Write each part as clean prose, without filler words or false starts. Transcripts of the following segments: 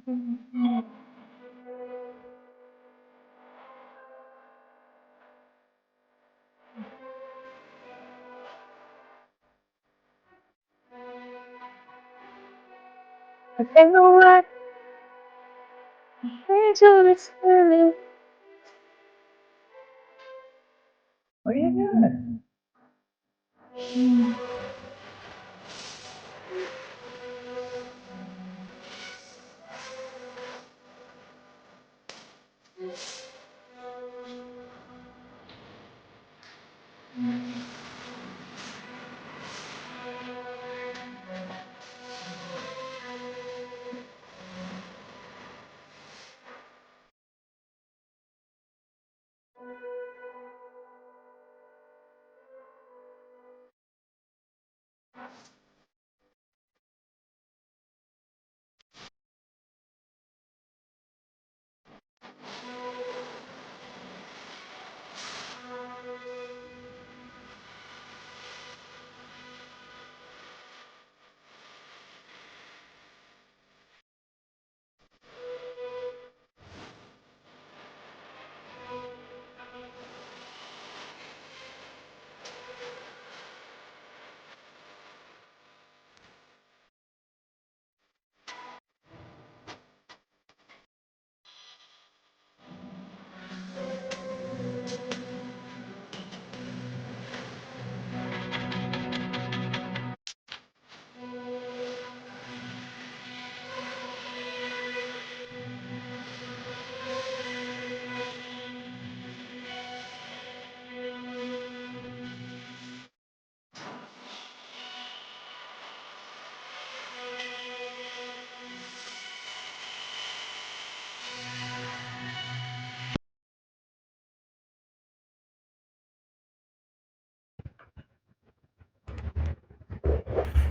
You know what? Angel is feeling. What are you doing?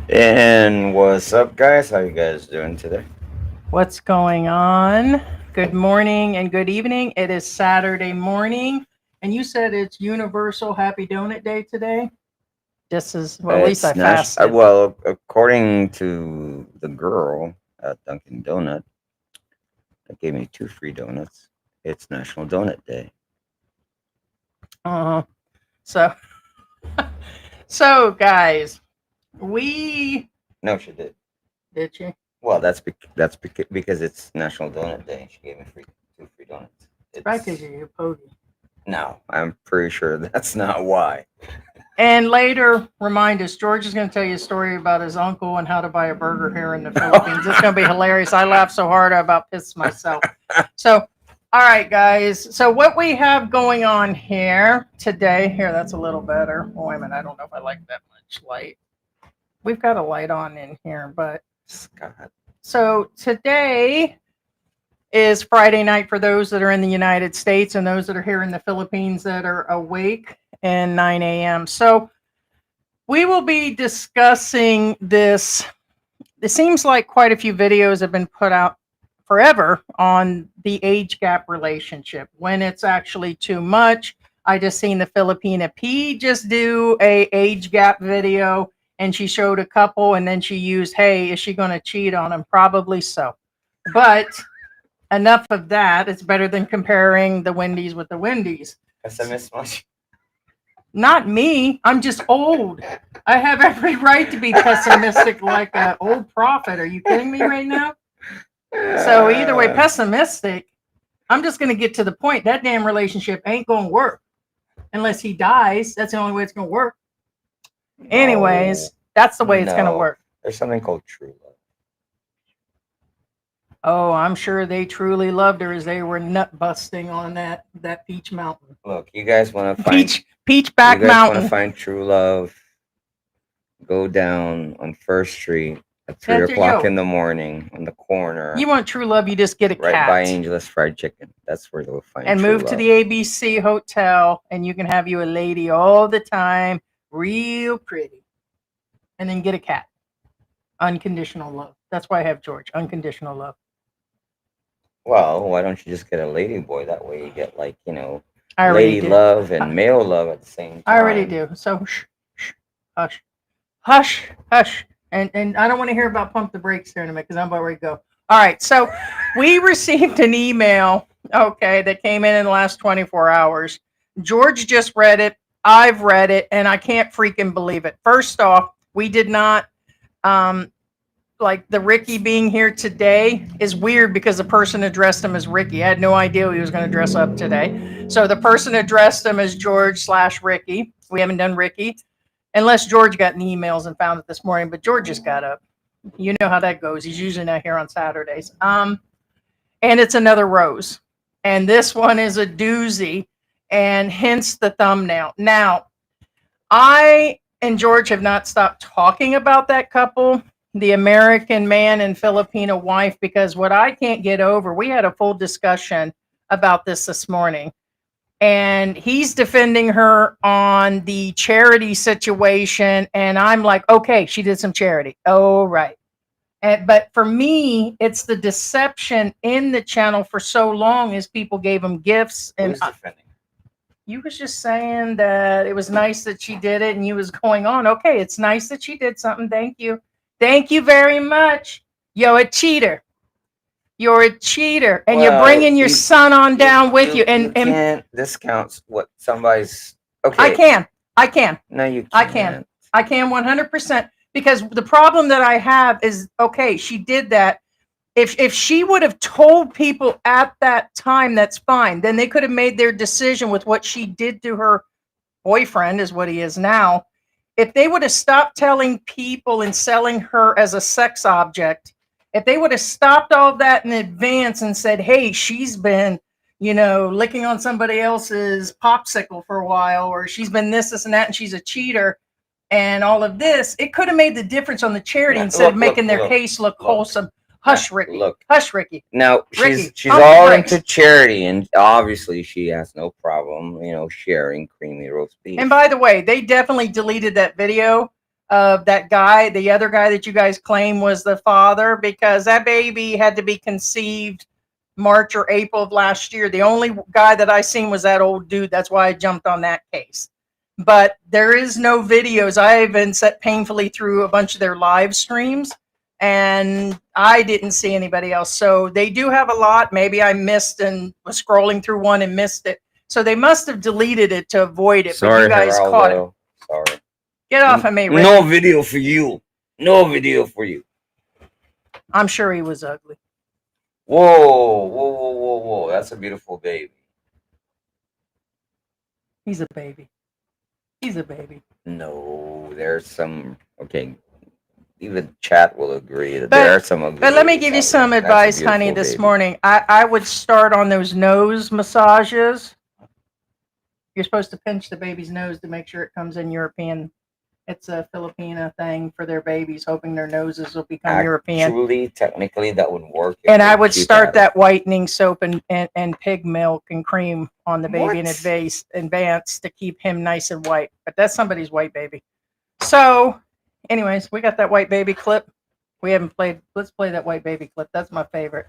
And what's up, guys? How you guys doing today? What's going on? Good morning and good evening. It is Saturday morning, and you said it's Universal Happy Donut Day today. This is well, at least I fasted. Well, according to the girl at Dunkin' Donut that gave me 2 free donuts, it's National Donut Day. So, so guys, we No, she did. did she? Well, that's because it's National Donut Day. She gave me 2 free donuts. It's right because you're a pogey. No, I'm pretty sure that's not why. And later, remind us, George is going to tell you a story about his uncle and how to buy a burger here in the Philippines. It's going to be hilarious. I laughed so hard I about pissed myself. So, all right, guys. So, what we have going on here today, here, that's a little better. Oh, wait a minute. I don't know if I like that much light. We've got a light on in here, but. Scott. So, today is Friday night for those that are in the United States and those that are here in the Philippines that are awake, and 9 a.m. So we will be discussing this. It seems like quite a few videos have been put out forever on the age gap relationship, when it's actually too much. I just seen the Filipina P just do a age gap video, and she showed a couple, and then she used, hey, is she going to cheat on him? Probably so. But enough of that. It's better than comparing the Wendy's with the Wendy's. Much. Not me. I'm just old. I have every right to be pessimistic like an old prophet. Are you kidding me right now? So either way, pessimistic. I'm just going to get to the point. That damn relationship ain't going to work unless he dies. That's the only way it's going to work. No. Anyways, that's the way it's going to work. There's something called true love. Oh, I'm sure they truly loved her as they were nut busting on that Peach Mountain. Look, you guys want to find Peachback Mountain. Want to find true love? Go down on First Street at 3 o'clock in the morning on the corner. You want true love? You just get a cat. Right by Angel's Fried Chicken. That's where they'll find. And true move love. to the ABC Hotel, and you can have you a lady all the time, real pretty, and then get a cat. Unconditional love. That's why I have George. Unconditional love. Well, why don't you just get a lady boy? That way you get, like, I lady love and male love at the same time. I already do. So hush. And I don't want to hear about pump the brakes here in a minute because I'm about ready to go. All right. So we received an email, okay, that came in the last 24 hours. George just read it. I've read it, and I can't freaking believe it. First off, we did not like the Ricky being here today is weird because the person addressed him as Ricky. I had no idea he was going to dress up today. So the person addressed him as George/Ricky. We haven't done Ricky unless George got in emails and found it this morning, but George just got up. You know how that goes. He's usually not here on Saturdays. And it's another rose. And this one is a doozy, and hence the thumbnail. Now, I and George have not stopped talking about that couple, the American man and Filipino wife, because what I can't get over, we had a full discussion about this morning. And he's defending her on the charity situation. And I'm like, okay, she did some charity. Oh, right. But for me, it's the deception in the channel for so long as people gave him gifts. And Who's defending? you was just saying that it was nice that she did it, and you was going on. Okay, it's nice that she did something. Thank you. Thank you very much. You're a cheater. You're a cheater, and you're bringing your son on down with you. And can't discount what somebody's. Okay, I can. No, you I can't. can 100%, because the problem that I have is, okay, she did that. If she would have told people at that time, that's fine. Then they could have made their decision with what she did to her boyfriend, is what he is now. If they would have stopped telling people and selling her as a sex object, if they would have stopped all that in advance and said, hey, she's been, licking on somebody else's popsicle for a while, or she's been this and that, and she's a cheater, and all of this, it could have made the difference on the charity instead of making their case look wholesome. Hush, Ricky. Hush, Ricky. Now, Ricky, she's all into charity, and obviously she has no problem, sharing creamy roast beef. And by the way, they definitely deleted that video of that guy, the other guy that you guys claim was the father, because that baby had to be conceived March or April of last year. The only guy that I seen was that old dude. That's why I jumped on that case. But there is no videos. I even sat painfully through a bunch of their live streams, and I didn't see anybody else. So they do have a lot. Maybe I missed and was scrolling through one and missed it. So they must have deleted it to avoid it. Sorry, but you guys caught it. Sorry. Get off of me, Rick. No video for you. No video for you. I'm sure he was ugly. Whoa. That's a beautiful baby. He's a baby. He's a baby. No, there's some. Okay. Even chat will agree that there are some ugly. But let me give you some advice, honey, this morning. I would start on those nose massages. You're supposed to pinch the baby's nose to make sure it comes in European. It's a Filipino thing for their babies, hoping their noses will become European. Actually, technically, that would work. And I would start that whitening soap and pig milk and cream on the baby in advance to keep him nice and white. But that's somebody's white baby. So, anyways, we got that white baby clip. We haven't played. Let's play that white baby clip. That's my favorite.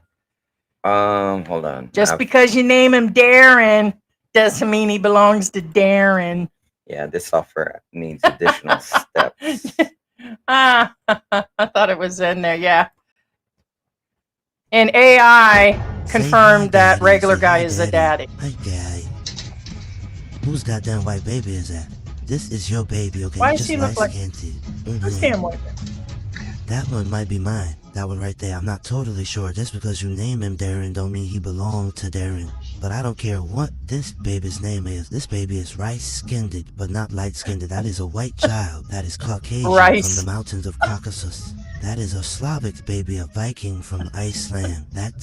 Hold on. Just because you name him Darren doesn't mean he belongs to Darren. Yeah, this software needs additional steps. I thought it was in there. Yeah. And AI confirmed that regular guy is the daddy. Hi, Daddy. Whose goddamn white baby is that? This is your baby, okay? Why does he look like? Mm-hmm. Damn white. That one might be mine. That one right there. I'm not totally sure. Just because you name him Darren don't mean he belonged to Darren. But I don't care what this baby's name is. This baby is rice-skinned, but not light-skinned. That is a white child. That is Caucasian from the mountains of Caucasus. That is a Slavic baby, a Viking from Iceland. That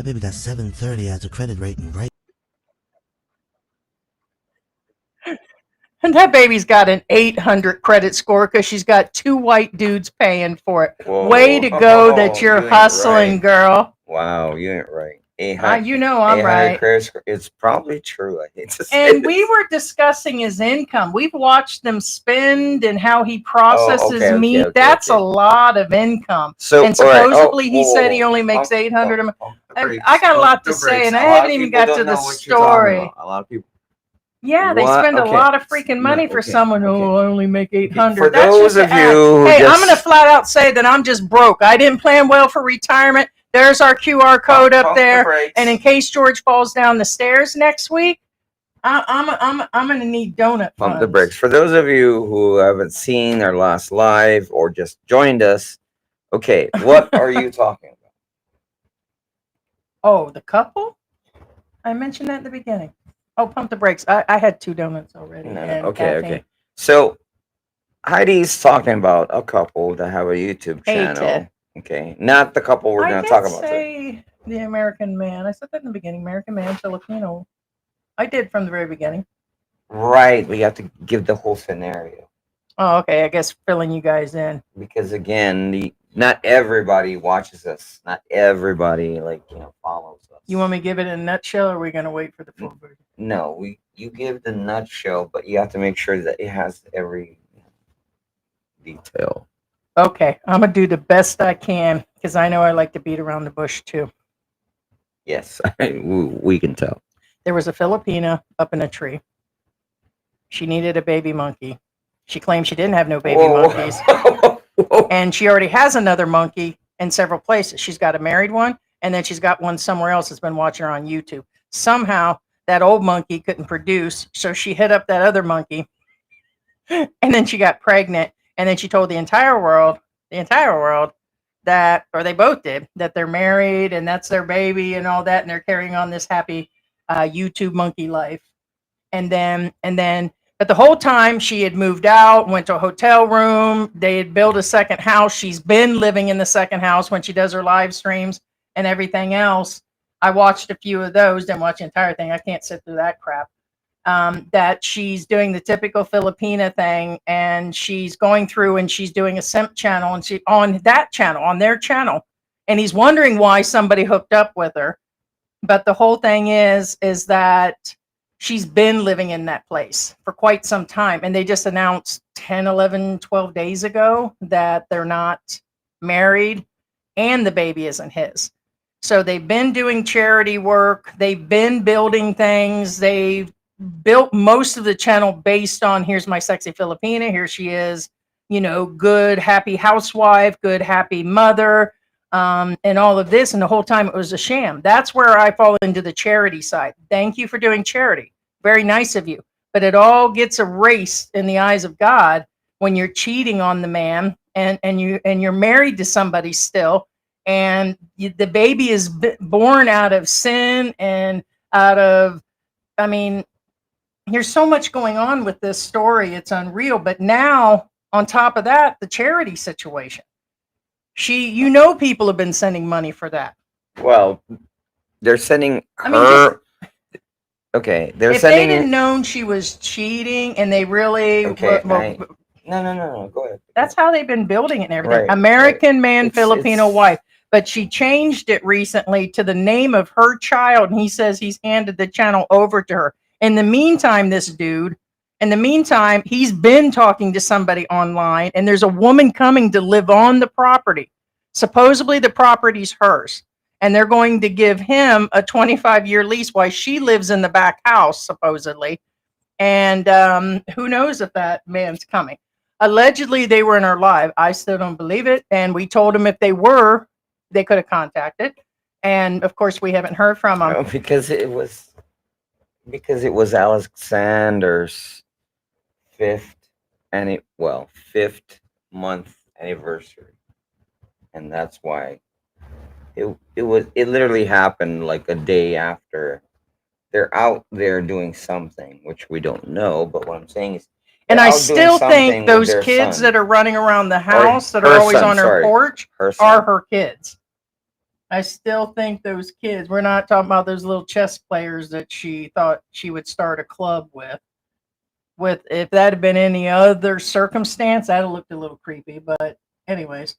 baby got 730 as a credit rating, right? And that baby's got an 800 credit score because she's got 2 white dudes paying for it. Whoa. Way to go that you're hustling, right. Girl. Wow, you ain't right. You know I'm right. It's probably true. I hate to say and we were discussing his income. We've watched them spend and how he processes meat. That's a lot of income. So, and supposedly he said he only makes 800. I got a lot to say, and I haven't even got to the story. A lot of people. Yeah, they spend a lot of freaking money for someone who will only make 800. For those of you, hey, I'm going to flat out say that I'm just broke. I didn't plan well for retirement. There's our QR code up Pump the there. brakes. And in case George falls down the stairs next week, I'm gonna need donut Pump the funds. brakes. For those of you who haven't seen our last live or just joined us, okay, what are you talking about? Oh, the couple? I mentioned that at the beginning. Oh, pump the brakes. I had 2 donuts already. No, and okay, caffeine. okay. So Heidi's talking about a couple that have a YouTube Hey, channel. Ted. Okay, not the couple we're I going to did talk about today. say the American man. I said that in the beginning. American man, Filipino. I did from the very beginning. Right, we have to give the whole scenario Oh, okay. I guess filling you guys in. because again, not everybody watches us. Not everybody follows us. You want me to give it in a nutshell, or are we going to wait for the full version? No, you give the nutshell, but you have to make sure that it has every detail. Okay, I'm going to do the best I can because I know I like to beat around the bush too. Yes, we can tell. There was a Filipina up in a tree. She needed a baby monkey. She claimed she didn't have no baby monkeys. Whoa. And she already has another monkey in several places. She's got a married one, and then she's got one somewhere else that's been watching her on YouTube. Somehow, that old monkey couldn't produce, so she hit up that other monkey, and then she got pregnant, and then she told the entire world that, or they both did, that they're married, and that's their baby and all that, and they're carrying on this happy YouTube monkey life. And then but the whole time she had moved out, went to a hotel room. They had built a second house. She's been living in the second house when she does her live streams and everything else. I watched a few of those, didn't watch the entire thing. I can't sit through that crap. That she's doing the typical Filipina thing, and she's going through and she's doing a simp channel, and she on that channel, on their channel, and he's wondering why somebody hooked up with her. But the whole thing is that she's been living in that place for quite some time. And they just announced 10, 11, 12 days ago that they're not married and the baby isn't his. So they've been doing charity work. They've been building things. They've built most of the channel based on, here's my sexy Filipina. Here she is, good, happy housewife, good, happy mother. And all of this, and the whole time it was a sham. That's where I fall into the charity side. Thank you for doing charity. Very nice of you. But it all gets erased in the eyes of God when you're cheating on the man and you're married to somebody still, and the baby is born out of sin and out of, there's so much going on with this story. It's unreal. But now, on top of that, the charity situation. People have been sending money for that. Well, they're sending her. Okay, they're if sending. They didn't known she was cheating, and they really. Okay, no. Go ahead. That's how they've been building it and everything. Right, American man, Filipino it's... wife. But she changed it recently to the name of her child, and he says he's handed the channel over to her. In the meantime, he's been talking to somebody online, and there's a woman coming to live on the property. Supposedly the property's hers, and they're going to give him a 25-year lease while she lives in the back house, supposedly. And who knows if that man's coming. Allegedly, they were in our live. I still don't believe it. And we told them if they were, they could have contacted. And, of course, we haven't heard from them. No, because it was Alexander's fifth month anniversary, and that's why it literally happened like a day after. They're out there doing something which we don't know, but what I'm saying is, and I still think those kids that are running around the house that are always on her porch are her kids. I still think those kids, we're not talking about those little chess players that she thought she would start a club with. If that had been any other circumstance, that would have looked a little creepy. But anyways.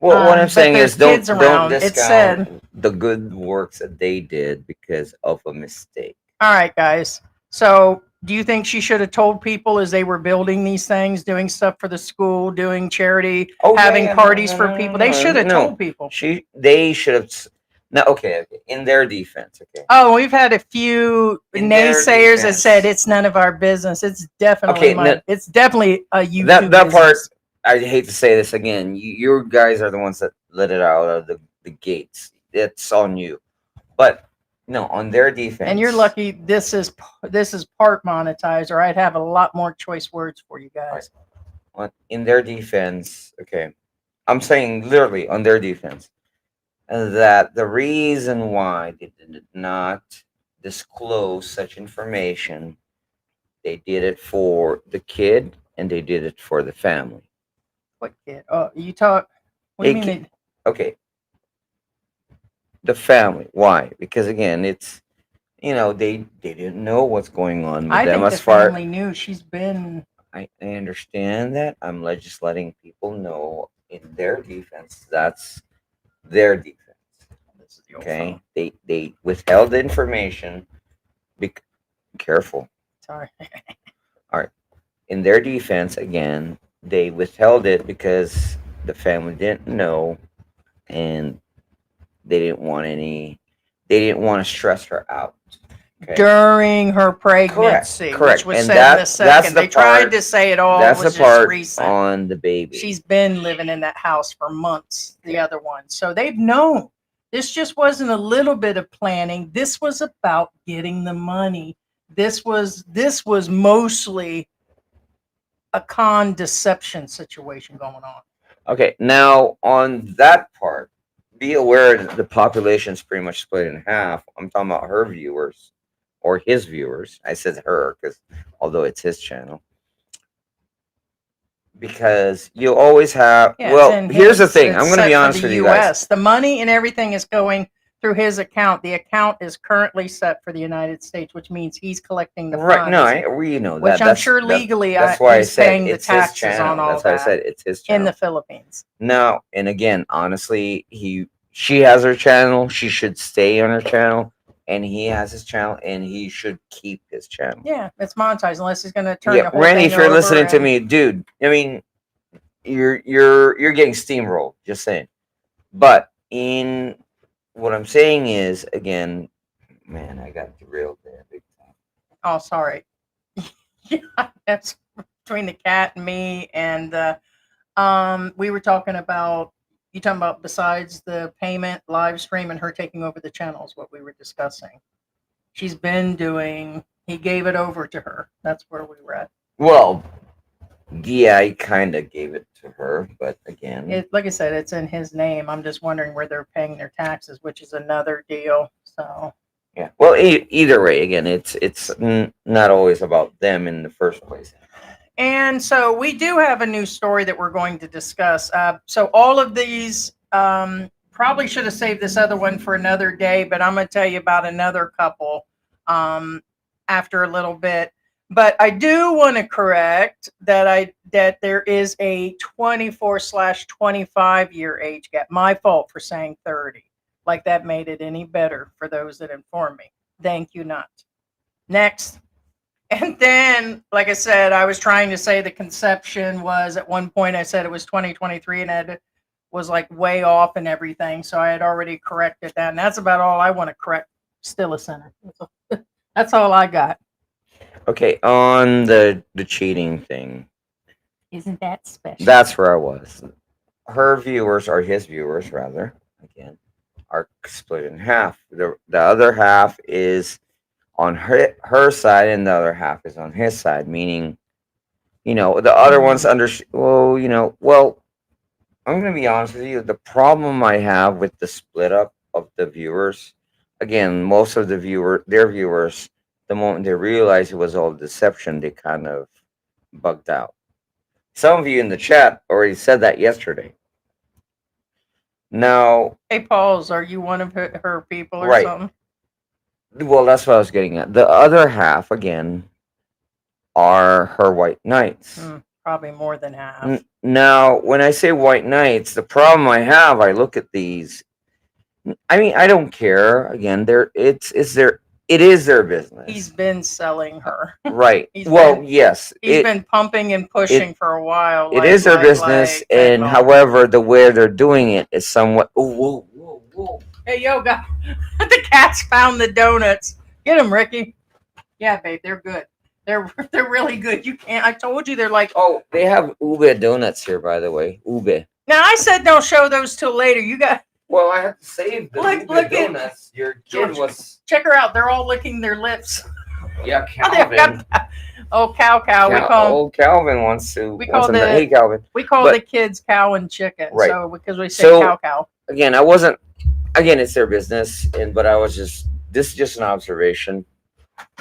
Well, what I'm saying is don't discount the good works that they did because of a mistake. All right, guys. So do you think she should have told people as they were building these things, doing stuff for the school, doing charity, having parties for people? They should have told people. They should have. No, okay. In their defense, okay. Oh, we've had a few naysayers that said it's none of our business. It's definitely it's definitely a YouTube that business. Part. I hate to say this again. You guys are the ones that let it out of the gates. it's on you. But no, on their defense, And you're lucky this is part monetized, or I'd have a lot more choice words for you guys. in their defense, okay, I'm saying literally on their defense, that the reason why they did not disclose such information, they did it for the kid and they did it for the family. What kid? Oh, you talk. What do you Hey, mean? Okay, the family. Why? Because again, it's they didn't know what's going on with I them think the as far. family knew. She's been. I understand that. I'm just letting people know in their defense. That's their defense. This is the old Okay, phone. they withheld the information. Be careful. Sorry. All right. In their defense, again, they withheld it because the family didn't know, and they didn't want any. They didn't want to stress her out. Okay. During her pregnancy, Correct. which was And said in the that's second. the They tried part. to say it all That's was the just part recent. on the baby. She's been living in that house for months, the other one. So they've known. This just wasn't a little bit of planning. This was about getting the money. This was mostly a con deception situation going on. Okay, now on that part, be aware that the population is pretty much split in half. I'm talking about her viewers or his viewers. I said her because although it's his channel, because you always have. Yeah, Well, here's the thing. I'm going to be honest with you guys. The money and everything is going through his account. The account is currently set for the United States, which means he's collecting the Right? funds. No, we know that. Which I'm That's, sure legally that's why I he's said paying the it's his taxes channel. on all That's why I that said it's his in channel. the Philippines. Now, and again, honestly, she has her channel. She should stay on her channel, and he has his channel, and he should keep his channel. Yeah, it's monetized unless he's going to turn the Yeah, whole Randy, thing if you're over listening to and- me, dude, I mean, you're getting steamrolled. Just saying. But in what I'm saying is, again, man, I got derailed there big time. Oh, sorry. Yeah, that's between the cat and me, and we were talking about besides the payment, live stream, and her taking over the channels. What we were discussing. She's been doing. He gave it over to her. That's where we were at. Well, yeah, I kind of gave it to her, but again, Like I said, it's in his name. I'm just wondering where they're paying their taxes, which is another deal. So. yeah. Well, either way, again, it's not always about them in the first place. And so we do have a new story that we're going to discuss. So all of these probably should have saved this other one for another day, but I'm going to tell you about another couple after a little bit. But I do want to correct that there is a 24/25 year age gap. My fault for saying 30. Like that made it any better for those that informed me. Thank you, not. Next. And then, like I said, I was trying to say the conception was at one point I said it was 2023 and it was like way off and everything. So I had already corrected that. And that's about all I want to correct. Still a sinner. That's all I got. Okay, on the cheating thing. Isn't that special? That's where I was. Her viewers, or his viewers rather, again, are split in half. The other half is on her side, and the other half is on his side. Meaning, the other ones well, I'm gonna be honest with you. The problem I have with the split up of the viewers, again, most of their viewers, the moment they realized it was all deception, they kind of bugged out. Some of you in the chat already said that yesterday. Now, Hey, Pauls, are you one of her people or Right. something? well, that's what I was getting at. The other half, again, are her white knights. Probably more than half. Now, when I say white knights, the problem I have, I look at these. I mean, I don't care. Again, it is their business. He's been selling her. Right. He's Yes. He's been pumping and pushing for a while. It is their business, and however, the way they're doing it is somewhat. Oh, whoa. Hey, yo, guys. The cats found the donuts. Get them, Ricky. Yeah, babe, they're good. They're really good. You can't. I told you they're like. Oh, they have ube donuts here, by the way. Ube. Now I said don't show those till later. You got. Well, I have to save the Look Look, at donuts. Your kid George. was Check her out. They're all licking their lips. yeah, Oh, they've Calvin. got- oh, cow. We call Old Calvin wants to. we call the hey Calvin. we call But- the kids cow and chicken. Right. So because we say So- cow. Again, I wasn't. Again, it's their business, but I was just. This is just an observation.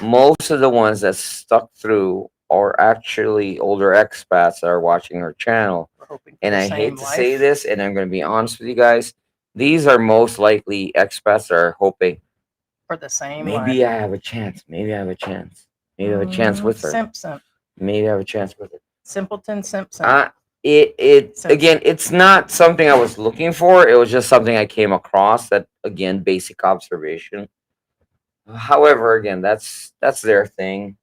Most of the ones that stuck through are actually older expats that are watching our channel. We're hoping for And the I hate same to life. say this, and I'm going to be honest with you guys. These are most likely expats that are hoping For the same maybe life. I have a chance. Maybe I have a chance. Maybe I have a chance with her. Simpson. Maybe I have a chance with her. Simpleton Simpson. Again, Simpson. it's not something I was looking for. It was just something I came across. That again, basic observation. However, again, that's their thing,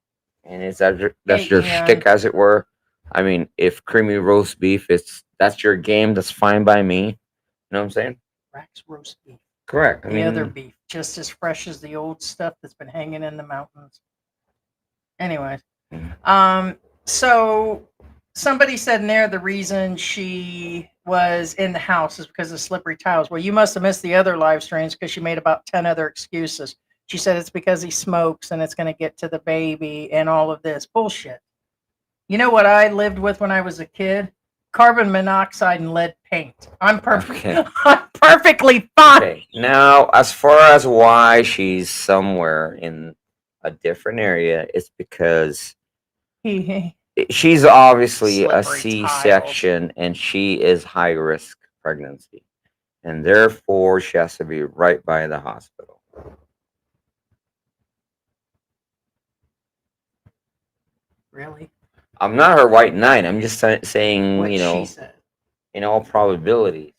and that's your Yeah. shtick, as it were. I mean, if creamy roast beef that's your game, that's fine by me. You know what I'm saying? Rack's roast beef. Correct. I The mean, other beef, just as fresh as the old stuff that's been hanging in the mountains. Anyways, so somebody said in there the reason she was in the house is because of slippery tiles. Well, you must have missed the other live streams because she made about 10 other excuses. She said it's because he smokes and it's going to get to the baby and all of this bullshit. You know what I lived with when I was a kid? Carbon monoxide and lead paint. I'm perfect. Okay. I'm perfectly fine. okay. Now, as far as why she's somewhere in a different area, it's because she's obviously a Slippery C-section and she is high risk pregnancy, and therefore she has to be right by the hospital. Really? I'm not her white knight. I'm just saying, What you know, she said. in all probabilities.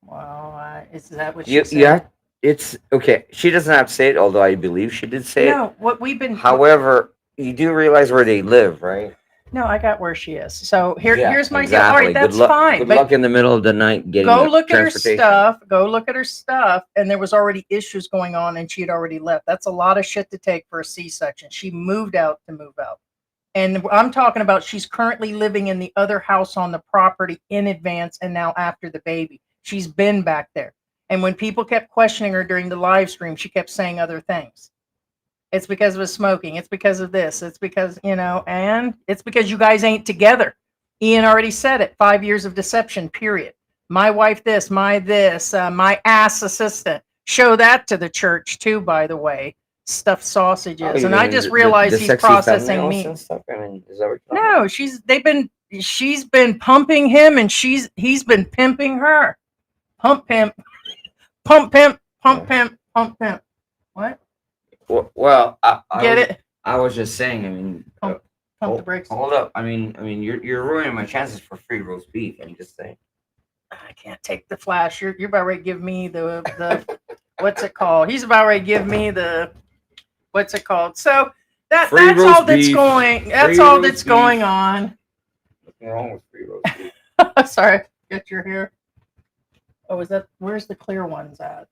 Well, is that what she You, said? yeah, it's okay. She doesn't have to say it, although I believe she did say it. No, what we've been. However, you do realize where they live, right? No, I got where she is. So Yeah, here's my exactly. deal. All right, that's good luck, fine. Good But luck in the middle of the night getting go the look at her transportation. stuff. Go look at her stuff. And there was already issues going on, and she had already left. That's a lot of shit to take for a C-section. She moved out to move out. And I'm talking about she's currently living in the other house on the property in advance and now after the baby. She's been back there. And when people kept questioning her during the live stream, she kept saying other things. It's because of his smoking. It's because of this. It's because, and it's because you guys ain't together. Ian already said it. 5 years of deception, period. My wife this, my ass assistant. Show that to the church too, by the way. Stuffed sausages. you And I mean just realized the he's sexy processing thumbnails meat. and stuff? I mean, is that what you're talking about? No, she's been pumping him and he's been pimping her. Pump pimp. Pump pimp. Pump pimp. Pump pimp. What? Well, Get it? I was just saying. I mean, Pump the brakes. Hold up. I mean, you're ruining my chances for free roast beef. I'm just saying. I can't take the flash. You're about ready to give me the what's it called? He's about ready to give me the what's it called? So that's Free all roast that's beef. going. That's Free all roast that's beef. going on. Nothing wrong with free roast beef. Sorry, get your hair. Oh, is that where's the clear ones at?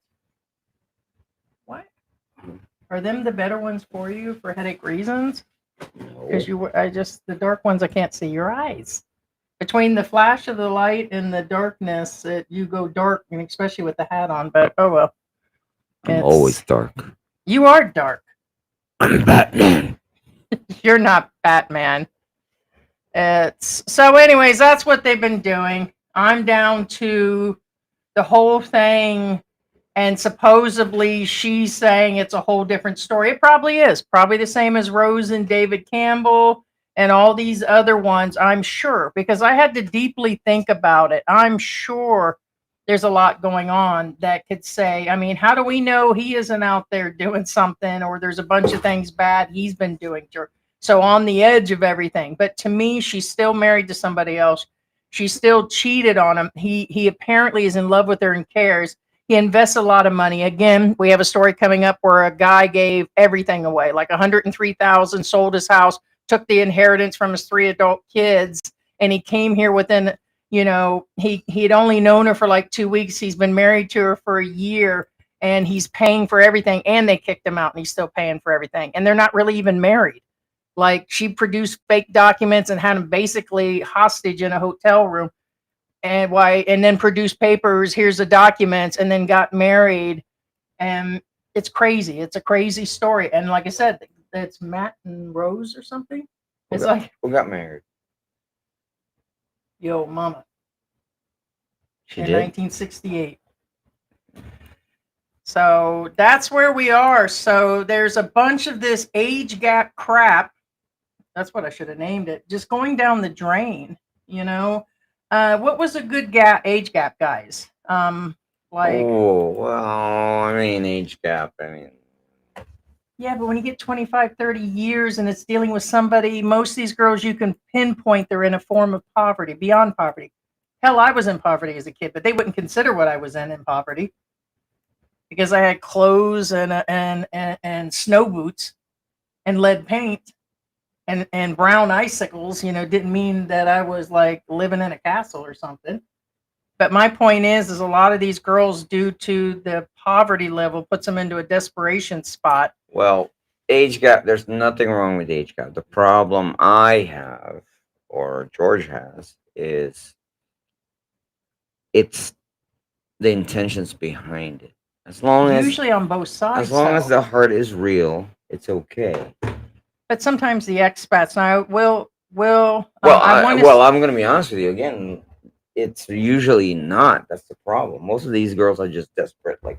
What? Are them the better ones for you for headache reasons? Because the dark ones I can't see your eyes. Between the flash of the light and the darkness, you go dark, and especially with the hat on. But oh well. I'm always dark. You are dark. I'm Batman. You're not Batman. So anyways, that's what they've been doing. I'm down to the whole thing, and supposedly she's saying it's a whole different story. It probably is. Probably the same as Rose and David Campbell and all these other ones, I'm sure, because I had to deeply think about it. I'm sure there's a lot going on that could say, I mean, how do we know he isn't out there doing something, or there's a bunch of things bad he's been doing to her? So on the edge of everything. But to me, she's still married to somebody else. She still cheated on him. He apparently is in love with her and cares. He invests a lot of money. Again, we have a story coming up where a guy gave everything away, like $103,000, sold his house, took the inheritance from his 3 adult kids, and he came here within, he'd only known her for like 2 weeks. He's been married to her for a year, and he's paying for everything, and they kicked him out, and he's still paying for everything. And they're not really even married. Like, she produced fake documents and had him basically hostage in a hotel room. and then produced papers. Here's the documents, and then got married. And it's crazy. It's a crazy story. And like I said, it's Matt and Rose or something. It's like, who got married? yo, mama. She In did. 1968. So that's where we are. So there's a bunch of this age gap crap. That's what I should have named it. Just going down the drain, you know. What was a good age gap, guys? Like, oh, well, I mean, age gap. I mean, yeah, but when you get 25, 30 years and it's dealing with somebody, most of these girls you can pinpoint they're in a form of poverty, beyond poverty. Hell, I was in poverty as a kid, but they wouldn't consider what I was in poverty because I had clothes and snow boots and lead paint and brown icicles. You know, didn't mean that I was like living in a castle or something. But my point is a lot of these girls, due to the poverty level, puts them into a desperation spot. well, age gap. There's nothing wrong with age gap. The problem I have, or George has, is it's the intentions behind it. As long Usually on both sides. as long as though. the heart is real, it's okay. But sometimes the expats. Now, will Well, I'm going to be honest with you again. It's usually not. That's the problem. Most of these girls are just desperate, like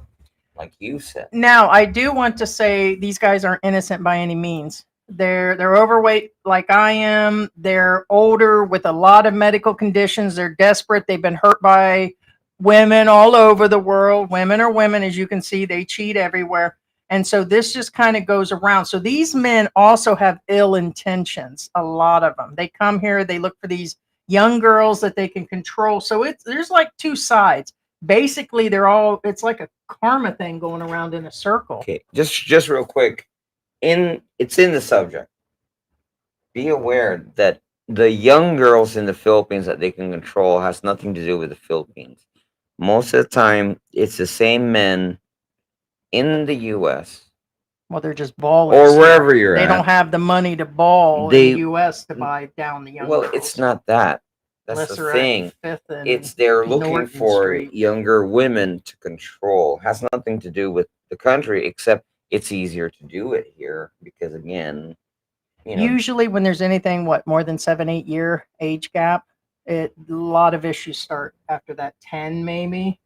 you said. Now, I do want to say these guys aren't innocent by any means. They're overweight like I am. They're older with a lot of medical conditions. They're desperate. They've been hurt by women all over the world. Women are women, as you can see. They cheat everywhere. And so this just kind of goes around. So these men also have ill intentions, a lot of them. They come here, they look for these young girls that they can control. So there's like two sides. Basically, it's like a karma thing going around in a circle. Okay, just real quick. It's in the subject. Be aware that the young girls in the Philippines that they can control has nothing to do with the Philippines. Most of the time, it's the same men in the U.S. Well, they're just ballers. or wherever you're They at. don't have the money to ball in the U.S. to buy down the young Well, girls. it's not that. That's Unless the they're thing. at Fifth and It's they're looking Norton for Street. younger women to control. Has nothing to do with the country, except it's easier to do it here because, again, Usually, when there's anything more than 7-8 year age gap, a lot of issues start after that 10 maybe.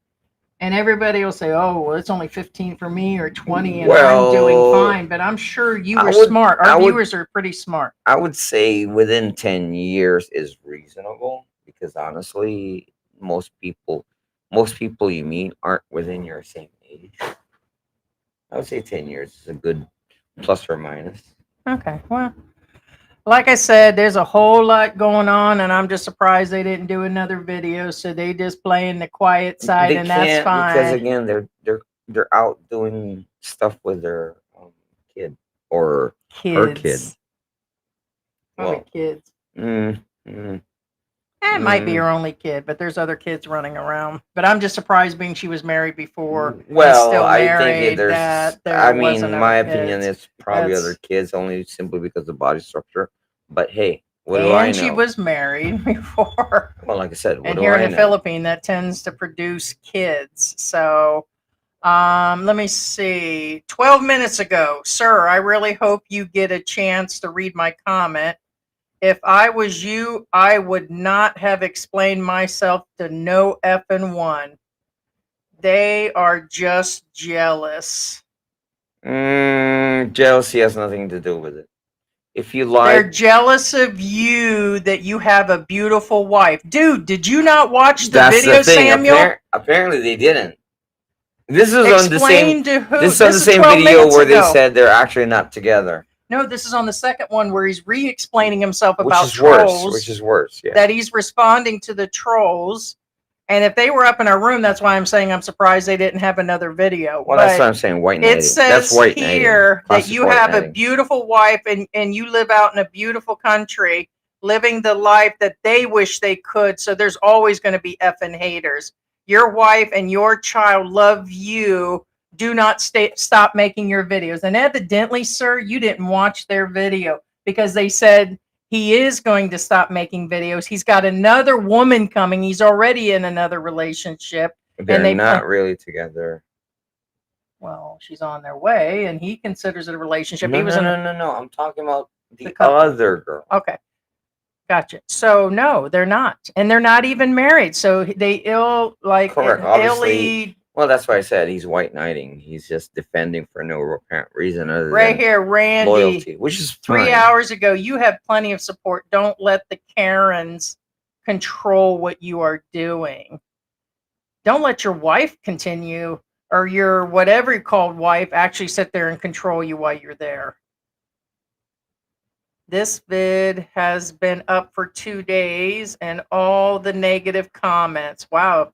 And everybody will say, "Oh, well, it's only 15 for me or 20, and I'm doing fine." But I'm sure you were smart. Our viewers are pretty smart. I would say within 10 years is reasonable because honestly, most people you meet aren't within your same age. I would say 10 years is a good plus or minus. Okay, well, like I said, there's a whole lot going on, and I'm just surprised they didn't do another video. So they just playing the quiet side, They and that's can't fine. because again, they're out doing stuff with their kid or her kid. Probably Well, kids. It might be her only kid, but there's other kids running around. But I'm just surprised, being she was married before. Well, still I married, think that there I mean, wasn't my other opinion kids. is probably That's- other kids only simply because of the body structure. But hey, what do I know? And she was married before. Well, like I said, what And do here I in the know? Philippines, that tends to produce kids. So, let me see. 12 minutes ago, sir, I really hope you get a chance to read my comment. If I was you, I would not have explained myself to no effing one. They are just jealous. Jealousy has nothing to do with it. If you They're like, jealous of you that you have a beautiful wife. Dude, did you not watch the that's video, the thing. Samuel? Apparently, they didn't. This is on the Explain same. to who? This is on the is same 12 video minutes where they ago. said they're actually not together. No, this is on the second one where he's re-explaining himself Which about is worse. trolls. Which is worse. Yeah. That he's responding to the trolls. And if they were up in our room, that's why I'm saying I'm surprised they didn't have another video. Well, that's what I'm saying. White knighting. It says That's white knighting. here that Classic you white have a knighting. beautiful wife and you live out in a beautiful country, living the life that they wish they could. So there's always going to be effing haters. Your wife and your child love you. Do not stop making your videos. And evidently, sir, you didn't watch their video because they said he is going to stop making videos. He's got another woman coming. He's already in another relationship. They're they not really together. Well, she's on their way, and he considers it a relationship. No, He was no. I'm talking about the couple. other girl. Okay. Gotcha. So no, they're not. And they're not even married. So they Correct. Obviously. Well, that's why I said he's white knighting. He's just defending for no apparent reason other right than here, Randy. loyalty, which is 3 fine. hours ago, you have plenty of support. Don't let the Karens control what you are doing. Don't let your wife continue, or your whatever you called wife actually sit there and control you while you're there. This vid has been up for 2 days and all the negative comments. Wow.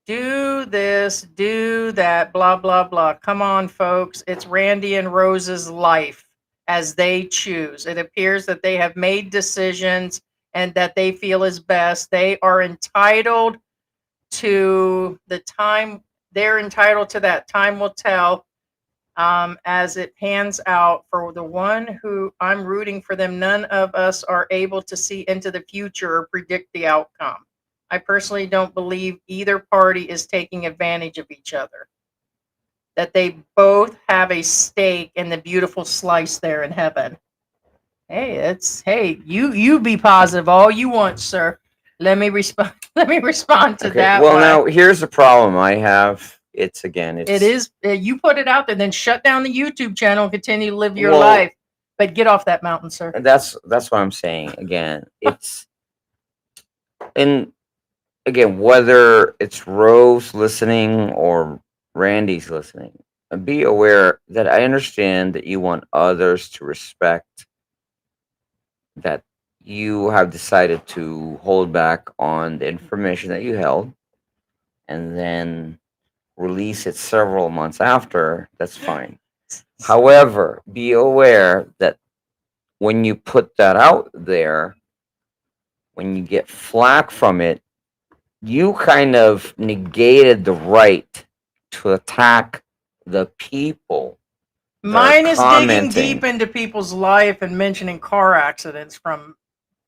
Do this, do that, blah, blah, blah. Come on, folks. It's Randy and Rose's life as they choose. It appears that they have made decisions and that they feel is best. They are entitled to the time. They're entitled to that. Time will tell as it pans out. For the one who I'm rooting for them, none of us are able to see into the future or predict the outcome. I personally don't believe either party is taking advantage of each other. That they both have a stake in the beautiful slice there in heaven. Hey, you be positive all you want, sir. Let me respond. Let me respond to that. Well, now here's the problem I have. It is you put it out there, then shut down the YouTube channel and continue to live your life. But get off that mountain, sir. That's what I'm saying. Again, it's and again, whether it's Rose listening or Randy's listening, be aware that I understand that you want others to respect that you have decided to hold back on the information that you held and then release it several months after. That's fine. However, be aware that when you put that out there, when you get flack from it, you kind of negated the right to attack the people. Mine is digging deep into people's life and mentioning car accidents from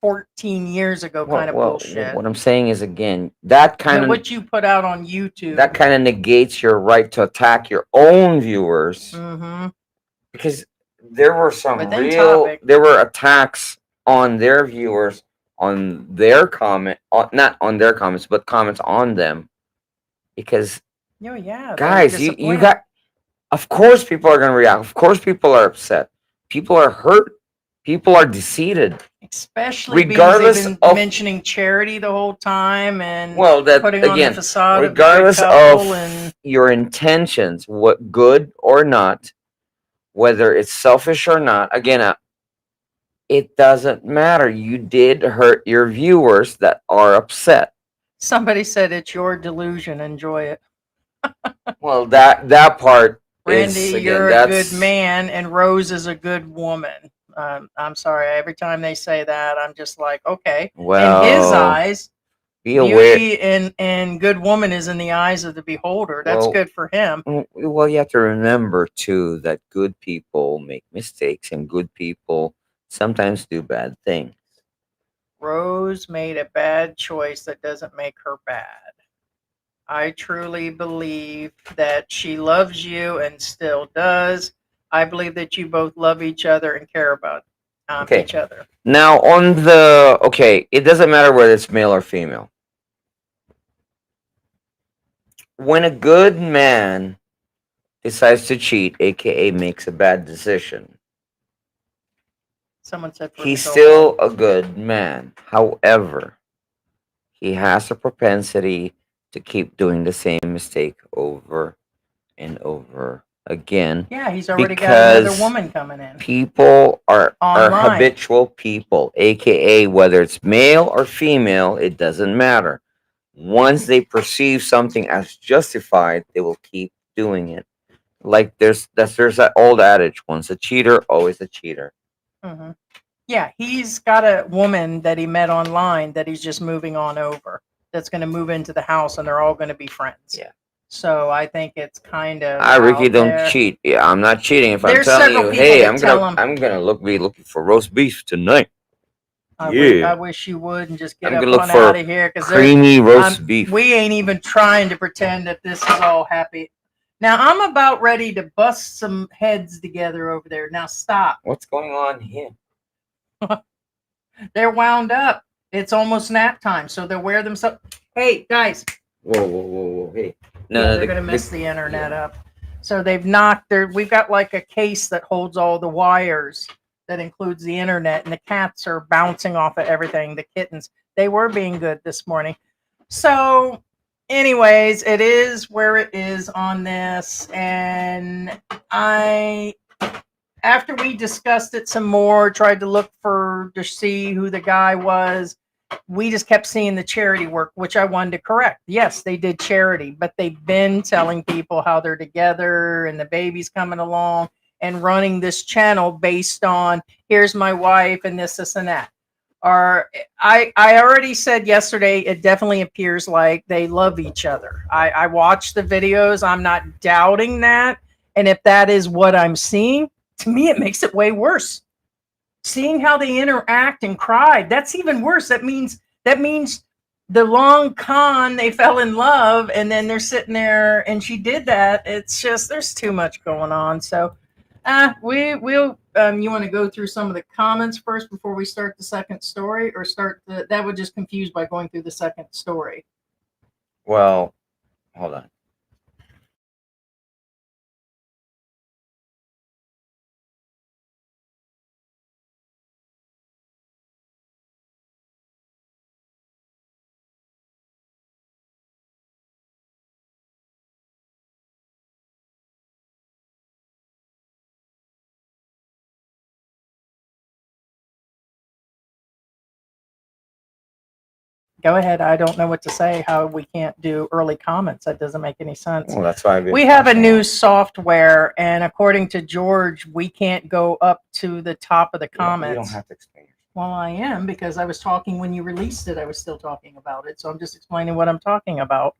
14 years ago, kind of bullshit. What I'm saying is, again, that kind of what you put out on YouTube, that kind of negates your right to attack your own viewers, because there were some there were attacks on their viewers, on their not on their comments, but comments on them, because guys, you got, of course people are going to react, of course people are upset, people are hurt, people are deceived, especially regardless because they've been mentioning charity the whole time and putting on the facade regardless of your intentions, what good or not, whether it's selfish or not, again, it doesn't matter. You did hurt your viewers that are upset. Somebody said it's your delusion. Enjoy it. Well, that part Randy, is, again, you're a good man, and Rose is a good woman. I'm sorry. Every time they say that, I'm just like, okay. Well, in his eyes, beauty and good woman is in the eyes of the beholder. That's good for him. Well, you have to remember, too, that good people make mistakes, and good people sometimes do bad things. Rose made a bad choice that doesn't make her bad. I truly believe that she loves you and still does. I believe that you both love each other and care about each other. Now, it doesn't matter whether it's male or female. When a good man decides to cheat, aka makes a bad decision, someone said he's still a good man. However, he has a propensity to keep doing the same mistake over and over again. Yeah, he's already got another woman coming in. People are habitual people, aka whether it's male or female, it doesn't matter. Once they perceive something as justified, they will keep doing it. Like there's that old adage: once a cheater, always a cheater. Mm-hmm. Yeah, he's got a woman that he met online that he's just moving on over. That's going to move into the house, and they're all going to be friends. Yeah. So I think it's kind of Ricky, out don't there. cheat. Yeah, I'm not cheating. If There's I'm telling several you, people hey, that tell 'em- I'm gonna be looking for roast beef tonight. I Yeah, wish you would and just get I'm up gonna look on for out of here because creamy roast beef. we ain't even trying to pretend that this is all happy. Now I'm about ready to bust some heads together over there. Now stop. What's going on here? They're wound up. It's almost nap time, so they'll wear themselves. Hey guys, Whoa! Hey, yeah, they're gonna mess the internet up. So they've knocked their. We've got like a case that holds all the wires that includes the internet, and the cats are bouncing off of everything. The kittens, they were being good this morning. So, anyways, it is where it is on this, and after we discussed it some more, tried to look to see who the guy was. We just kept seeing the charity work, which I wanted to correct. Yes, they did charity, but they've been telling people how they're together and the baby's coming along and running this channel based on here's my wife and this, and that. I already said yesterday, it definitely appears like they love each other. I watched the videos. I'm not doubting that. And if that is what I'm seeing, to me, it makes it way worse. Seeing how they interact and cry, that's even worse. That means the long con, they fell in love, and then they're sitting there and she did that. It's just there's too much going on. So we'll you want to go through some of the comments first before we start the second story, or that would just confuse by going through the second story. Well, hold on. Go ahead. I don't know what to say. How we can't do early comments? That doesn't make any sense. Well, that's why We have a new software, and according to George, we can't go up to the top of the comments. You don't have to explain. Well, I am, because I was talking when you released it. I was still talking about it, so I'm just explaining what I'm talking about.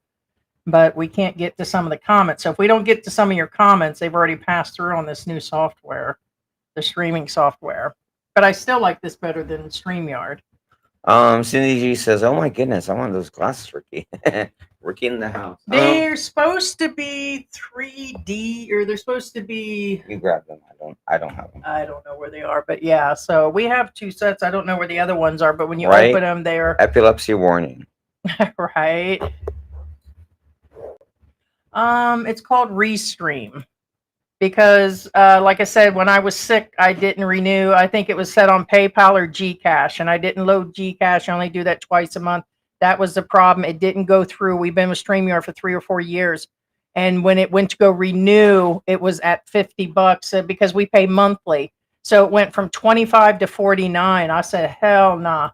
But we can't get to some of the comments. So if we don't get to some of your comments, they've already passed through on this new software, the streaming software. But I still like this better than StreamYard. Cindy G says, "Oh my goodness, I want those glasses, Ricky." Ricky in the house. They're supposed to be 3D, or they're supposed to be. You grab them. I don't have them. I don't know where they are, but yeah. So we have two sets. I don't know where the other ones are, but when you Right? open them, they're Epilepsy warning. right. It's called Restream. Because, like I said, when I was sick, I didn't renew. I think it was set on PayPal or Gcash, and I didn't load Gcash. I only do that twice a month. That was the problem. It didn't go through. We've been with StreamYard for 3 or 4 years, and when it went to go renew, it was at $50 because we pay monthly. So it went from 25 to 49. I said, hell nah.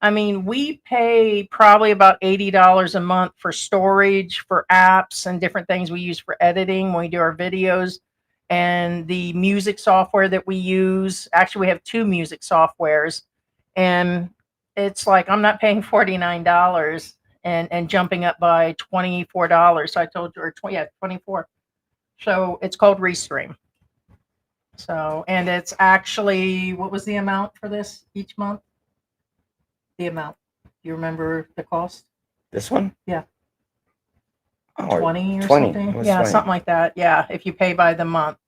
I mean, we pay probably about $80 a month for storage, for apps, and different things we use for editing when we do our videos. And the music software that we use, actually we have 2 music softwares, and it's like I'm not paying $49 and jumping up by $24. So I told you, or 24. So it's called Restream. So, and it's actually, what was the amount for this each month? The amount, do you remember the cost? This one? Yeah. Oh, 20 or 20. something. Yeah, 20? something like that. Yeah, if you pay by the month.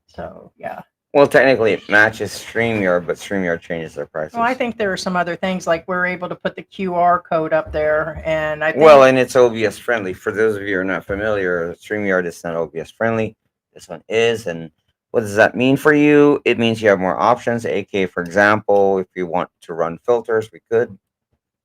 So yeah. Well, technically it matches StreamYard, but StreamYard changes their prices. Well, I think there are some other things, like we're able to put the QR code up there, and I think, well, and it's OBS friendly. For those of you who are not familiar, StreamYard is not OBS friendly. This one is, and what does that mean for you? It means you have more options. AK, for example, if you want to run filters, we could.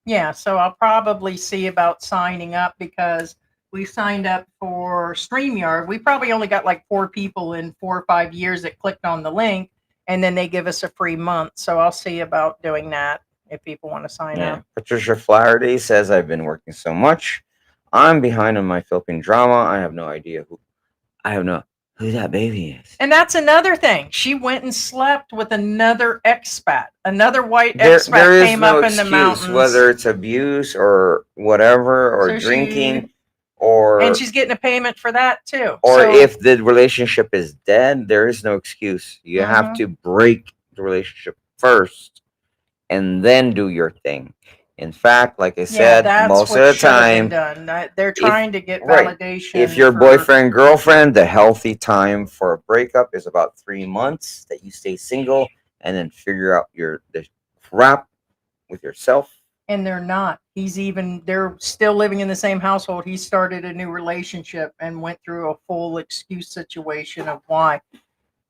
yeah. So I'll probably see about signing up, because we signed up for StreamYard. We probably only got like 4 people in 4 or 5 years that clicked on the link, and then they give us a free month. So I'll see about doing that if people want to sign up. Patricia Flaherty says, I've been working so much. I'm behind on my Philippine drama. I have no idea who that baby is. And that's another thing. She went and slept with another expat. Another white expat came up in the mountains. Whether it's abuse or whatever, or So drinking, or And she's getting a payment for that too. or So, if the relationship is dead, there is no excuse. You have Mhm. to break the relationship first and then do your thing. In fact, like I yeah, said, that's most what of the should have been time, done. They're if trying to get right, validation. if your for- boyfriend, girlfriend, the healthy time for a breakup is about 3 months that you stay single and then figure out the crap with yourself. And they're not. They're still living in the same household. He started a new relationship and went through a full excuse situation of why.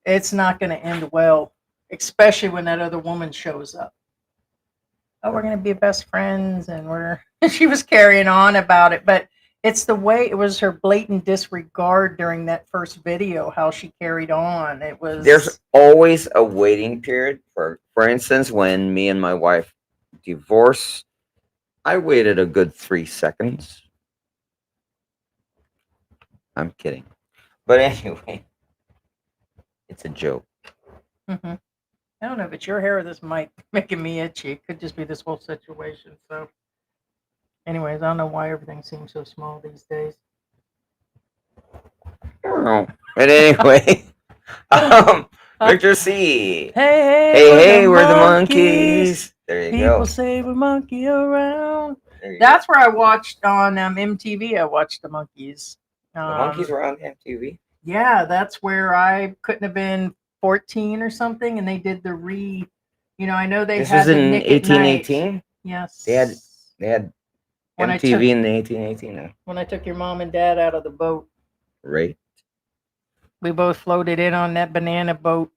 It's not going to end well, especially when that other woman shows up. Oh, we're going to be best friends. And she was carrying on about it. But it's the way it was her blatant disregard during that first video, how she carried on. It was. There's always a waiting period. For instance, when me and my wife divorced, I waited a good 3 seconds. I'm kidding. But anyway, it's a joke. Mhm. I don't know if it's your hair or this mic making me itchy. It could just be this whole situation. So, anyways, I don't know why everything seems so small these days. I don't know. But anyway, Victor C. Hey, we're the monkeys. There you People go. say we monkey around. There you That's where I watched on MTV. I watched the monkeys. go. The monkeys were on MTV. Yeah, that's where I couldn't have been 14 or something, and they did the I know they This had was the in Nick at Night. 1818. Yes. They had When I MTV took- in the 1818. when I took your mom and dad out of the boat. Right. We both floated in on that banana boat.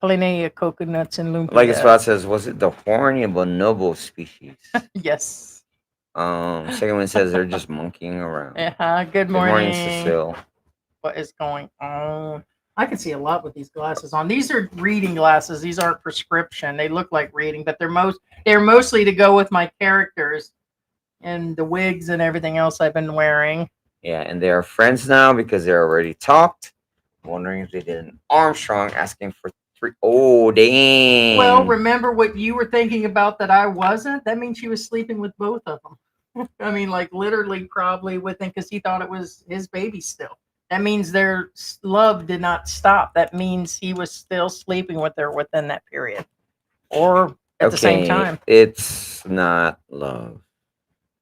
Plenty of coconuts and lumpia. Like Spot says, was it the horny bonobo species? Yes. Second one says they're just monkeying around. Yeah. Good Good morning. morning, Cecile. What is going on? I can see a lot with these glasses on. These are reading glasses. These aren't prescription. They look like reading, but they're mostly to go with my characters and the wigs and everything else I've been wearing. Yeah, and they are friends now because they already talked. Wondering if they did an Armstrong asking for 3. Oh, dang. Well, remember what you were thinking about that I wasn't? That means she was sleeping with both of them. I mean, like literally probably with him because he thought it was his baby still. That means their love did not stop. That means he was still sleeping with her within that period or at the same time. It's not love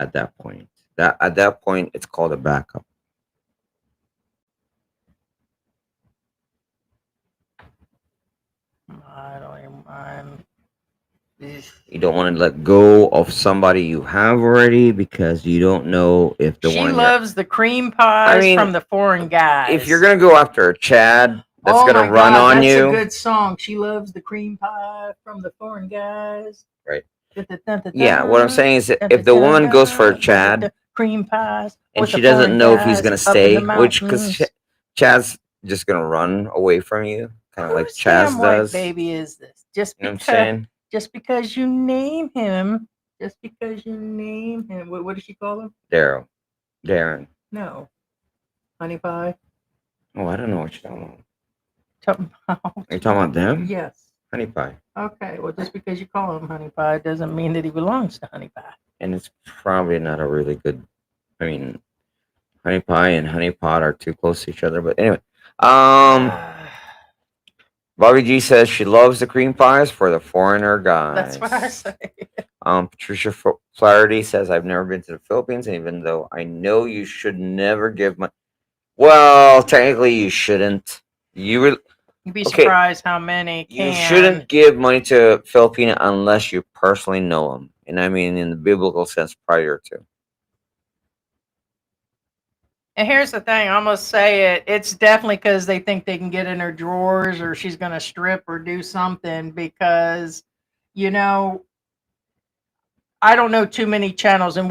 at that point. At that point, it's called a backup. You don't want to let go of somebody you have already because you don't know if the She one loves the cream pies mean, from the foreign guys. if you're gonna go after a Chad that's oh gonna my run God, on that's you, a good song. She loves the cream pie from the foreign guys. Right. Yeah, what I'm saying is that if the woman goes for a Chad cream pies and with she the doesn't foreign know if he's guys gonna up in stay, the which because mountains. Chad's just gonna run away from you, kind of like Whose Chaz damn white does. baby is this? You know what I'm saying? Just because you name him. Just because you name him. What does she call him? Darren. No. Honey pie. Oh, I don't know what you're talking about. Talking about. Are you talking about them? Yes. Honey pie. Okay. Well, just because you call him honey pie doesn't mean that he belongs to honey pie. And it's probably not a really good. I mean, honey pie and honey pot are too close to each other. But anyway, Bobby G says she loves the cream pies for the foreigner guys. That's what I say. Patricia Flaherty says I've never been to the Philippines, and even though I know you should never give money. Well, technically you shouldn't. You'd be surprised how many can. You shouldn't give money to Filipino unless you personally know them, and I mean in the biblical sense prior to. And here's the thing, I'm gonna say it. It's definitely because they think they can get in her drawers, or she's gonna strip or do something. Because, I don't know too many channels, and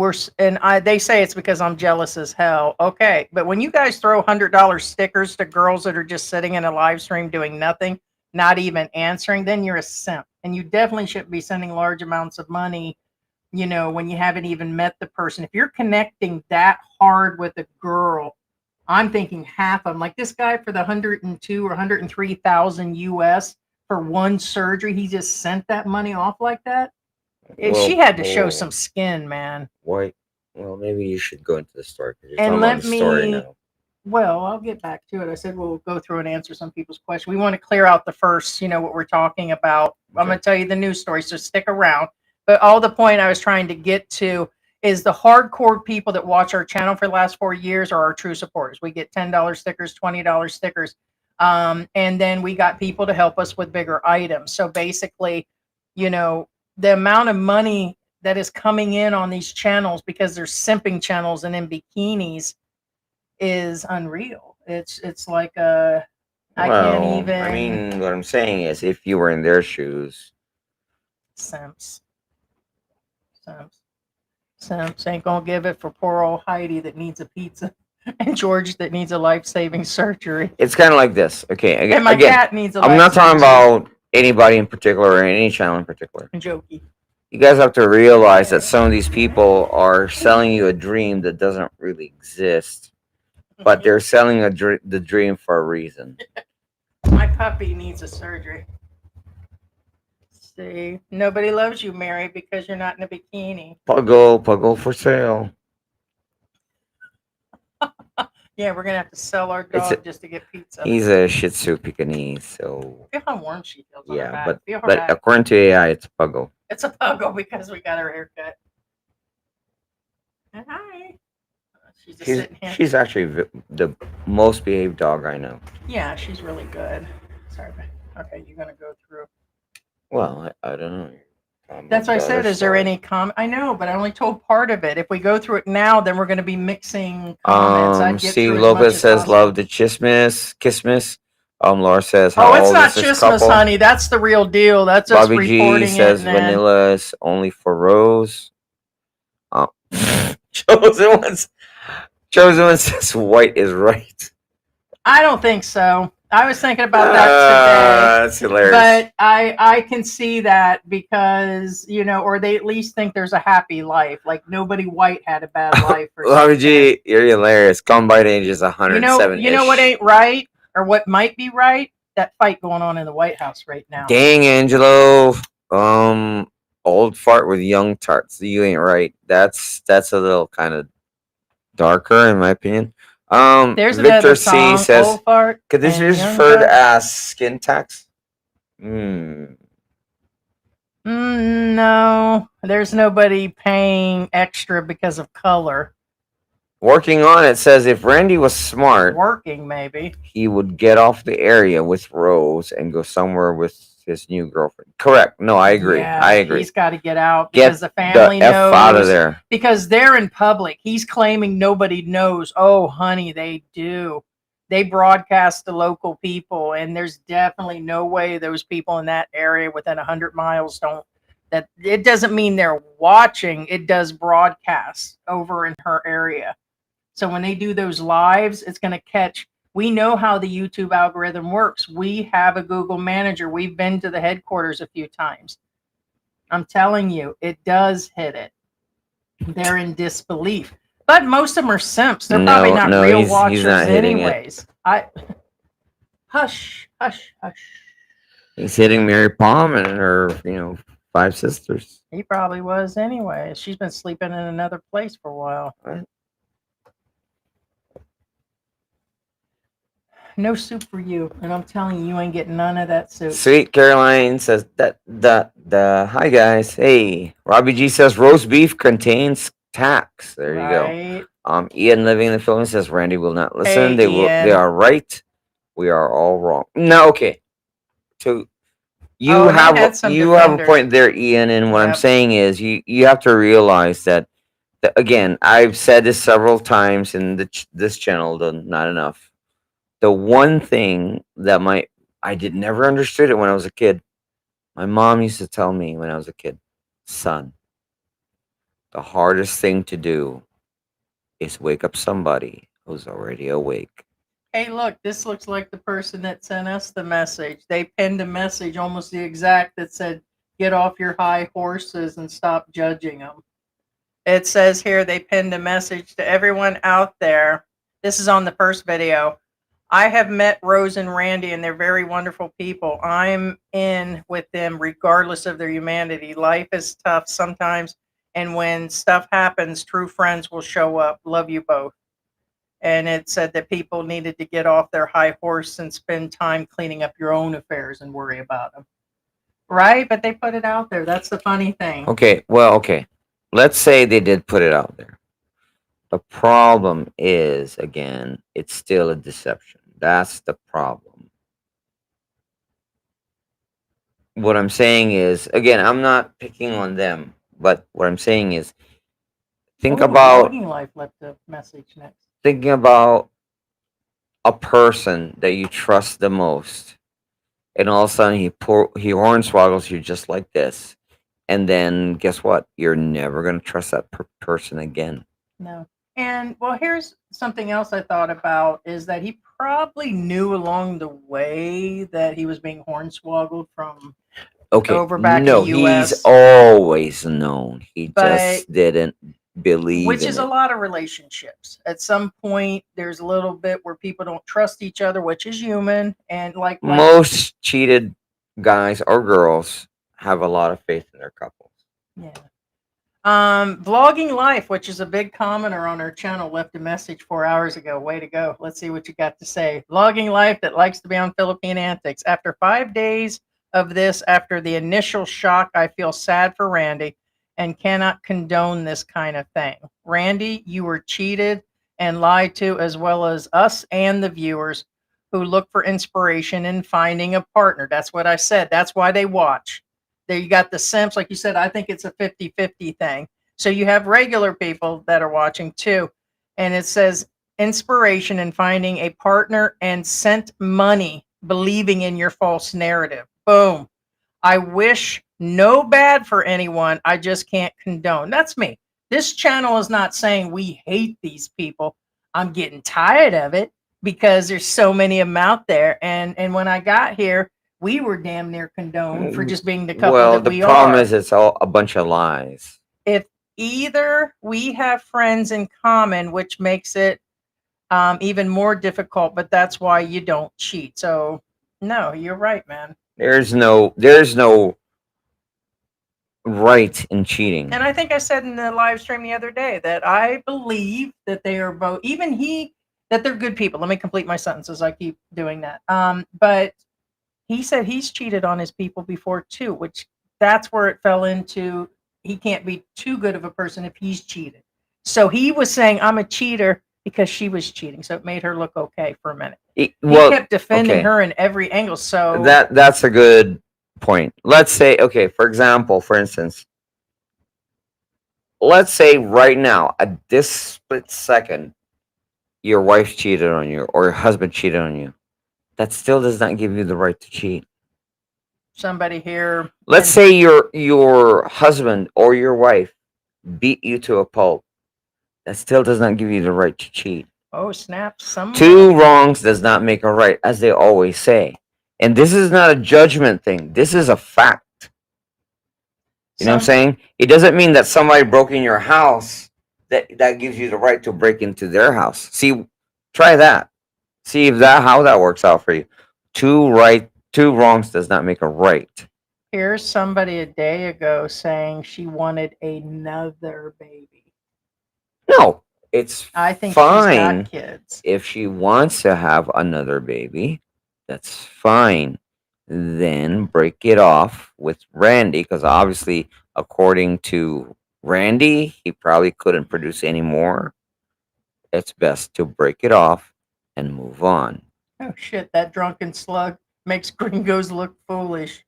they say it's because I'm jealous as hell. Okay, but when you guys throw $100 stickers to girls that are just sitting in a live stream doing nothing, not even answering, then you're a simp, and you definitely shouldn't be sending large amounts of money. When you haven't even met the person. If you're connecting that hard with a girl, I'm thinking half of them. Like this guy for the 102 or 103,000 US for one surgery, he just sent that money off like that. She had to show some skin, man. Wait, Well, maybe you should go into the story because you're And talking about let the story me, now. well, I'll get back to it. I said we'll go through and answer some people's questions. We want to clear out the first, what we're talking about. I'm going to tell you the news story, so stick around. But all the point I was trying to get to is the hardcore people that watch our channel for the last 4 years are our true supporters. We get $10 stickers, $20 stickers. And then we got people to help us with bigger items. So basically, the amount of money that is coming in on these channels because they're simping channels and in bikinis is unreal. It's like I can't Well, even. I mean, what I'm saying is, if you were in their shoes, Simps. Simps ain't gonna give it for poor old Heidi that needs a pizza and George that needs a life-saving surgery. it's kind of like this. Okay, And my again, cat needs a I'm not talking life-saving about anybody in particular or any channel in particular. surgery. Jokey. You guys have to realize that some of these people are selling you a dream that doesn't really exist, but they're selling the dream for a reason. My puppy needs a surgery. See, nobody loves you, Mary, because you're not in a bikini. Puggle for sale. Yeah, we're gonna have to sell our It's a- dog just to get pizza. He's a Shih Tzu Pekingese, so Feel how warm she feels on her yeah. back. Feel her But back. according to AI, it's Puggle. It's a puggle because we got her haircut. And hi. She's just sitting here. She's actually the most behaved dog I know. Yeah, she's really good. Sorry. Okay, you're gonna go through. Well, I don't know. That's what I said. Is there any comment? I know, but I only told part of it. If we go through it now, then we're going to be mixing comments. I'd get Steve through as Lopez much as says, possible. "Love the Kismis." Laura says, Oh, "How it's old not is this Christmas, couple?" honey. That's the real deal. That's us Bobby reporting G says, it. And then, "Vanilla is only for Rose." Chosen one says, "White is right." I don't think so. I was thinking about that today. That's hilarious. But I can see that because, or they at least think there's a happy life. Like nobody white had a bad life. Or Bobby something. G, you're hilarious. Combine age is 107. You know what ain't right, or what might be right? That fight going on in the White House right now. Dang, Angelo. Old fart with young tarts. You ain't right. That's a little kind of darker in my opinion. There's Victor another C song, says, Old Fart could this be and Young referred Fart. as skin tax? No, there's nobody paying extra because of color. Working on it says if Randy was smart, Working maybe. he would get off the area with Rose and go somewhere with his new girlfriend. Correct. No, I agree. Yeah, I agree. He's got to get out Get because the family the F knows. out of there. Because they're in public. He's claiming nobody knows. Oh, honey, they do. They broadcast to local people, and there's definitely no way those people in that area within 100 miles don't. That it doesn't mean they're watching. It does broadcast over in her area. So when they do those lives, it's going to catch. We know how the YouTube algorithm works. We have a Google manager. We've been to the headquarters a few times. I'm telling you, it does hit it. They're in disbelief. But most of them are simps. They're probably not real watchers not hitting anyways. Hush. He's hitting Mary Palm and her, 5 sisters. He probably was anyway. She's been sleeping in another place for a while. Right. No soup for you, and I'm telling you, you ain't getting none of that soup. Sweet Caroline says that the hi guys. Hey, Robbie G says roast beef contains tax. There you go. Ian living in the Philippines says Randy will not listen. Hey, They will. Ian. They are right. We are all wrong. No, okay. So you have a point there, Ian. And what I'm saying is you have to realize that again. I've said this several times in this channel. Not enough. The one thing that I never understood it when I was a kid. My mom used to tell me when I was a kid, son, the hardest thing to do is wake up somebody who's already awake. Hey, look, this looks like the person that sent us the message. They pinned a message almost the exact that said, get off your high horses and stop judging them. It says here they pinned a message to everyone out there. This is on the first video. I have met Rose and Randy, and they're very wonderful people. I'm in with them regardless of their humanity. Life is tough sometimes, And when stuff happens, true friends will show up. Love you both. And it said that people needed to get off their high horse and spend time cleaning up your own affairs and worry about them. Right? But they put it out there. That's the funny thing. Okay, well, okay. Let's say they did put it out there. The problem is, again, it's still a deception. That's the problem. What I'm saying is, again, I'm not picking on them, but what I'm saying is, think about Blogging Life left a message next. thinking about a person that you trust the most, and all of a sudden he hornswoggles you just like this, and then guess what? You're never gonna trust that person again. No. And well, here's something else I thought about is that he probably knew along the way that he was being hornswoggled from Okay, over back no, in the US. he's always known. He But- just didn't believe Which in is it. a lot of relationships. At some point, there's a little bit where people don't trust each other, which is human. And like Most cheated guys or girls have a lot of faith in their couples. yeah. Vlogging Life, which is a big commenter on our channel, left a message 4 hours ago. Way to go. Let's see what you got to say. Vlogging Life that likes to be on Philippine Antics. After 5 days of this, after the initial shock, I feel sad for Randy and cannot condone this kind of thing. Randy, you were cheated and lied to, as well as us and the viewers who look for inspiration in finding a partner. That's what I said. That's why they watch. There you got the simps, like you said. I think it's a 50-50 thing. So you have regular people that are watching too. And it says inspiration in finding a partner and sent money believing in your false narrative. Boom. I wish no bad for anyone. I just can't condone. That's me. This channel is not saying we hate these people. I'm getting tired of it because there's so many of them out there. And when I got here, we were damn near condoned for just being the couple Well, that we the problem are. is it's all a bunch of lies. If either we have friends in common, which makes it even more difficult, but that's why you don't cheat. So no, you're right, man. There's no right in cheating. And I think I said in the live stream the other day that I believe that they are both, that they're good people. Let me complete my sentences. I keep doing that. But he said he's cheated on his people before too, which that's where it fell into. He can't be too good of a person if he's cheated. So he was saying, I'm a cheater because she was cheating. So it made her look okay for a minute. He kept defending her in every angle. So that's a good point. Let's say, okay, for instance, let's say right now, at this split second, your wife cheated on you or your husband cheated on you. That still does not give you the right to cheat. Somebody here. Let's say your husband or your wife beat you to a pulp. That still does not give you the right to cheat. Oh, snap. Two wrongs does not make a right, as they always say. And this is not a judgment thing. This is a fact. You know what I'm saying? It doesn't mean that somebody broke in your house that gives you the right to break into their house. See, try that. See if how that works out for you. Two wrongs does not make a right. Here's somebody a day ago saying she wanted another baby. No, it's I think fine she's got kids. if she wants to have another baby. That's fine. Then break it off with Randy, because obviously, according to Randy, he probably couldn't produce any more. It's best to break it off and move on. Oh shit, that drunken slug makes gringos look foolish.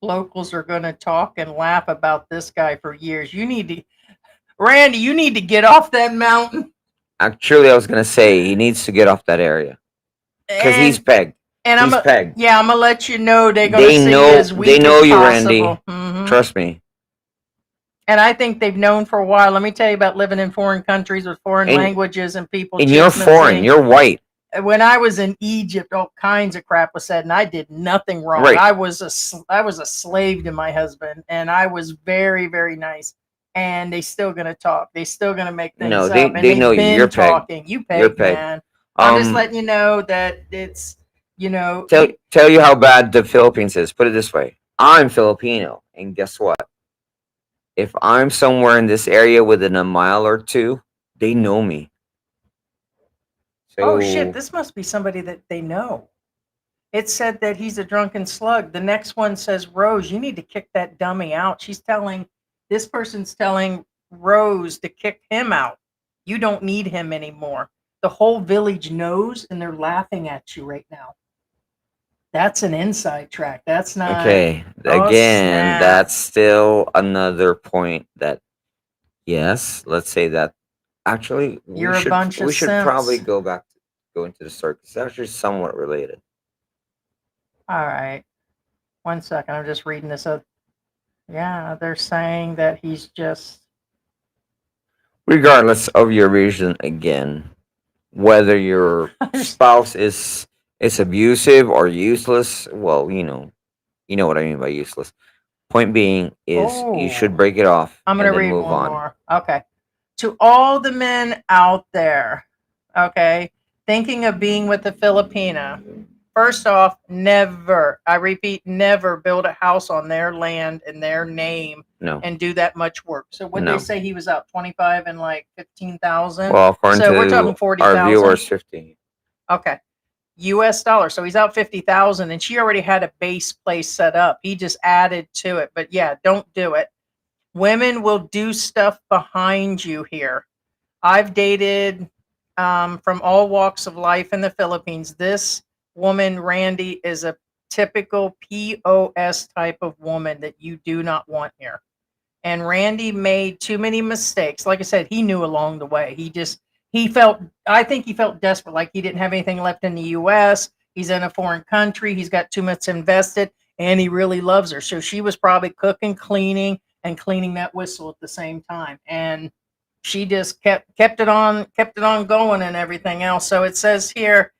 Locals are going to talk and laugh about this guy for years. Randy, you need to get off that mountain. Actually, I was going to say he needs to get off that area because he's pegged. And he's pegged. Yeah, I'm going to let you know they're going to see you as weak They know as you, possible. Randy. Trust me. And I think they've known for a while. Let me tell you about living in foreign countries with foreign languages and people. And you're foreign. You're white. When I was in Egypt, all kinds of crap was said, and I did nothing wrong. Right. I was a slave to my husband, and I was very, very nice. And they still gonna talk. They still gonna make things up. They know you. You're talking. pegged. You pegged, You're pegged. man. I'm just letting you know that it's, Tell you how bad the Philippines is. Put it this way: I'm Filipino, and guess what? if I'm somewhere in this area within a mile or two, they know me. Oh shit, So this must be somebody that they know. It said that he's a drunken slug. The next one says, Rose, you need to kick that dummy out. This person's telling Rose to kick him out. You don't need him anymore. The whole village knows and they're laughing at you right now. That's an inside track. That's not. okay, Oh, again, snap. that's still another point that yes, let's say that actually You're a bunch of we should probably simps. go into the circus. It's actually somewhat related. All right. 1 second. I'm just reading this up. Yeah, they're saying that he's just. Regardless of your reason, again, whether your spouse is abusive or useless, well, you know what I mean by useless. Point being is you should Oh. break it off I'm going and to then read move one on. more. Okay. To all the men out there, okay, thinking of being with a Filipina, first off, never, I repeat, never build a house on their land in their name No. and do that much work. So what No. they say he was out 25 and like 15,000. Well, according So we're to talking our 40,000. viewers, 15. Okay. US dollar. So he's out 50,000 and she already had a base place set up. He just added to it. But yeah, don't do it. Women will do stuff behind you here. I've dated from all walks of life in the Philippines. This woman, Randy, is a typical POS type of woman that you do not want here. And Randy made too many mistakes. Like I said, he knew along the way. I think he felt desperate, like he didn't have anything left in the US. He's in a foreign country. He's got too much invested and he really loves her. So she was probably cooking, cleaning, and cleaning that whistle at the same time. And she just kept it on going and everything else. So it says here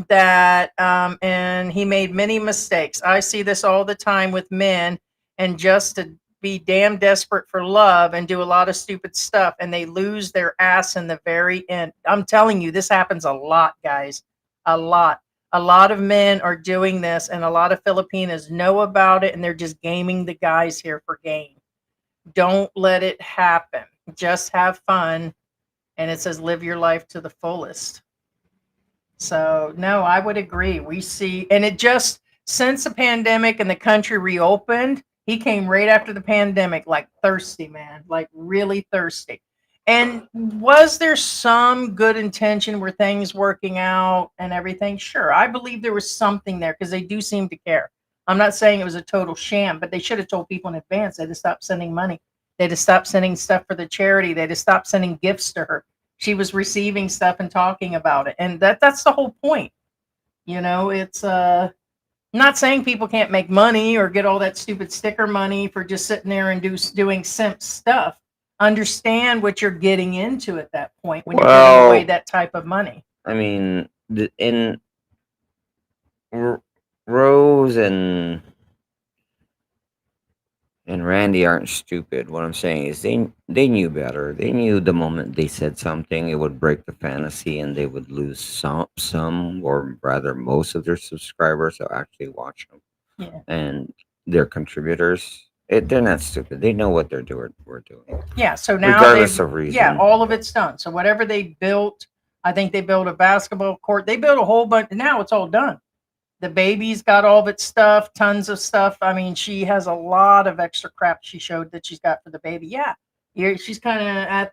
that and he made many mistakes. I see this all the time with men, and just to be damn desperate for love and do a lot of stupid stuff, and they lose their ass in the very end. I'm telling you, this happens a lot, guys. A lot. A lot of men are doing this, and a lot of Filipinas know about it, and they're just gaming the guys here for gain. Don't let it happen. Just have fun. And it says live your life to the fullest. So, no, I would agree. We see, and it just, since the pandemic and the country reopened, he came right after the pandemic, like thirsty, man, like really thirsty. And was there some good intention? Were things working out and everything? Sure. I believe there was something there because they do seem to care. I'm not saying it was a total sham, but they should have told people in advance. They'd have stopped sending money. They'd have stopped sending stuff for the charity. They'd have stopped sending gifts to her. She was receiving stuff and talking about it. And that's the whole point. It's not saying people can't make money or get all that stupid sticker money for just sitting there and doing simp stuff. Understand what you're getting into at that point when you're giving away that type of money. I mean, in Rose and Randy aren't stupid. What I'm saying is they knew better. They knew the moment they said something, it would break the fantasy, and they would lose some, or rather, most of their subscribers that actually watch them. Yeah. And their contributors. They're not stupid. They know what we're doing. Yeah. So now, regardless of reason. Yeah, all of it's done. So whatever they built, I think they built a basketball court. They built a whole bunch. Now it's all done. The baby's got all of its stuff, tons of stuff. I mean, she has a lot of extra crap she showed that she's got for the baby. Yeah, she's kind of at,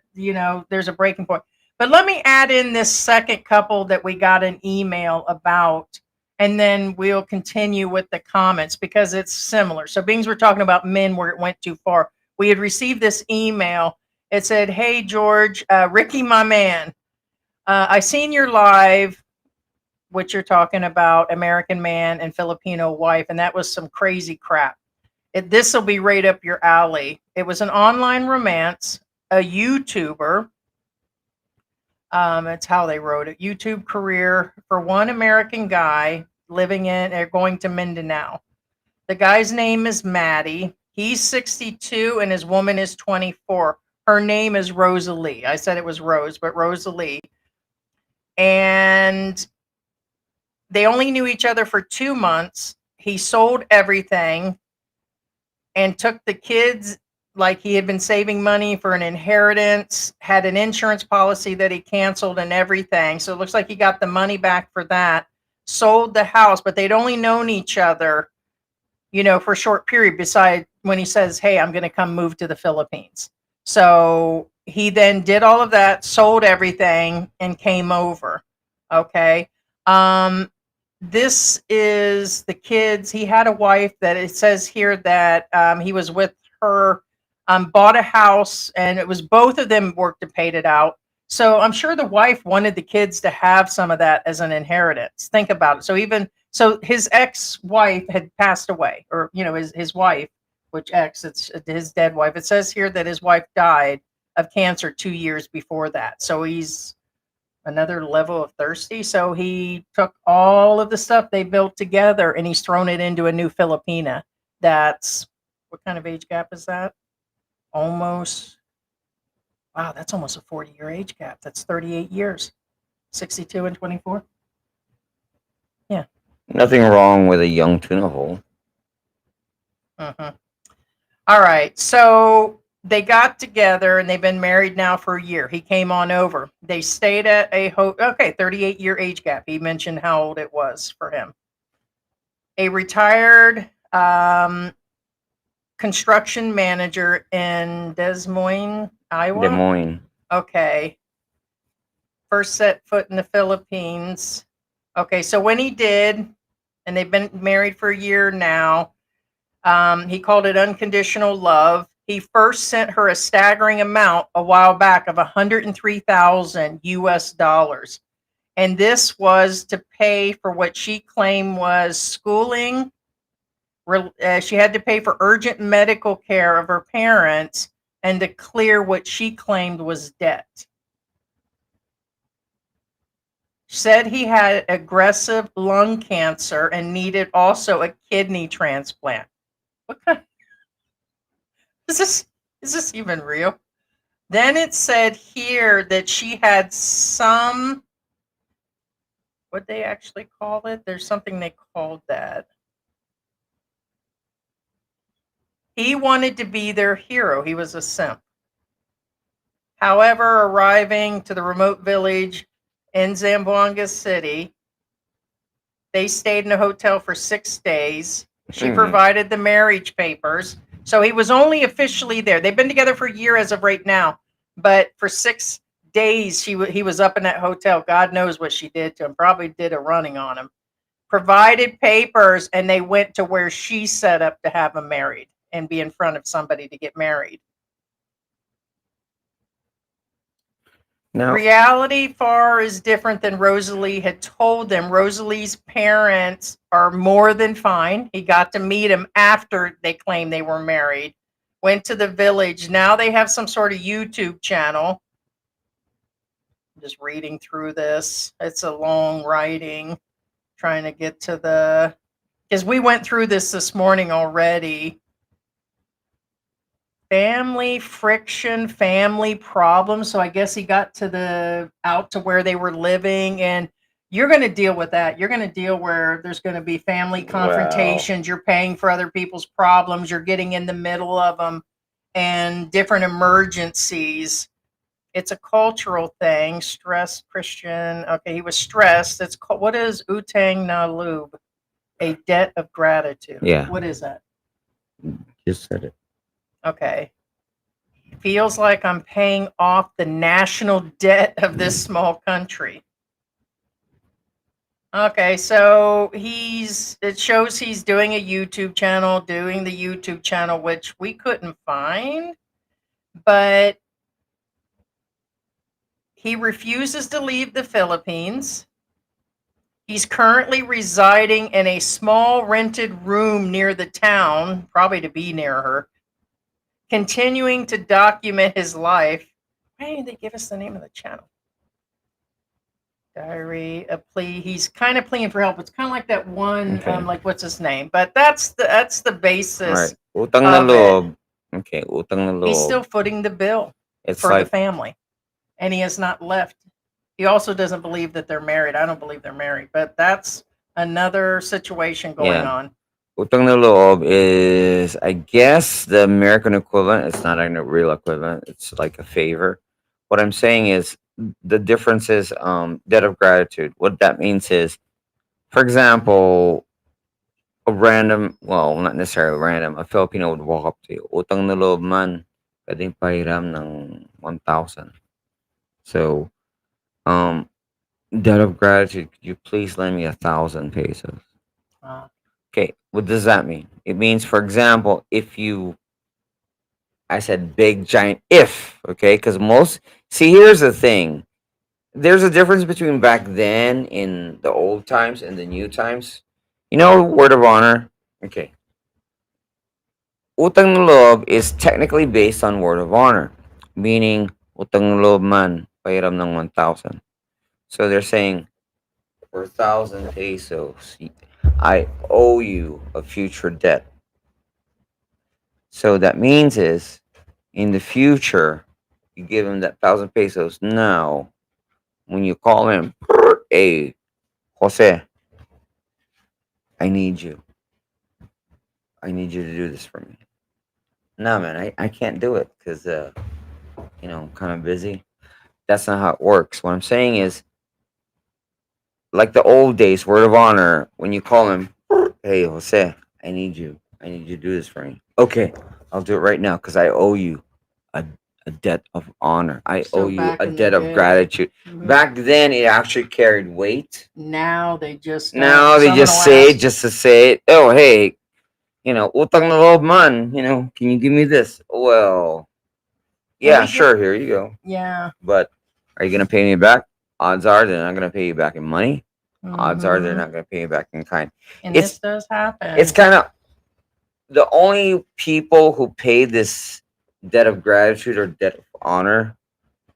there's a breaking point. But let me add in this second couple that we got an email about, and then we'll continue with the comments because it's similar. So being we're talking about men where it went too far, we had received this email. It said, hey, George, Ricky, my man, I seen your live, which you're talking about, American man and Filipino wife, and that was some crazy crap. This will be right up your alley. It was an online romance, a YouTuber. It's how they wrote it. YouTube career for one American guy living in or going to Mindanao. The guy's name is Maddie. He's 62 and his woman is 24. Her name is Rosalie. I said it was Rose, but Rosalie. And they only knew each other for 2 months. He sold everything and took the kids like he had been saving money for an inheritance, had an insurance policy that he canceled and everything. So it looks like he got the money back for that, sold the house, but they'd only known each other, for a short period, beside when he says, hey, I'm going to come move to the Philippines. So he then did all of that, sold everything, and came over. Okay. This is the kids. He had a wife that it says here that he was with her, bought a house, and it was both of them worked and paid it out. So I'm sure the wife wanted the kids to have some of that as an inheritance. Think about it. So his ex-wife had passed away, or his wife, it's his dead wife. It says here that his wife died of cancer 2 years before that. So he's another level of thirsty. So he took all of the stuff they built together and he's thrown it into a new Filipina. That's what kind of age gap is that? Almost. Wow, that's almost a 40-year age gap. That's 38 years. 62 and 24. Yeah. Nothing wrong with a young tuna hole. Uh-huh. All right. So they got together and they've been married now for a year. He came on over. They stayed at a 38-year age gap. He mentioned how old it was for him. A retired construction manager in Des Moines, Iowa. Des Moines. Okay. First set foot in the Philippines. Okay, so when he did, and they've been married for a year now, he called it unconditional love. He first sent her a staggering amount a while back of 103,000 US dollars. And this was to pay for what she claimed was schooling. She had to pay for urgent medical care of her parents and to clear what she claimed was debt. Said he had aggressive lung cancer and needed also a kidney transplant. What kind? Is this even real? Then it said here that she had some, what they actually call it? There's something they called that. He wanted to be their hero. He was a simp. However, arriving to the remote village in Zamboanga City, they stayed in a hotel for 6 days. She provided the marriage papers. So he was only officially there. They've been together for a year as of right now. But for 6 days, he was up in that hotel. God knows what she did to him. Probably did a running on him. Provided papers, and they went to where she set up to have him married and be in front of somebody to get married. Now, Reality far is different than Rosalie had told them. Rosalie's parents are more than fine. He got to meet him after they claimed they were married. Went to the village. Now they have some sort of YouTube channel. I'm just reading through this. It's a long writing. Trying to get to because we went through this morning already. Family friction, family problems. So I guess he got out to where they were living, and you're going to deal with that. You're going to deal where there's going to be family confrontations. Wow. You're paying for other people's problems. You're getting in the middle of them, and different emergencies. It's a cultural thing. Stressed Christian. Okay, he was stressed. It's called, what is Utang Nalub? A debt of gratitude. Yeah. What is that? Just said it. Okay. Feels like I'm paying off the national debt of this small country. Okay, so it shows he's doing a YouTube channel, which we couldn't find, but he refuses to leave the Philippines. He's currently residing in a small rented room near the town, probably to be near her, continuing to document his life. Why didn't they give us the name of the channel? Diary, a plea. He's kind of pleading for help. It's kind of like that one, Okay. like what's his name? But that's the basis. All right. Utang na loob. Okay, utang na loob. He's still footing the bill It's for like the family, and he has not left. He also doesn't believe that they're married. I don't believe they're married, but that's another situation going on. Utang na loob is, I guess, the American equivalent. It's not a real equivalent. It's like a favor. What I'm saying is the difference is debt of gratitude. What that means is, for example, a random, well, not necessarily random, a Filipino would walk up to you. Utang na loob man, pwedeng pahiram ng 1,000. So, um, debt of gratitude, could you please lend me 1,000 pesos? Uh, Okay, what does that mean? It means, for example, if you, I said big giant if, okay, because most, see, here's the thing. There's a difference between back then in the old times and the new times. You know, word of honor? Okay. Utang na loob is technically based on word of honor, meaning utang na loob man, pahiram ng 1,000. So they're saying, for 1,000 pesos, I owe you a future debt. So that means is, in the future, you give him that 1,000 pesos now. When you call him, hey, Jose, I need you. I need you to do this for me. No, man, I can't do it because, I'm kind of busy. That's not how it works. What I'm saying is, like the old days, word of honor, when you call him, hey, Jose, I need you. I need you to do this for me. Okay, I'll do it right now because I owe you a, a debt of honor. I So owe you back a in the debt of day- gratitude. Mhm. Back then, it actually carried weight. Now they just Now they someone just will say it ask- just to say it. Oh, hey, utang na loob man, can you give me this? Well, yeah, we get- sure, here you go. Yeah. But are you going to pay me back? Odds are they're not going to pay you back in money. Odds are they're Mhm. not going to pay you back in kind. And It's- this does happen. It's kind of the only people who pay this debt of gratitude or debt of honor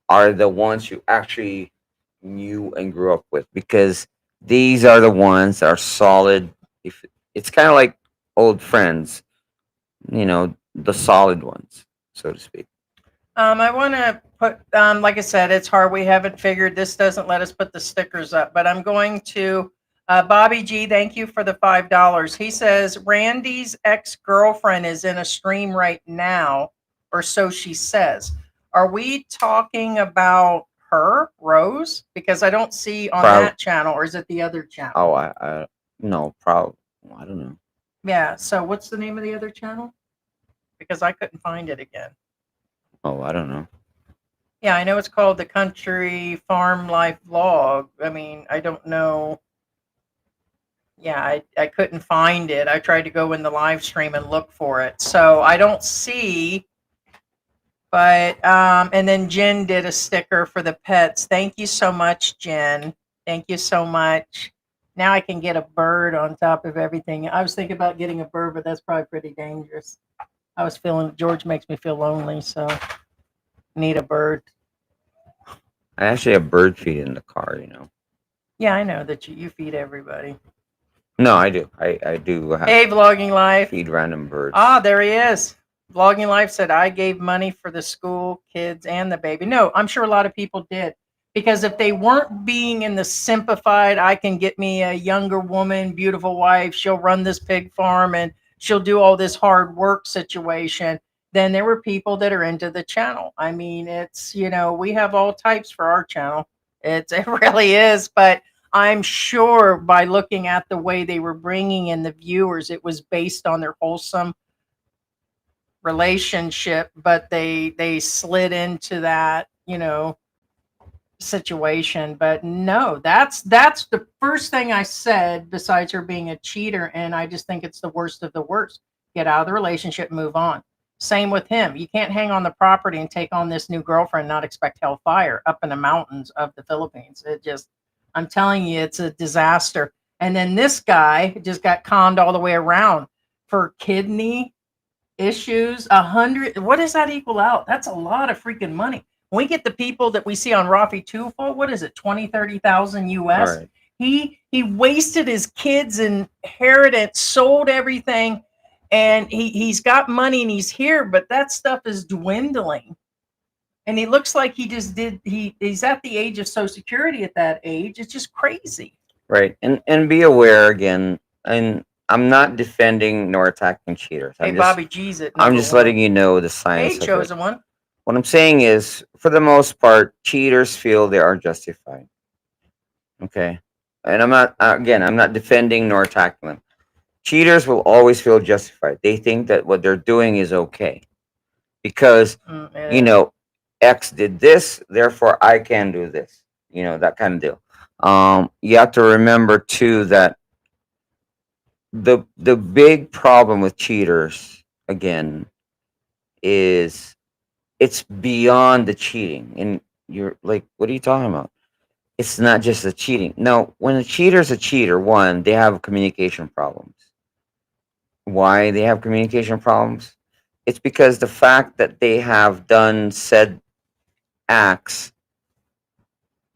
are the ones you actually knew and grew up with, because these are the ones that are solid. If it's kind of like old friends, the solid ones, so to speak. I want to put, like I said, it's hard. We haven't figured. This doesn't let us put the stickers up, but I'm going to. Bobby G, thank you for the $5. He says Randy's ex-girlfriend is in a stream right now, or so she says. Are we talking about her, Rose? Because I don't see on Prob- that channel, or is it the other channel? Oh, I no, probably, I don't know. Yeah. So what's the name of the other channel? Because I couldn't find it again. Oh, I don't know. Yeah, I know it's called the Country Farm Life Vlog. I mean, I don't know. Yeah, I couldn't find it. I tried to go in the live stream and look for it. So I don't see. But and then Jen did a sticker for the pets. Thank you so much, Jen. Thank you so much. Now I can get a bird on top of everything. I was thinking about getting a bird, but that's probably pretty dangerous. I was feeling George makes me feel lonely, so need a bird. I actually have bird feed in the car. Yeah, I know that you feed everybody. No, I do. I do have Hey, Vlogging Life. feed random birds. Ah, there he is. Vlogging Life said, I gave money for the school, kids, and the baby. No, I'm sure a lot of people did. Because if they weren't being in the simplified, I can get me a younger woman, beautiful wife, she'll run this pig farm and she'll do all this hard work situation, then there were people that are into the channel. I mean, it's, we have all types for our channel. It really is. But I'm sure by looking at the way they were bringing in the viewers, it was based on their wholesome relationship, but they slid into that, situation. But no, that's the first thing I said besides her being a cheater, and I just think it's the worst of the worst. Get out of the relationship, move on. Same with him. You can't hang on the property and take on this new girlfriend and not expect hellfire up in the mountains of the Philippines. It just, I'm telling you, it's a disaster. And then this guy just got conned all the way around for kidney issues. 100, what does that equal out? That's a lot of freaking money. When we get the people that we see on Rafi Tufo, what is it, 20, 30,000 US? Right. He wasted his kids' inheritance, sold everything, and he's got money and he's here, but that stuff is dwindling. And he looks like he's at the age of Social Security at that age. It's just crazy. Right. And be aware again, and I'm not defending nor attacking cheaters. Hey, I'm just Bobby G's at I'm number just letting one. you know the Hey, science of it. chosen one. What I'm saying is, for the most part, cheaters feel they are justified. Okay, and I'm not defending nor attacking them. Cheaters will always feel justified. They think that what they're doing is okay because you Yeah. know X did this, therefore I can do this. You know, that kind of deal. You have to remember too that the big problem with cheaters again is it's beyond the cheating. And you're like, what are you talking about? It's not just the cheating. No, when a cheater's a cheater, one, they have communication problems. Why they have communication problems? It's because the fact that they have done said acts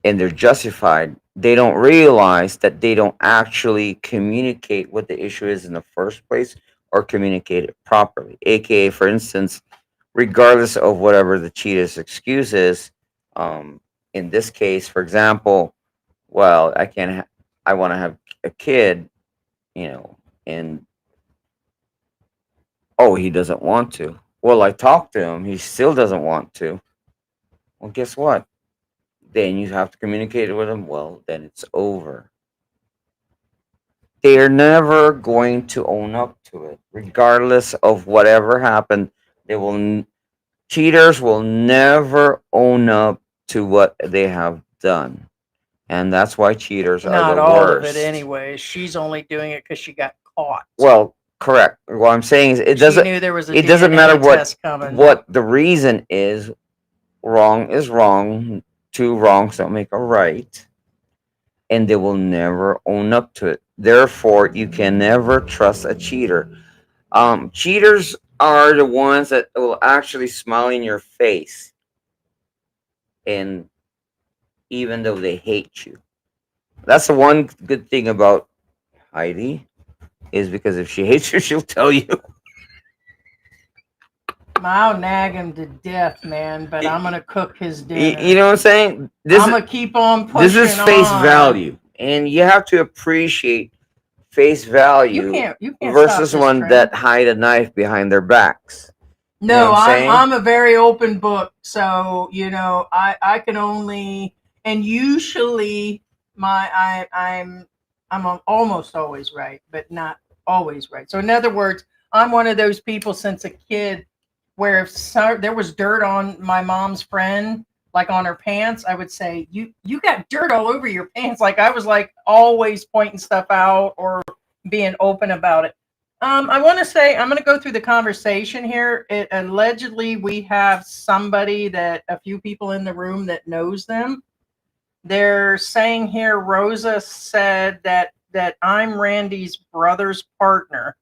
and they're justified, they don't realize that they don't actually communicate what the issue is in the first place or communicate it properly. AKA, for instance, regardless of whatever the cheater's excuse is, in this case, for example, well, I want to have a kid, you know, and oh, he doesn't want to. Well, I talked to him, he still doesn't want to. Well, guess what? Then you have to communicate with him. Well, then it's over. They're never going to own up to it, regardless of whatever happened. They will. Cheaters will never own up to what they have done, and that's why cheaters are Not the all of it, worst. anyway. She's only doing it because she got caught. Well, correct. What I'm saying is, She knew there was a it doesn't DNA matter test coming. what the reason is. Wrong is wrong. Two wrongs don't make a right, and they will never own up to it. Therefore, you can never trust a cheater. Cheaters are the ones that will actually smile in your face, and even though they hate you. That's the one good thing about Heidi, is because if she hates you, she'll tell you. I'll nag him to death, man, but I'm gonna cook his dinner. You know what I'm saying? I'm gonna keep on pushing. This is face on. value, and you have to appreciate face value You can't versus stop this one trend. that hide a knife behind their backs. You know No, what I'm saying? I'm a very open book, so you know I can only, and usually I'm almost always right, but not always right. So in other words, I'm one of those people since a kid where if there was dirt on my mom's friend, like on her pants, I would say you got dirt all over your pants. Like I was like always pointing stuff out or being open about it. I want to say I'm going to go through the conversation here. Allegedly, we have somebody that a few people in the room that knows them. They're saying here, Rosa said that I'm Randy's brother's partner,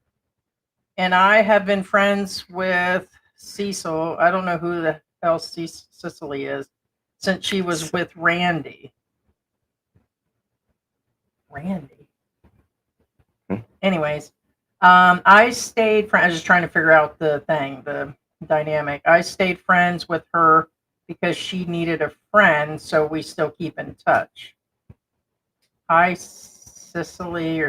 and I have been friends with Cecil. I don't know who the hell Cicely is since she was with Randy. Randy. Anyways. I stayed friends. I was just trying to figure out the dynamic. I stayed friends with her because she needed a friend, so we still keep in touch. Hi, Cecily,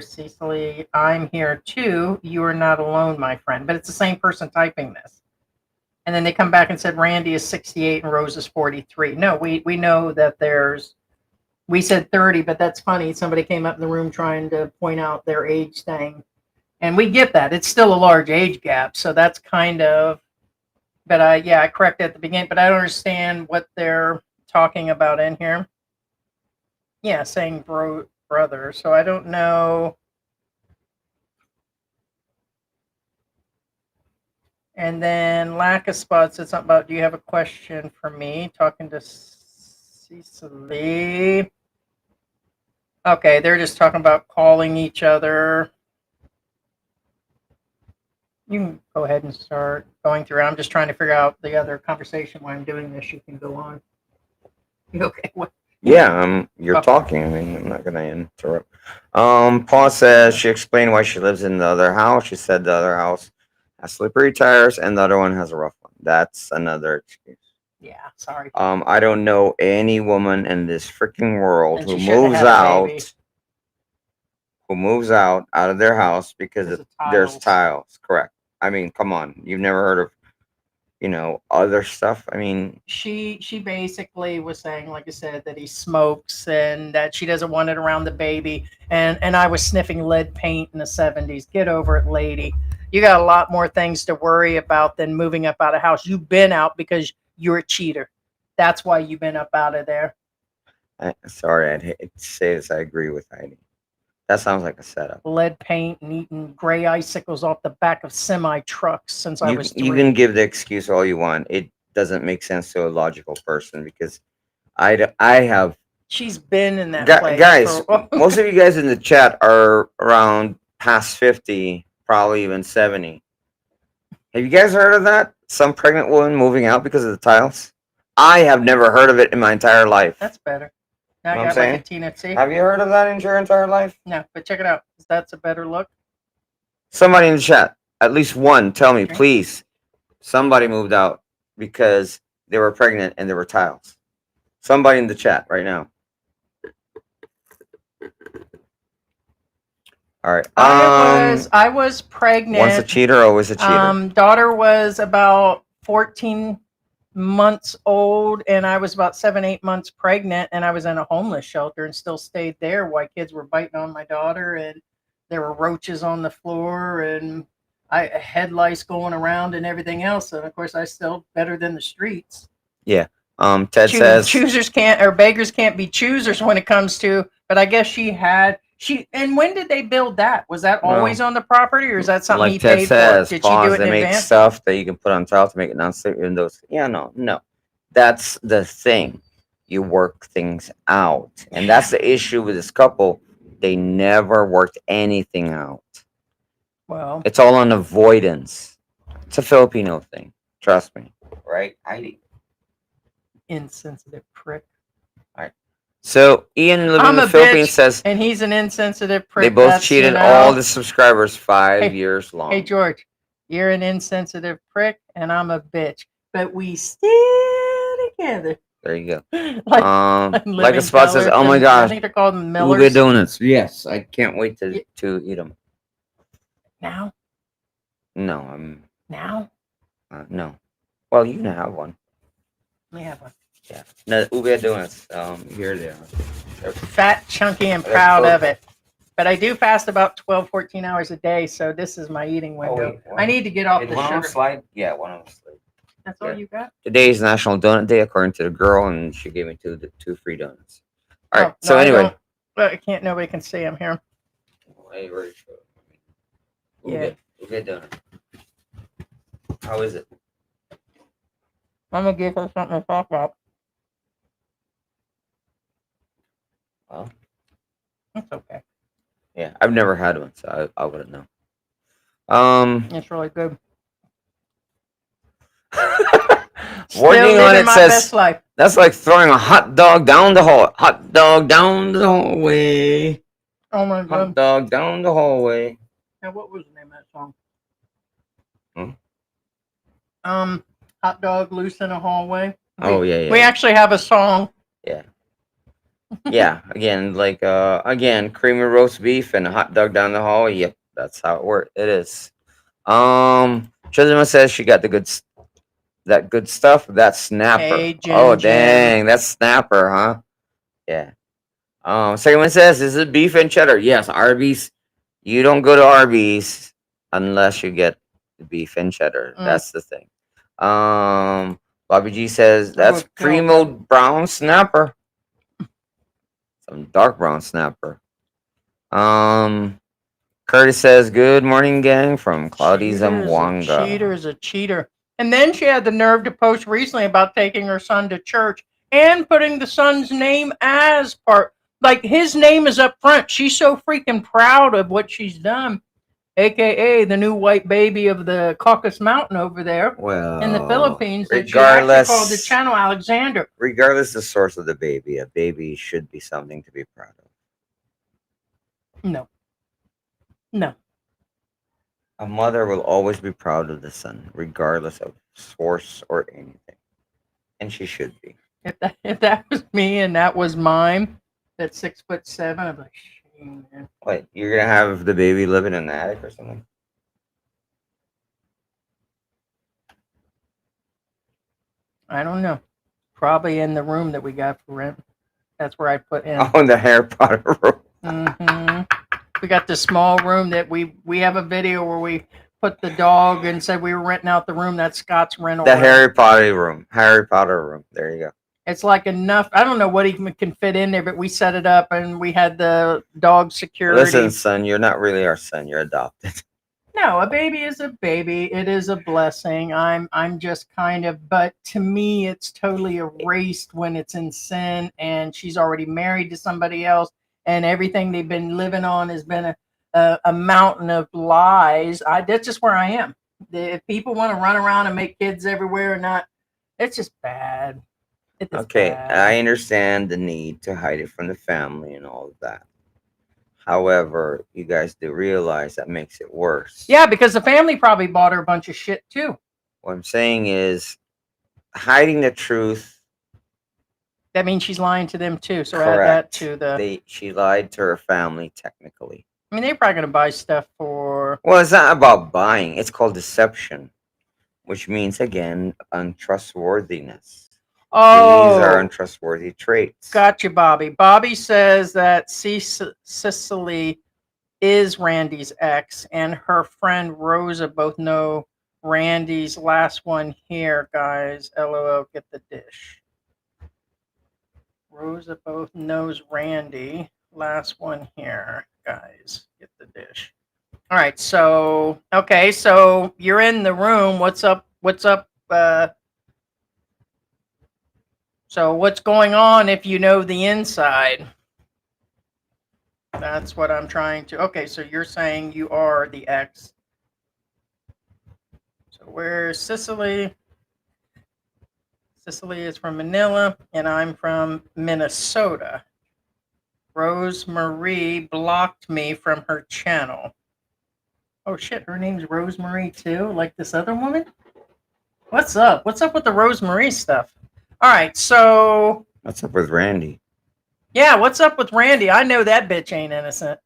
I'm here too. You are not alone, my friend. But it's the same person typing this. And then they come back and said Randy is 68 and Rose is 43. No, we know that we said 30, but that's funny. Somebody came up in the room trying to point out their age thing. And we get that. It's still a large age gap. So that's kind of, but I corrected at the beginning, but I don't understand what they're talking about in here. Yeah, saying brother. So I don't know. And then lack of spots said something about, do you have a question for me? Talking to Cecily. Okay, they're just talking about calling each other. You can go ahead and start going through. I'm just trying to figure out the other conversation while I'm doing this. You can go on. You okay? What? Yeah, you're talking. I mean, I'm not gonna interrupt. Paul says she explained why she lives in the other house. She said the other house has slippery tires and the other one has a rough one. That's another excuse. Yeah, sorry. I don't know any woman in this freaking world And who she shouldn't moves have had a baby. out who moves out of their house because Because of there's tiles. tiles. Correct. I mean, come on. You've never heard of, other stuff? I mean, She basically was saying, like I said, that he smokes and that she doesn't want it around the baby. And I was sniffing lead paint in the 70s. Get over it, lady. You got a lot more things to worry about than moving up out of house. You've been out because you're a cheater. That's why you've been up out of there. sorry, I'd hate to say this. I agree with Heidi. That sounds like a setup. Lead paint and eating gray icicles off the back of semi trucks since I was You 3. can give the excuse all you want. It doesn't make sense to a logical person because I have She's been in that place. guys. For, Most of you guys in the chat are around past 50, probably even 70. Have you guys heard of that? Some pregnant woman moving out because of the tiles? I have never heard of it in my entire life. that's better. Now Know I what I'm got like saying? a Tina T. Have you heard of that in your entire life? No, but check it out. That's a better look. Somebody in the chat, at least one, tell me, Okay. please. Somebody moved out because they were pregnant and there were tiles. Somebody in the chat right now. All right. I was pregnant. Once a cheater, always a cheater. Daughter was about 14 months old, and I was about 7, 8 months pregnant, and I was in a homeless shelter and still stayed there while kids were biting on my daughter, and there were roaches on the floor, and I head lice going around and everything else. And of course, I still better than the streets. Yeah. Ted says Choosers can't, or beggars can't be choosers when it comes to. But I guess and when did they build that? Was that always on the property, or is that something like he Ted paid says, for? Did she do it they in make advance? stuff that you can put on top to make it non-stick. Even those, no. That's the thing. You work things out, and that's the issue with this couple. They never worked anything out. Well, It's all on avoidance. It's a Filipino thing. Trust me. Right, Heidi? insensitive prick. So Ian living in I'm the a Philippines bitch, says and he's an insensitive prick. they both That's, cheated all the subscribers 5 years long. Hey George, you're an insensitive prick, and I'm a bitch, but we still together. There you go. Like Like a spot says, "Oh my I gosh, think they're called Ube Millers. donuts." Yes, I can't wait to eat them. Now, No, now, no. Well, you can have one. let me have one. Yeah. No, Ube donuts. Here they are. They're Fat, chunky, and They're proud of purple. it. But I do fast about 12, 14 hours a day, so this is my eating window. wait, what? I need to get off Did the one of them sugar. slide? Yeah, one of them slid. That's all Yeah. you got? Today is National Donut Day, according to the girl, and she gave me two free donuts. All right. Oh, So no, I anyway, don't. Well, I can't. Nobody can see. I'm here. Hey, where is it? Yeah. Ube donut. How is it? I'm gonna give her something to talk about. Well, It's okay. yeah, I've never had one, so I wouldn't know. It's really good. Working on it my says best life. that's like throwing a hot dog down the hall. Hot dog down the hallway. Oh my Hot god. dog down the hallway. Now, what was the name of that song? Hmm? Hot dog loose in a hallway. Oh yeah. We actually have a song. Yeah. Yeah. Again, creamy roast beef and a hot dog down the hallway. Yep, that's how it works. It is. Chizima says she got that good stuff. That snapper. Hey, Oh Jen. dang, that's snapper, huh? Yeah. Second one says, is it beef and cheddar? Yes, Arby's. You don't go to Arby's unless you get the beef and cheddar. That's the thing. Bobby G says that's primo brown snapper. Some dark brown snapper. Curtis says, good morning, gang, from Cloudy Zamboanga. Cheater is a cheater. And then she had the nerve to post recently about taking her son to church and putting the son's name as part. Like, his name is up front. She's so freaking proud of what she's done. AKA the new white baby of the Caucasus Mountain over there in the Philippines. That she actually called the channel Alexander. Regardless of the source of the baby, a baby should be something to be proud of. No. A mother will always be proud of the son, regardless of source or anything. And she should be. If that was me and that was mine, that's 6'7", I'm like, mean, man. What, you're gonna have the baby living in the attic or something? I don't know. Probably in the room that we got for rent. That's where I put in. Oh, in the Harry Potter room. hmm We got this small room that we have a video where we put the dog and said we were renting out the room. That's Scott's rental The room. Harry Potter room. Harry Potter room. There you go. It's like enough. I don't know what he can fit in there, but we set it up and we had the dog security. Listen, son, you're not really our son. You're adopted. No, a baby is a baby. It is a blessing. I'm just kind of, but to me, it's totally erased when it's in sin and she's already married to somebody else, and everything they've been living on has been a mountain of lies. That's just where I am. If people want to run around and make kids everywhere, or not, it's just bad. It is Okay, bad. I understand the need to hide it from the family and all of that. However, you guys do realize that makes it worse. Yeah, because the family probably bought her a bunch of shit too. What I'm saying is hiding the truth. That means she's lying to them too. So add that to the. She lied to her family technically. I mean, they're probably going to buy stuff for. Well, it's not about buying. It's called deception, which means again untrustworthiness. Oh, these are untrustworthy traits. Gotcha, Bobby. Bobby says that Cicely is Randy's ex, and her friend Rosa both know Randy's last one here, guys. LOL, get the dish. Rosa both knows Randy. Last one here, guys. Get the dish. All right, so okay, so you're in the room. What's up? What's up? So what's going on if you know the inside? That's what I'm trying to. Okay, so you're saying you are the ex. So where's Cicely? Cicely is from Manila, and I'm from Minnesota. Rosemarie blocked me from her channel. Oh shit, her name's Rosemarie too, like this other woman? What's up? What's up with the Rosemarie stuff? All right, so What's up with Randy? yeah, what's up with Randy? I know that bitch ain't innocent.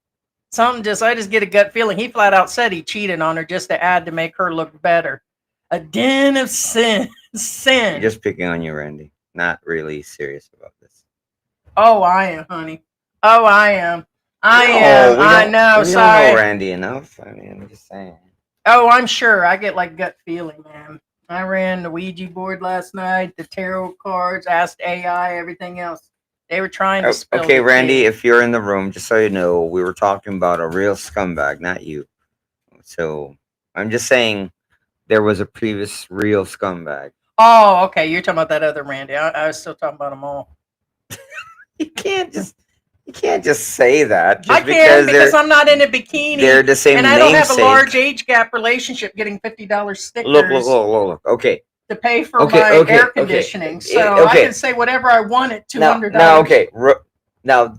I just get a gut feeling. He flat out said he cheated on her just to add to make her look better. A den of sin. I'm just picking on you, Randy. Not really serious about this. Oh, I am, honey. Oh, I am. I know. We Sorry. don't know Randy enough. I mean, I'm just saying. Oh, I'm sure. I get like gut feeling, man. I ran the Ouija board last night, the tarot cards, asked AI, everything else. They were trying to spill Okay, the Randy, tea. if you're in the room, just so you know, we were talking about a real scumbag, not you. So I'm just saying there was a previous real scumbag. Oh, okay. You're talking about that other Randy. I was still talking about them all. You can't just say that. Just I can because I'm not in a bikini. They're the same and I don't have a namesake. large age gap relationship getting $50 stickers Look. Okay. to pay for my air conditioning. So I can say whatever I want at $200. Now, okay. Now,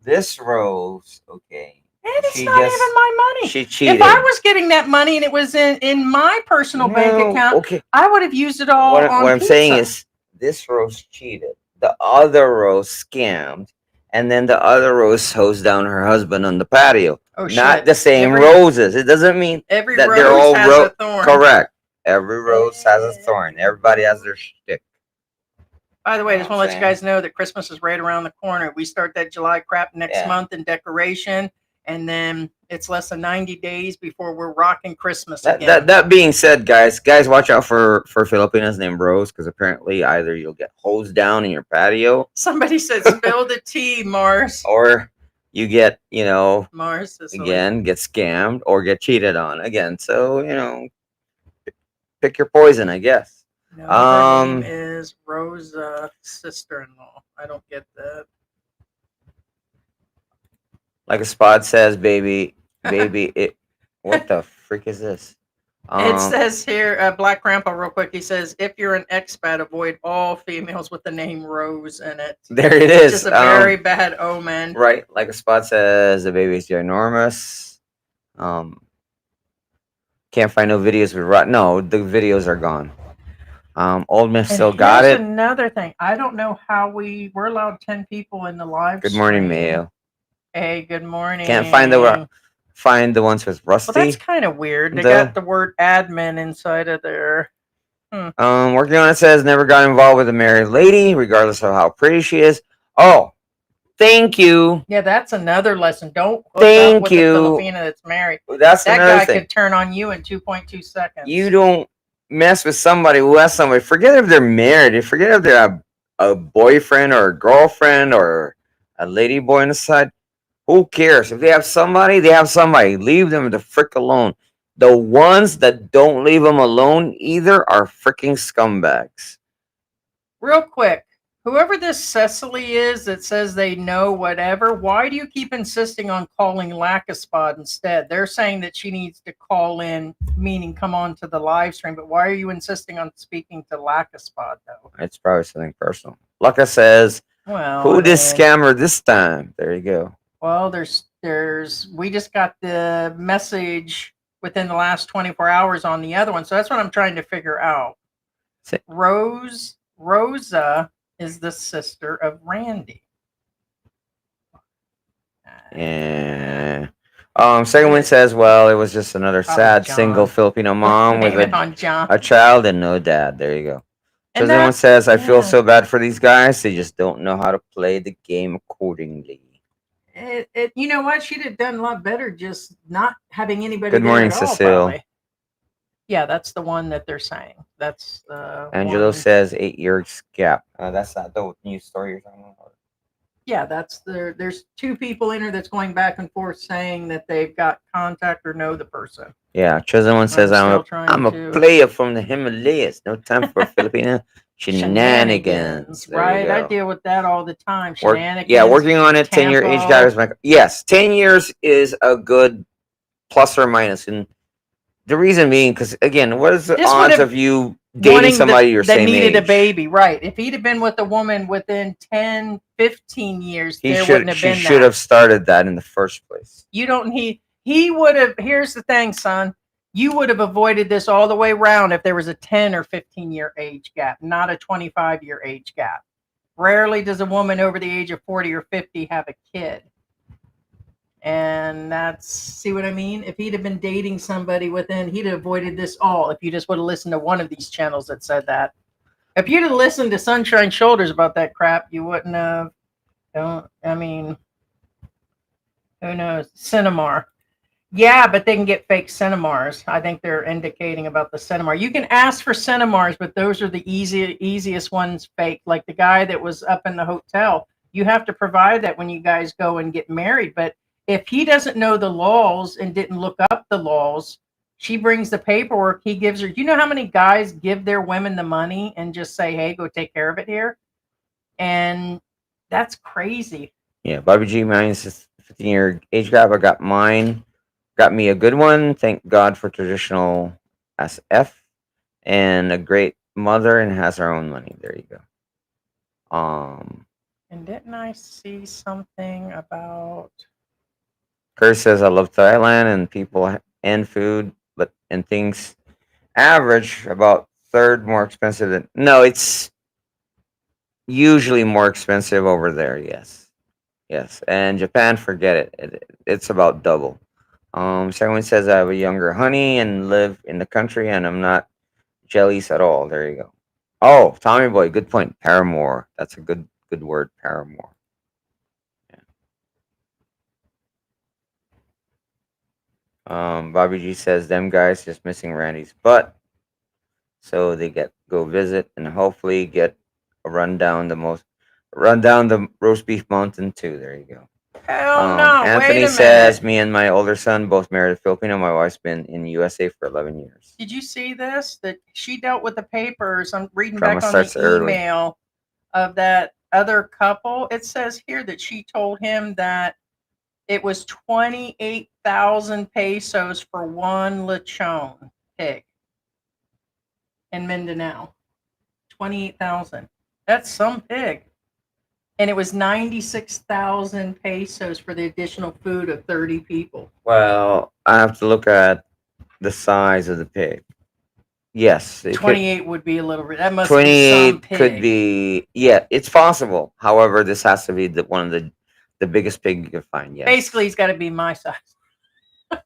this Rose, okay. And it's not even my money. She cheated. If I was getting that money and it was in my personal bank account, okay. I would have used it all on What I'm pizza. saying is this Rose cheated. The other Rose scammed. And then the other Rose hosed down her husband on the patio. Oh, not shit. the same roses. It doesn't mean every that rose they're all has a thorn. Correct. Every rose has a thorn. Everybody has their shtick. By the way, I just want to let you guys know that Christmas is right around the corner. We start that July crap next month in decoration, and then it's less than 90 days before we're rocking Christmas again. That being said, guys, watch out for Filipinos named Rose, because apparently either you'll get hosed down in your patio. Somebody said spill the tea, Mars. Or you get, Mars again, get scammed or get cheated on again. So, pick your poison, I guess. No, her name is Rosa, sister-in-law. I don't get that. Like a spot says, baby, it. What the freak is this? It says here, Black Grandpa, real quick. He says, if you're an expat, avoid all females with the name Rose in it. There it is. It's just a very bad omen. Right. Like a spot says, the baby's ginormous. Can't find no videos with No, the videos are gone. Old Miss still got it. Another thing. I don't know how we're allowed 10 people in the live Good morning, stream. Mayo. Hey, good morning. Can't find the ones with Well, that's Rusty. kind of weird. They though. got the word admin inside of there. Working on it says never got involved with a married lady, regardless of how pretty she is. Oh, thank you. Yeah, that's another lesson. Don't hook up Thank with you. a Filipina that's married. That's That another guy thing. could turn on you in 2.2 seconds. You don't mess with somebody who has somebody. Forget if they're married. Forget if they're a boyfriend or a girlfriend or a lady boy on the side. Who cares? If they have somebody, they have somebody. Leave them the frick alone. The ones that don't leave them alone either are freaking scumbags. Real quick, whoever this Cecily is that says they know whatever, why do you keep insisting on calling Lackaspod instead? They're saying that she needs to call in, meaning come on to the live stream, but why are you insisting on speaking to Lackaspod though? It's probably something personal. Lucka says, Well, who this scammer this time? There you go. Well, we just got the message within the last 24 hours on the other one, so that's what I'm trying to figure out. Rosa is the sister of Randy. Yeah. Second one says, well, it was just another sad single Filipino mom with a child and no dad. There you go. So the one says, I feel so bad for these guys. They just don't know how to play the game accordingly. You know what? She'd have done a lot better just not having anybody. Good morning, there at all, Cecile. probably. Yeah, that's the one that they're saying. That's the Angelo one. says 8 years gap. That's not the news story you're talking about. Yeah, there's two people in her that's going back and forth saying that they've got contact or know the person. Yeah, chosen one says I'm a player from the Himalayas. No time for Filipino shenanigans. Right, I deal with that all the time. Shenanigans. Yeah, working on it. 10-year age gap is yes. 10 years is a good plus or minus, and the reason being because again, what is the odds of you dating somebody your same age? That needed a baby, right? If he'd have been with a woman within 10, 15 years, she should have started that in the first place. You don't. He would have. Here's the thing, son. You would have avoided this all the way around if there was a 10 or 15-year age gap, not a 25-year age gap. Rarely does a woman over the age of 40 or 50 have a kid. And see what I mean? If he'd have been dating somebody he'd have avoided this all. If you just would have listened to one of these channels that said that. If you'd have listened to Sunshine Shoulders about that crap, you wouldn't have. Who knows? Cinemar. Yeah, but they can get fake Cinemars. I think they're indicating about the Cinemar. You can ask for Cinemars, but those are the easiest ones fake. Like the guy that was up in the hotel. You have to provide that when you guys go and get married. But if he doesn't know the laws and didn't look up the laws, she brings the paperwork. He gives her. You know how many guys give their women the money and just say, hey, go take care of it here? And that's crazy. Yeah, Bobby G, mine's 15-year age gap. I got mine. Got me a good one. Thank God for traditional SF. And a great mother and has her own money. There you go. And didn't I see something about... Kurt says, I love Thailand and people and food, and things average about third more expensive than... No, it's usually more expensive over there, yes. Yes, and Japan, forget it. It's about double. Second one says, I have a younger honey and live in the country, and I'm not jealous at all. There you go. Oh, Tommy Boy, good point. Paramour. That's a good word, paramour. Bobby G says, them guys just missing Randy's butt. So they go visit and hopefully get a run down the roast beef mountain too. There you go. Hell no. Anthony says, me and my older son both married a Filipino. My wife's been in USA for 11 years. Did you see this? That she dealt with the papers. I'm reading back on the email of that other couple. It says here that she told him that it was 28,000 pesos for one lechon pig in Mindanao. 28,000. That's some pig. And it was 96,000 pesos for the additional food of 30 people. Well, I have to look at the size of the pig. Yes. 28 would be a little bit. That must 28 be some pig. could be. Yeah, it's possible. However, this has to be one of the the biggest pig you can find. Yes. Basically, he's got to be my size.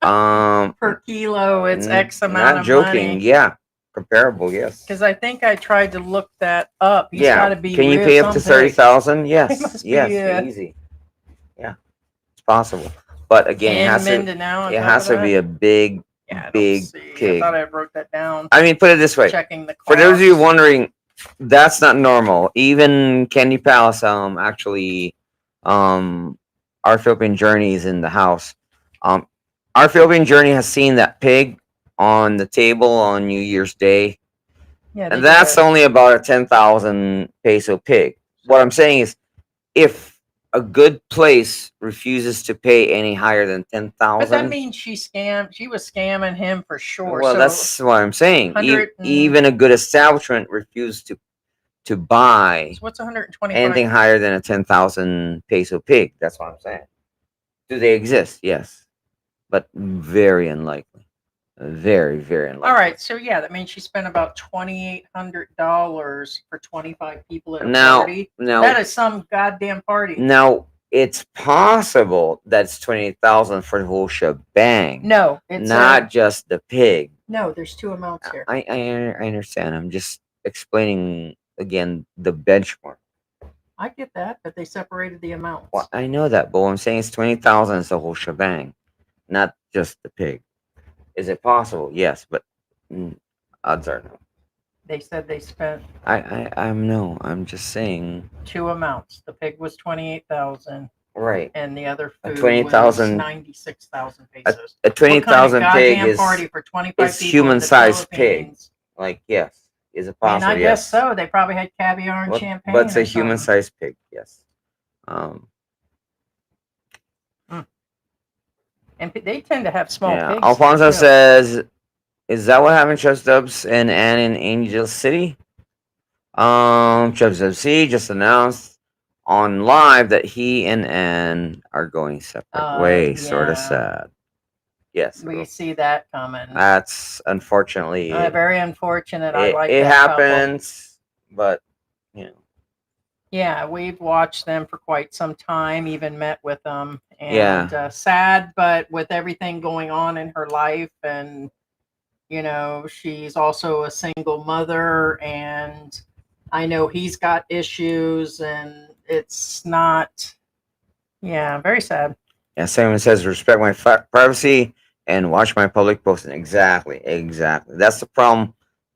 Um, Per kilo, it's X amount not of joking. money. Yeah, comparable. Yes. Because I think I tried to look that up. He's Yeah. got to be. Can you real pay up to some big. 30,000? It Yes. must be, Yes. Easy. Yeah, it's possible. But again, And Mindanao on it top has of to be that? a big, Yeah, I don't big see. I pig. thought I wrote that down. I mean, put it this way. Checking the cost. For those of you wondering, that's not normal. Even Candy Palace, actually, our Philippine Journey is in the house. Our Philippine Journey has seen that pig on the table on New Year's Day, Yeah, they and do that's that. only about a 10,000 peso pig. What I'm saying is, if a good place refuses to pay any higher than But that 10,000, means she scammed. She was scamming him for sure. well, so that's what I'm saying. 100 Even a good establishment refused to buy so what's 125? anything higher than a 10,000 peso pig. That's what I'm saying. Do they exist? Yes, but very unlikely. Very, very unlikely. All right, so yeah, that means she spent about $2,800 for 25 people at a party. That is some goddamn party. Now it's possible that's 28,000 for the whole shebang. No, it's not just the pig. No, there's two amounts here. I understand. I'm just explaining again the benchmark. I get that, but they separated the amounts. Well, I know that, but what I'm saying is 20,000 is the whole shebang, not just the pig. Is it possible? Yes, but odds are no. They said they spent I'm no. I'm just saying. two amounts. The pig was 28,000, Right. and the other food 20,000 was 96,000 pesos. A 20,000 pig Goddamn is party for 25 it's people in human-sized the pig. Philippines. Like yes, is it I mean, possible? I guess so. They probably had caviar and champagne. But it's a or something. human-sized pig. Yes. And they tend to have small pigs. Alfonso too. says, "Is that what happened, Chubbs Dubs and Anne in Angel City?" Chubbs Dubs C just announced on live that he and Anne are going separate ways. Sort of yeah. sad. Yes, We see that coming. that's unfortunately very unfortunate. I like it that couple. happens, but you know. Yeah, we've watched them for quite some time, even met with them. And Yeah. Sad, but with everything going on in her life, and she's also a single mother, and I know he's got issues, and it's not, very sad. Yeah, Simon says respect my privacy and watch my public posting. Exactly. That's the problem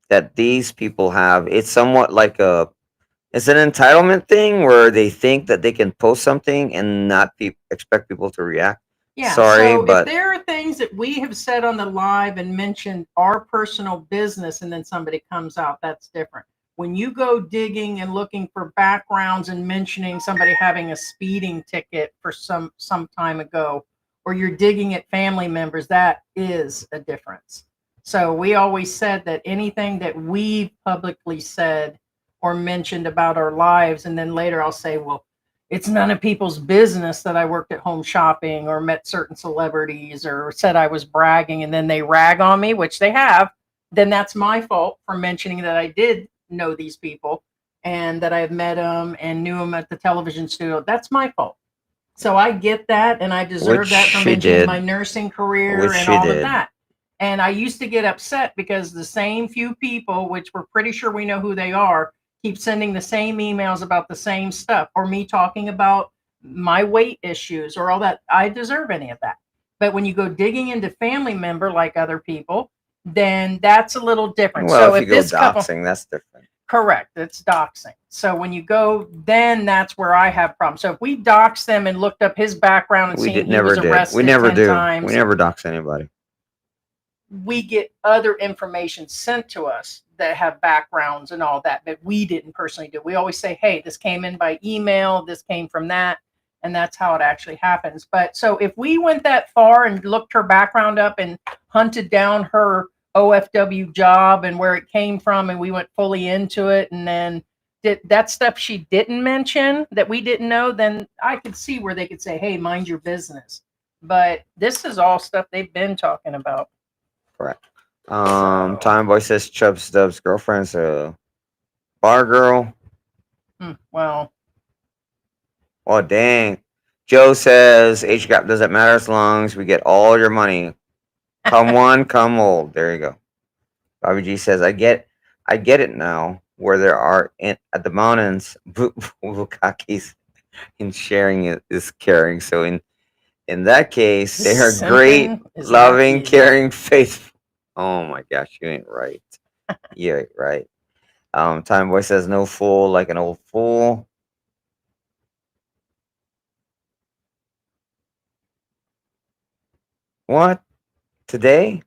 that these people have. It's somewhat like it's an entitlement thing where they think that they can post something and not expect people to react. Yeah. Sorry, so but if there are things that we have said on the live and mentioned our personal business, and then somebody comes out, that's different. When you go digging and looking for backgrounds and mentioning somebody having a speeding ticket for some time ago, or you're digging at family members, that is a difference. So we always said that anything that we've publicly said or mentioned about our lives, and then later I'll say, well, it's none of people's business that I worked at Home Shopping or met certain celebrities or said I was bragging, and then they rag on me, which they have, then that's my fault for mentioning that I did know these people and that I've met them and knew them at the television studio. That's my fault. So I get that, and I deserve that for mentioning my nursing career and all of that. And I used to get upset because the same few people, which we're pretty sure we know who they are, keep sending the same emails about the same stuff, or me talking about my weight issues or all that. I deserve any of that. But when you go digging into family member like other people, then that's a little different. Well, so if you go doxing, that's different. Correct. It's doxing. So when you go, then that's where I have problems. So if we dox them and looked up his background and seen he was arrested we never 10 do. times, We never dox anybody. we get other information sent to us that have backgrounds and all that we didn't personally do. We always say, hey, this came in by email, this came from that, and that's how it actually happens. But so if we went that far and looked her background up and hunted down her OFW job and where it came from, and we went fully into it, and then did that stuff she didn't mention that we didn't know, then I could see where they could say, hey, mind your business. But this is all stuff they've been talking about. Correct. Time Boy says Chubbs Dub's girlfriend's a bar girl. Well, Oh dang. Joe says age gap doesn't matter as long as we get all your money. Come one, come old. There you go. Bobby G says, I get it now. Where there are at the mountains, bukakis, and sharing is caring. So in that case, they are great, Simping is not loving, easy. caring, faithful. Oh my gosh, you ain't right. You ain't right. Time Boy says no fool like an old fool. What? Today?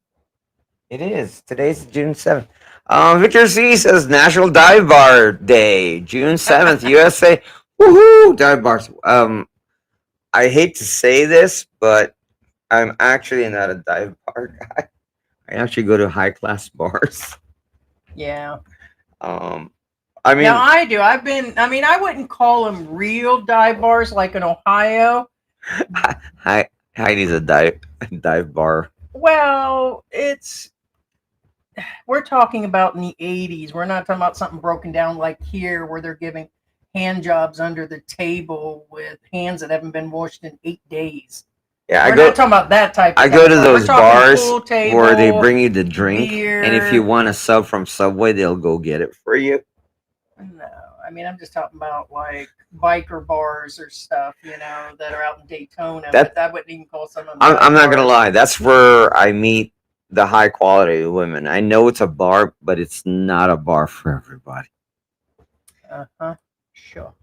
It is. Today's June 7th. Victor C says National Dive Bar Day, June 7th, USA. Woohoo! Dive bars. I hate to say this, but I'm actually not a dive bar guy. I actually go to high class bars. Yeah. I mean, Now I do. I wouldn't call them real dive bars like in Ohio. Heidi's a dive bar. Well, we're talking about in the 80s. We're not talking about something broken down like here where they're giving hand jobs under the table with hands that haven't been washed in 8 days. Yeah, We're not talking about that type of I go to bar. those We're talking bars pool table, where they bring you the drink, and if you beer. want a sub from Subway, they'll go get it for you. No, I'm just talking about like biker bars or stuff, that are out in Daytona. But I wouldn't even call some of them. I'm not gonna lie. That's where I meet the high quality women. I know it's a bar, but it's not a bar for everybody. Sure.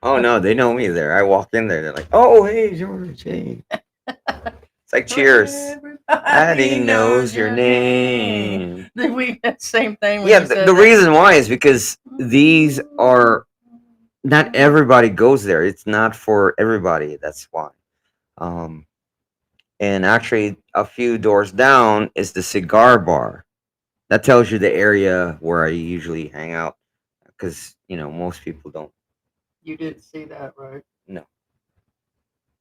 Oh no, they know me there. I walk in there, they're like, "Oh, hey, George, hey." It's like cheers. Everybody knows your name. We did the same thing. Yeah, the reason why is because these are not everybody goes there. It's not for everybody. That's why. And actually, a few doors down is the cigar bar. That tells you the area where I usually hang out, because most people don't. You didn't see that, right? No.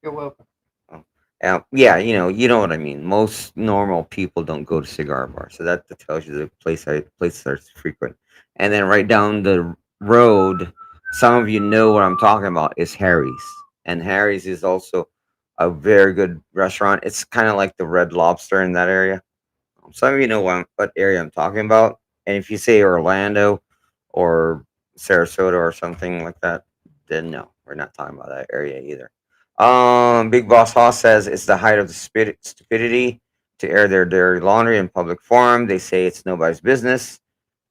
You're welcome. Yeah, you know what I mean. Most normal people don't go to cigar bars, so that tells you the place I frequent. And then right down the road, some of you know what I'm talking about, is Harry's, and Harry's is also a very good restaurant. It's kind of like the Red Lobster in that area. Some of you know what area I'm talking about, and if you say Orlando or Sarasota or something like that, then no, we're not talking about that area either. Big Boss Hoss says it's the height of the stupidity to air their dirty laundry in public forum. They say it's nobody's business.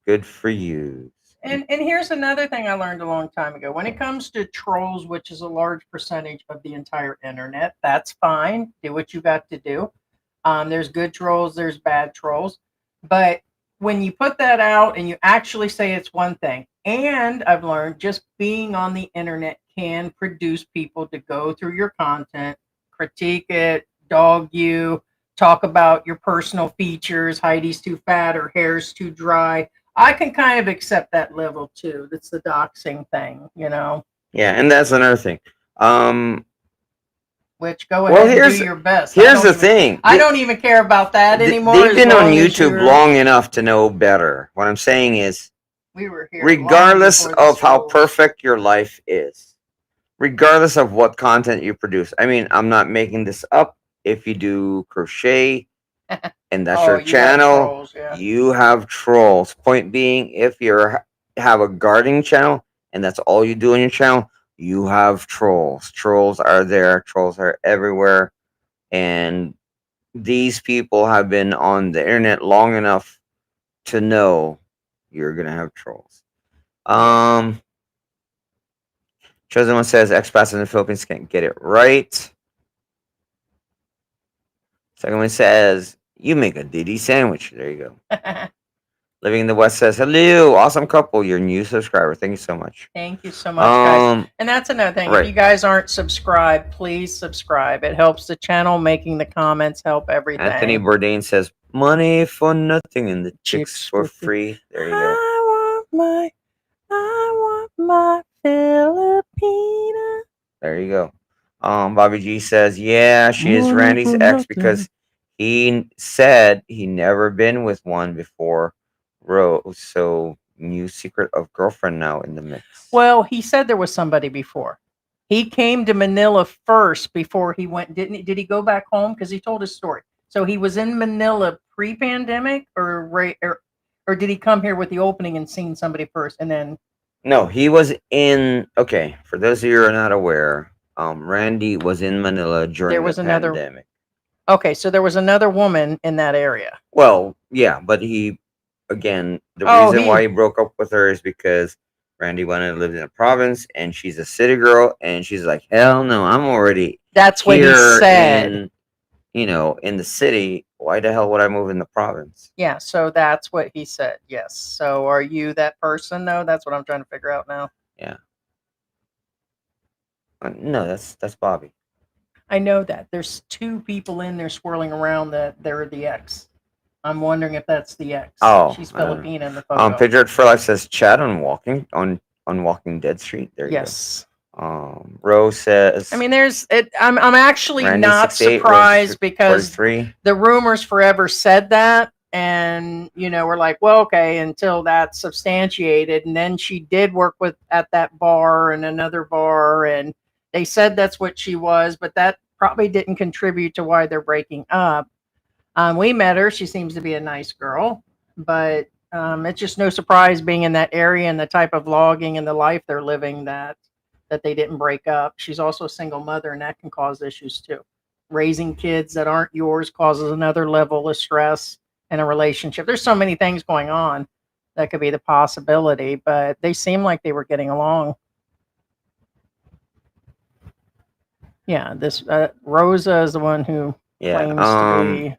Good for you. And here's another thing I learned a long time ago. When it comes to trolls, which is a large percentage of the entire internet, that's fine. Do what you got to do. There's good trolls, there's bad trolls. But when you put that out and you actually say it's one thing, and I've learned just being on the internet can produce people to go through your content, critique it, dog you, talk about your personal features, Heidi's too fat or hair's too dry. I can kind of accept that level too. That's the doxing thing, Yeah, and that's another thing. Which go ahead and do your best. Here's the thing. I don't even care about that anymore. They've been on YouTube long enough to know better. What I'm saying is, we were here regardless of how perfect your life is, regardless of what content you produce. I mean, I'm not making this up. If you do crochet and that's your channel, you have trolls. Point being, if you have a gardening channel and that's all you do on your channel, you have trolls. Trolls are there. Trolls are everywhere. And these people have been on the internet long enough to know you're going to have trolls. Chosen One says expats in the Philippines can't get it right. Second one says, you make a Diddy sandwich. There you go. Living in the West says, hello, awesome couple. Your new subscriber. Thank you so much. Thank you so much, guys. And that's another thing. Right. If you guys aren't subscribed, please subscribe. It helps the channel. Making the comments help everything. Anthony Bourdain says, money for nothing and the chicks for free. There you go. I want my Filipina. There you go. Bobby G says, yeah, she is Randy's ex because he said he never been with one before. Rose, so new secret of girlfriend now in the mix. Well, he said there was somebody before. He came to Manila first before he went. Didn't he? Did he go back home? Because he told his story. So he was in Manila pre-pandemic, or did he come here with the opening and seen somebody first, and then? No, he was in. Okay, for those of you who are not aware, Randy was in Manila during There was the another- pandemic. Okay, so there was another woman in that area. Well, yeah, but he, again, the Oh, reason why he broke up with her is because Randy wanted to live in a province, and she's a city girl, and she's like, hell no, I'm already That's what he here said. in, in the city. Why the hell would I move in the province? Yeah, so that's what he said. Yes. So are you that person though? That's what I'm trying to figure out now. Yeah. No, that's Bobby. I know that there's two people in there swirling around that they're the ex. I'm wondering if that's the ex. Oh, She's I don't know. Filipina in the photo. Picture for life says chat on Walking Dead Street. There you Yes. go. Rose says. I mean, there's it. I'm actually Randy not 68, Rose surprised because 43. the rumors forever said that, and we're like, well, okay, until that's substantiated. And then she did work at that bar and another bar, and they said that's what she was, but that probably didn't contribute to why they're breaking up. We met her; she seems to be a nice girl, but it's just no surprise being in that area and the type of logging and the life they're living that they didn't break up. She's also a single mother, and that can cause issues too. Raising kids that aren't yours causes another level of stress in a relationship. There's so many things going on that could be the possibility, but they seem like they were getting along. Yeah, this Rosa is the one who claims to be.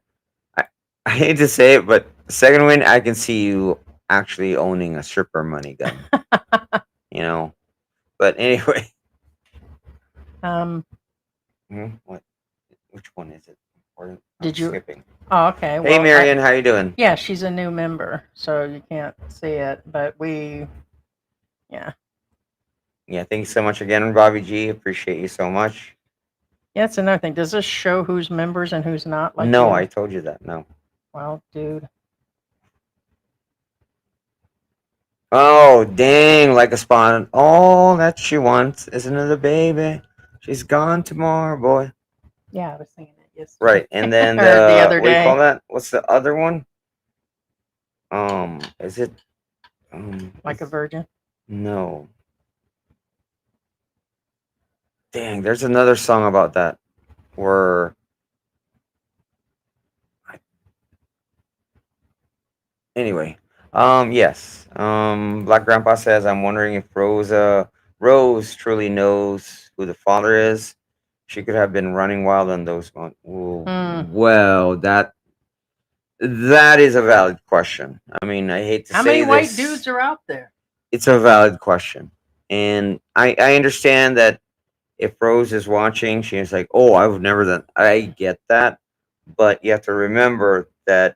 I hate to say it, but second win, I can see you actually owning a stripper money gun. But anyway. What? Which one is it? Did you? Skipping. Oh, okay. Hey, Marion, how you doing? Yeah, she's a new member, so you can't see it, but yeah. Yeah, thanks so much again, Bobby G. Appreciate you so much. Yeah, that's another thing. Does this show who's members and who's not? No, I told you that. No. Well, dude. Oh, dang, like a spawn. All that she wants is another baby. She's gone tomorrow, boy. Yeah, I was singing it yesterday. Right, and then the other what do you day. call that? What's the other one? Is it Like a virgin? No. Dang, there's another song about that where anyway. Yes. Black Grandpa says, I'm wondering if Rose truly knows who the father is. She could have been running wild on those months. Well, that is a valid question. I mean, I hate to How say many white this. dudes are out there? It's a valid question. And I understand that if Rose is watching, she's like, oh, I've never done. I get that. But you have to remember that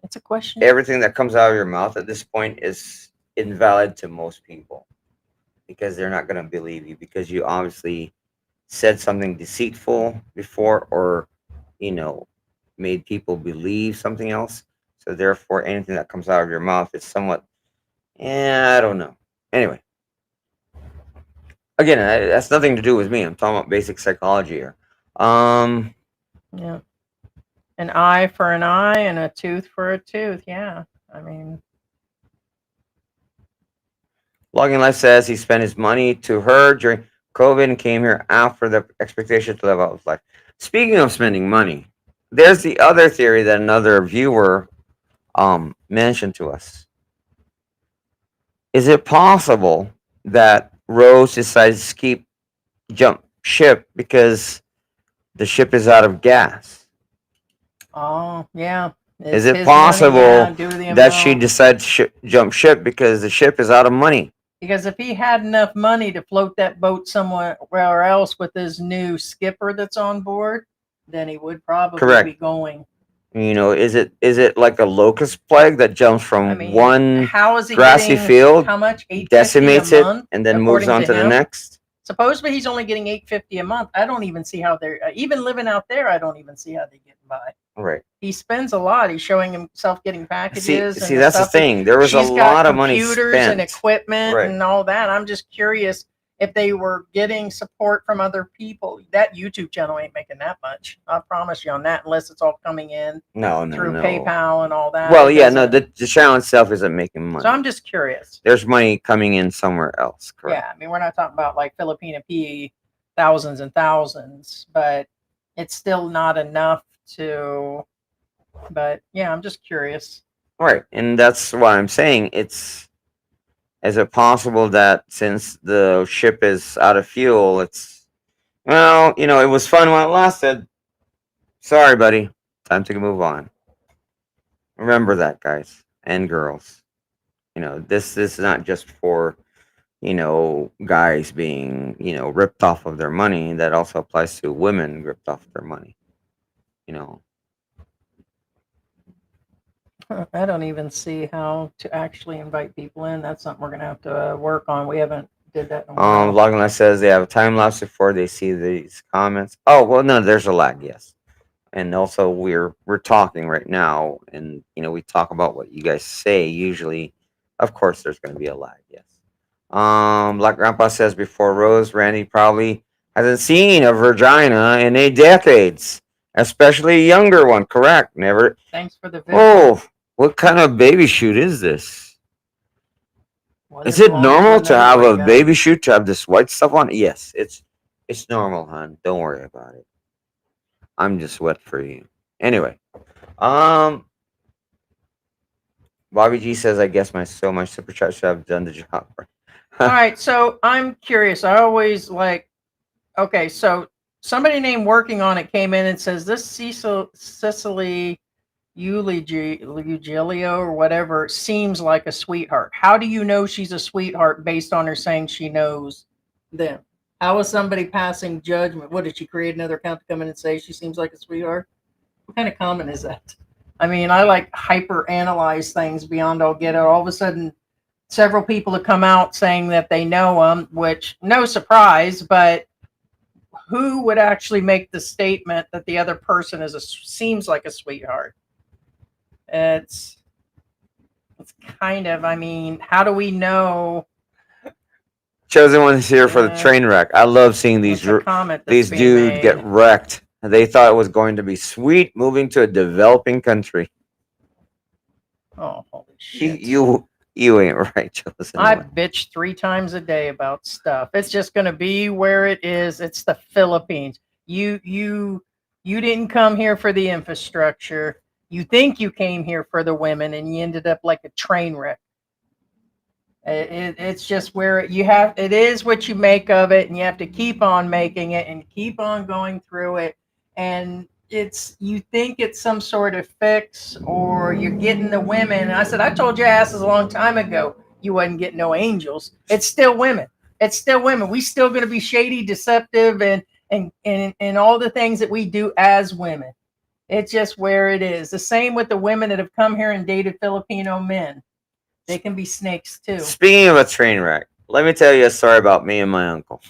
it's a question. Everything that comes out of your mouth at this point is invalid to most people because they're not going to believe you because you obviously said something deceitful before or, made people believe something else. So therefore, anything that comes out of your mouth is somewhat, I don't know. Anyway, again, that's nothing to do with me. I'm talking about basic psychology here. Yeah. An eye for an eye and a tooth for a tooth. Yeah. I mean. Logging Life says he spent his money to her during COVID and came here after the expectation to live out his life. Speaking of spending money, there's the other theory that another viewer mentioned to us. Is it possible that Rose decides to jump ship because the ship is out of gas? Oh, yeah. Is it possible that she decided to jump ship because the ship is out of money? Because if he had enough money to float that boat somewhere else with his new skipper that's on board, then he would probably be going. Is it like a locust plague that jumps from one grassy field, how much? decimates it, and then moves on to the next? Supposedly he's only getting $850 a month. I don't even see how they're even living out there. I don't even see how they get by. Right. He spends a lot. He's showing himself getting packages. See, that's the thing. There was a lot of money spent. Computers and equipment and all that. I'm just curious if they were getting support from other people, that YouTube channel ain't making that much. I promise you on that, unless it's all coming in No, through no. PayPal and all that. Well, It yeah, no, doesn't- the channel itself isn't making money. So I'm just curious. There's money coming in somewhere else, correct? Yeah, I mean, we're not talking about like Filipina P thousands and thousands, but it's still not enough to. But yeah, I'm just curious. Right, and that's why I'm saying it's. Is it possible that since the ship is out of fuel, it's well, it was fun while it lasted. Sorry, buddy. Time to move on. Remember that, guys and girls. This is not just for guys being ripped off of their money. That also applies to women ripped off their money. You know, I don't even see how to actually invite people in. That's something we're gonna have to work on. We haven't did that in a while. Logging Life says they have a time lapse before they see these comments. Oh well, no, there's a lag, yes. And also we're talking right now, and we talk about what you guys say. Usually, of course, there's going to be a lag, yes. Like Grandpa says before, Rose, Randy probably hasn't seen a vagina in 8 decades, especially a younger one. Correct? Never. Thanks for the video. Oh, what kind of baby shoot is this? Is it normal to have a baby shoot to have this white stuff on? Yes, it's normal, hon. Don't worry about it. I'm just wet for you. Anyway, Bobby G says, I guess my super chat should have done the job. All right, so I'm curious. I always like. Okay, so somebody named Working on It came in and says this Cicely Eugilio or whatever seems like a sweetheart. How do you know she's a sweetheart based on her saying she knows them? How is somebody passing judgment? What, did she create another account to come in and say she seems like a sweetheart? What kind of comment is that? I mean, I like hyper analyze things beyond all get out. All of a sudden, several people have come out saying that they know them, which no surprise, but who would actually make the statement that the other person seems like a sweetheart? It's kind of, I mean, how do we know? Chosen one is here for the train wreck. I love seeing these dudes get wrecked. They thought it was going to be sweet moving to a developing country. Oh, holy shit. You ain't right, Chosen. I bitch 3 times a day about stuff. It's just going to be where it is. It's the Philippines. You didn't come here for the infrastructure. You think you came here for the women, and you ended up like a train wreck. It's just where it is what you make of it, and you have to keep on making it and keep on going through it. And you think it's some sort of fix, or you're getting the women. And I said, I told your asses a long time ago you wasn't getting no angels. It's still women. It's still women. We still going to be shady, deceptive, and all the things that we do as women. It's just where it is. The same with the women that have come here and dated Filipino men. They can be snakes too. Speaking of a train wreck, let me tell you a story about me and my uncle.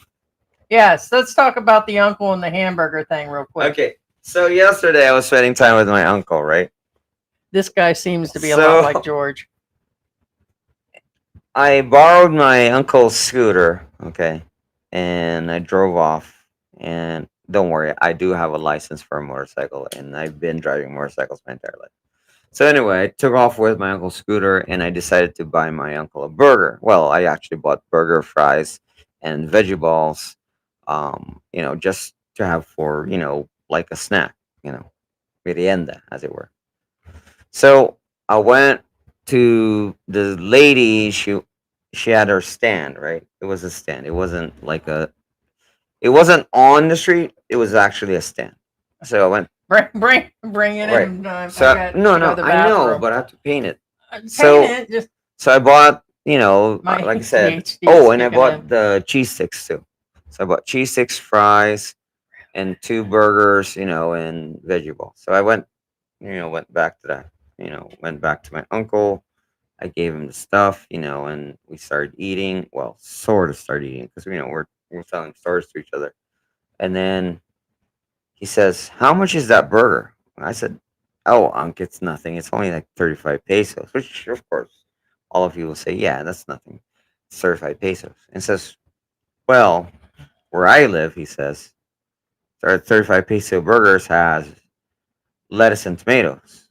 Yes, let's talk about the uncle and the hamburger thing real quick. Okay, so yesterday I was spending time with my uncle, right? This guy seems to be a lot like George. I borrowed my uncle's scooter, okay, and I drove off. And don't worry, I do have a license for a motorcycle, and I've been driving motorcycles my entire life. So anyway, I took off with my uncle's scooter, and I decided to buy my uncle a burger. Well, I actually bought burger, fries, and veggie balls, just to have for, like a snack, merienda, as it were. So I went to the lady. She had her stand, right? It was a stand. It wasn't on the street. It was actually a stand. So I went. Bring it right. in. So I know, but I have to paint it. So I bought, like I said. Oh, and I bought the cheese sticks too. So I bought cheese sticks, fries, and 2 burgers, and veggie balls. So I went back to that. Went back to my uncle. I gave him the stuff, and we started eating. Well, sort of started eating because we're telling stories to each other. And then he says, "How much is that burger?" I said, "Oh, Unc, it's nothing. It's only like 35 pesos." Which, of course, all of you will say, "Yeah, that's nothing. It's 35 pesos." And says, Well, where I live, he says, our 35 peso burgers has lettuce and tomatoes.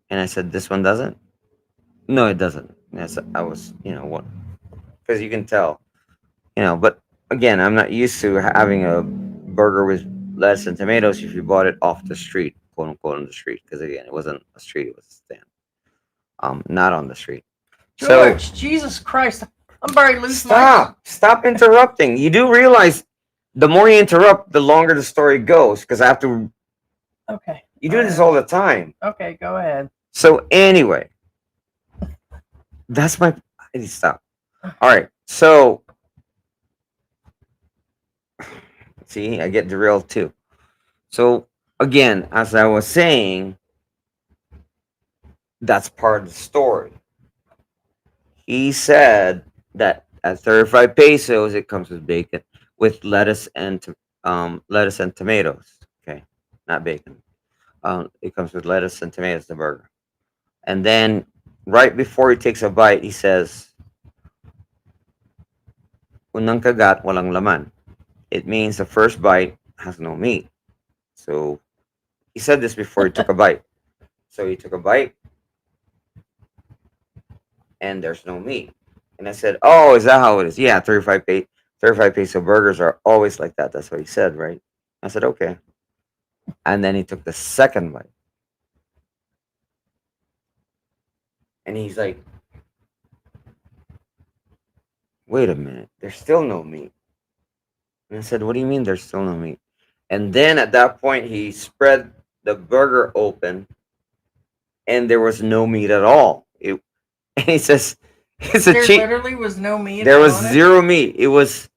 And I said, this one doesn't? No, it doesn't. And I was, what? Because you can tell, but again, I'm not used to having a burger with lettuce and tomatoes if you bought it off the street, quote unquote, on the street. Because again, it wasn't a street, it was a stand. Not on the street. So George, Jesus Christ. I'm very loose. stop interrupting. You do realize the more you interrupt, the longer the story goes. Because I have to. Okay. You do this all the time. Okay, go ahead. So anyway, that's my. Stop. All right. So see, I get derailed too. So again, as I was saying, that's part of the story. He said that at 35 pesos, it comes with bacon, with lettuce and tomatoes. Okay, not bacon. It comes with lettuce and tomatoes, the burger. And then right before he takes a bite, he says, "Unang kagat, walang laman." It means the first bite has no meat. So he said this before he took a bite. So he took a bite, and there's no meat. And I said, "Oh, is that how it is?" Yeah, 35 peso burgers are always like that. That's what he said, right? I said, "Okay." And then he took the second bite. And he's like, "Wait a minute, there's still no meat." And I said, "What do you mean there's still no meat?" And then at that point, he spread the burger open, and there was no meat at all. And he says, "It's a There cheat." literally was no meat. There was on it? zero meat. It was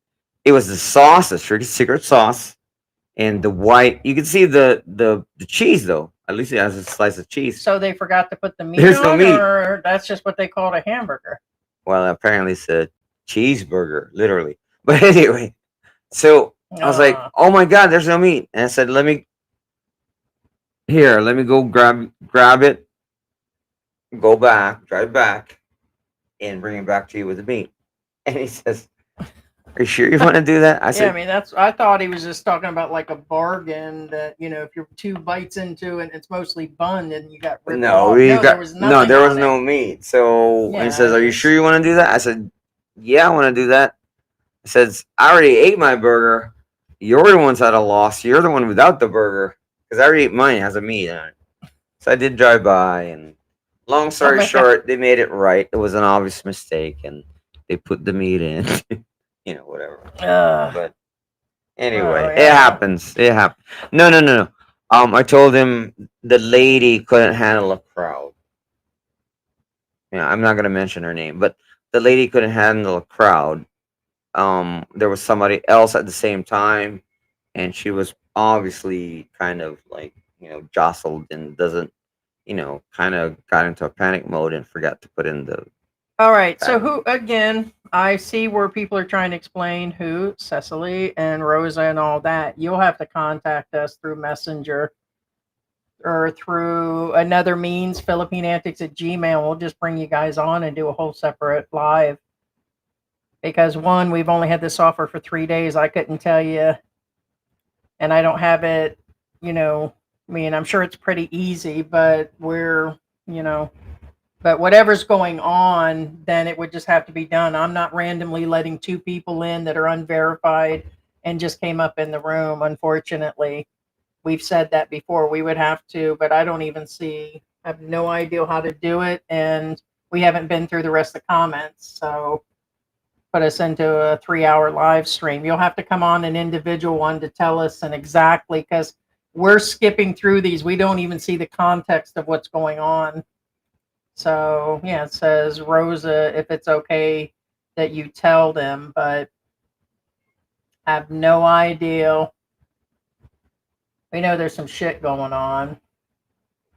the sauce, the secret sauce, and the white. You can see the cheese though. At least it has a slice of cheese. So they forgot to put the meat There's on, no meat. or that's just what they called a hamburger. Well, apparently it's a cheeseburger, literally. But anyway, so I was like, "Oh my god, there's no meat." And I said, let me go grab it, go back, drive back, and bring it back to you with the meat." And he says, "Are you sure you want to do that?" I Yeah, I said, mean I thought he was just talking about like a bargain that if you're 2 bites into it and it's mostly bun, then you got ripped off. There was nothing. there was on no it. meat. So and Yeah, he says, I "Are you just- sure you want to do that?" I said, "Yeah, I want to do that." I said, "I already ate my burger. You're the one's at a loss. You're the one without the burger because I already ate mine. It has a meat on it." So I did drive by, and long story my God. short, they made it right. It was an obvious mistake, and they put the meat in. Whatever. But anyway, Oh, it yeah. happens. It happens. No. I told him the lady couldn't handle a crowd. Yeah, I'm not gonna mention her name, but the lady couldn't handle a crowd. There was somebody else at the same time, and she was obviously kind of like jostled and doesn't kind of got into a panic mode and forgot to put in the. All right. So Bag. who again? I see where people are trying to explain who Cecily and Rosa and all that. You'll have to contact us through Messenger or through another means, Philippine Antics at Gmail. We'll just bring you guys on and do a whole separate live. Because one, we've only had this offer for 3 days. I couldn't tell you, and I don't have it. I mean, I'm sure it's pretty easy, but but whatever's going on, then it would just have to be done. I'm not randomly letting 2 people in that are unverified and just came up in the room. Unfortunately, we've said that before. We would have to, but I don't even I have no idea how to do it, and we haven't been through the rest of the comments. So put us into a 3-hour live stream. You'll have to come on an individual one to tell us and exactly, because we're skipping through these. We don't even see the context of what's going on. So yeah, it says, Rosa, if it's okay that you tell them, but I have no idea. We know there's some shit going on.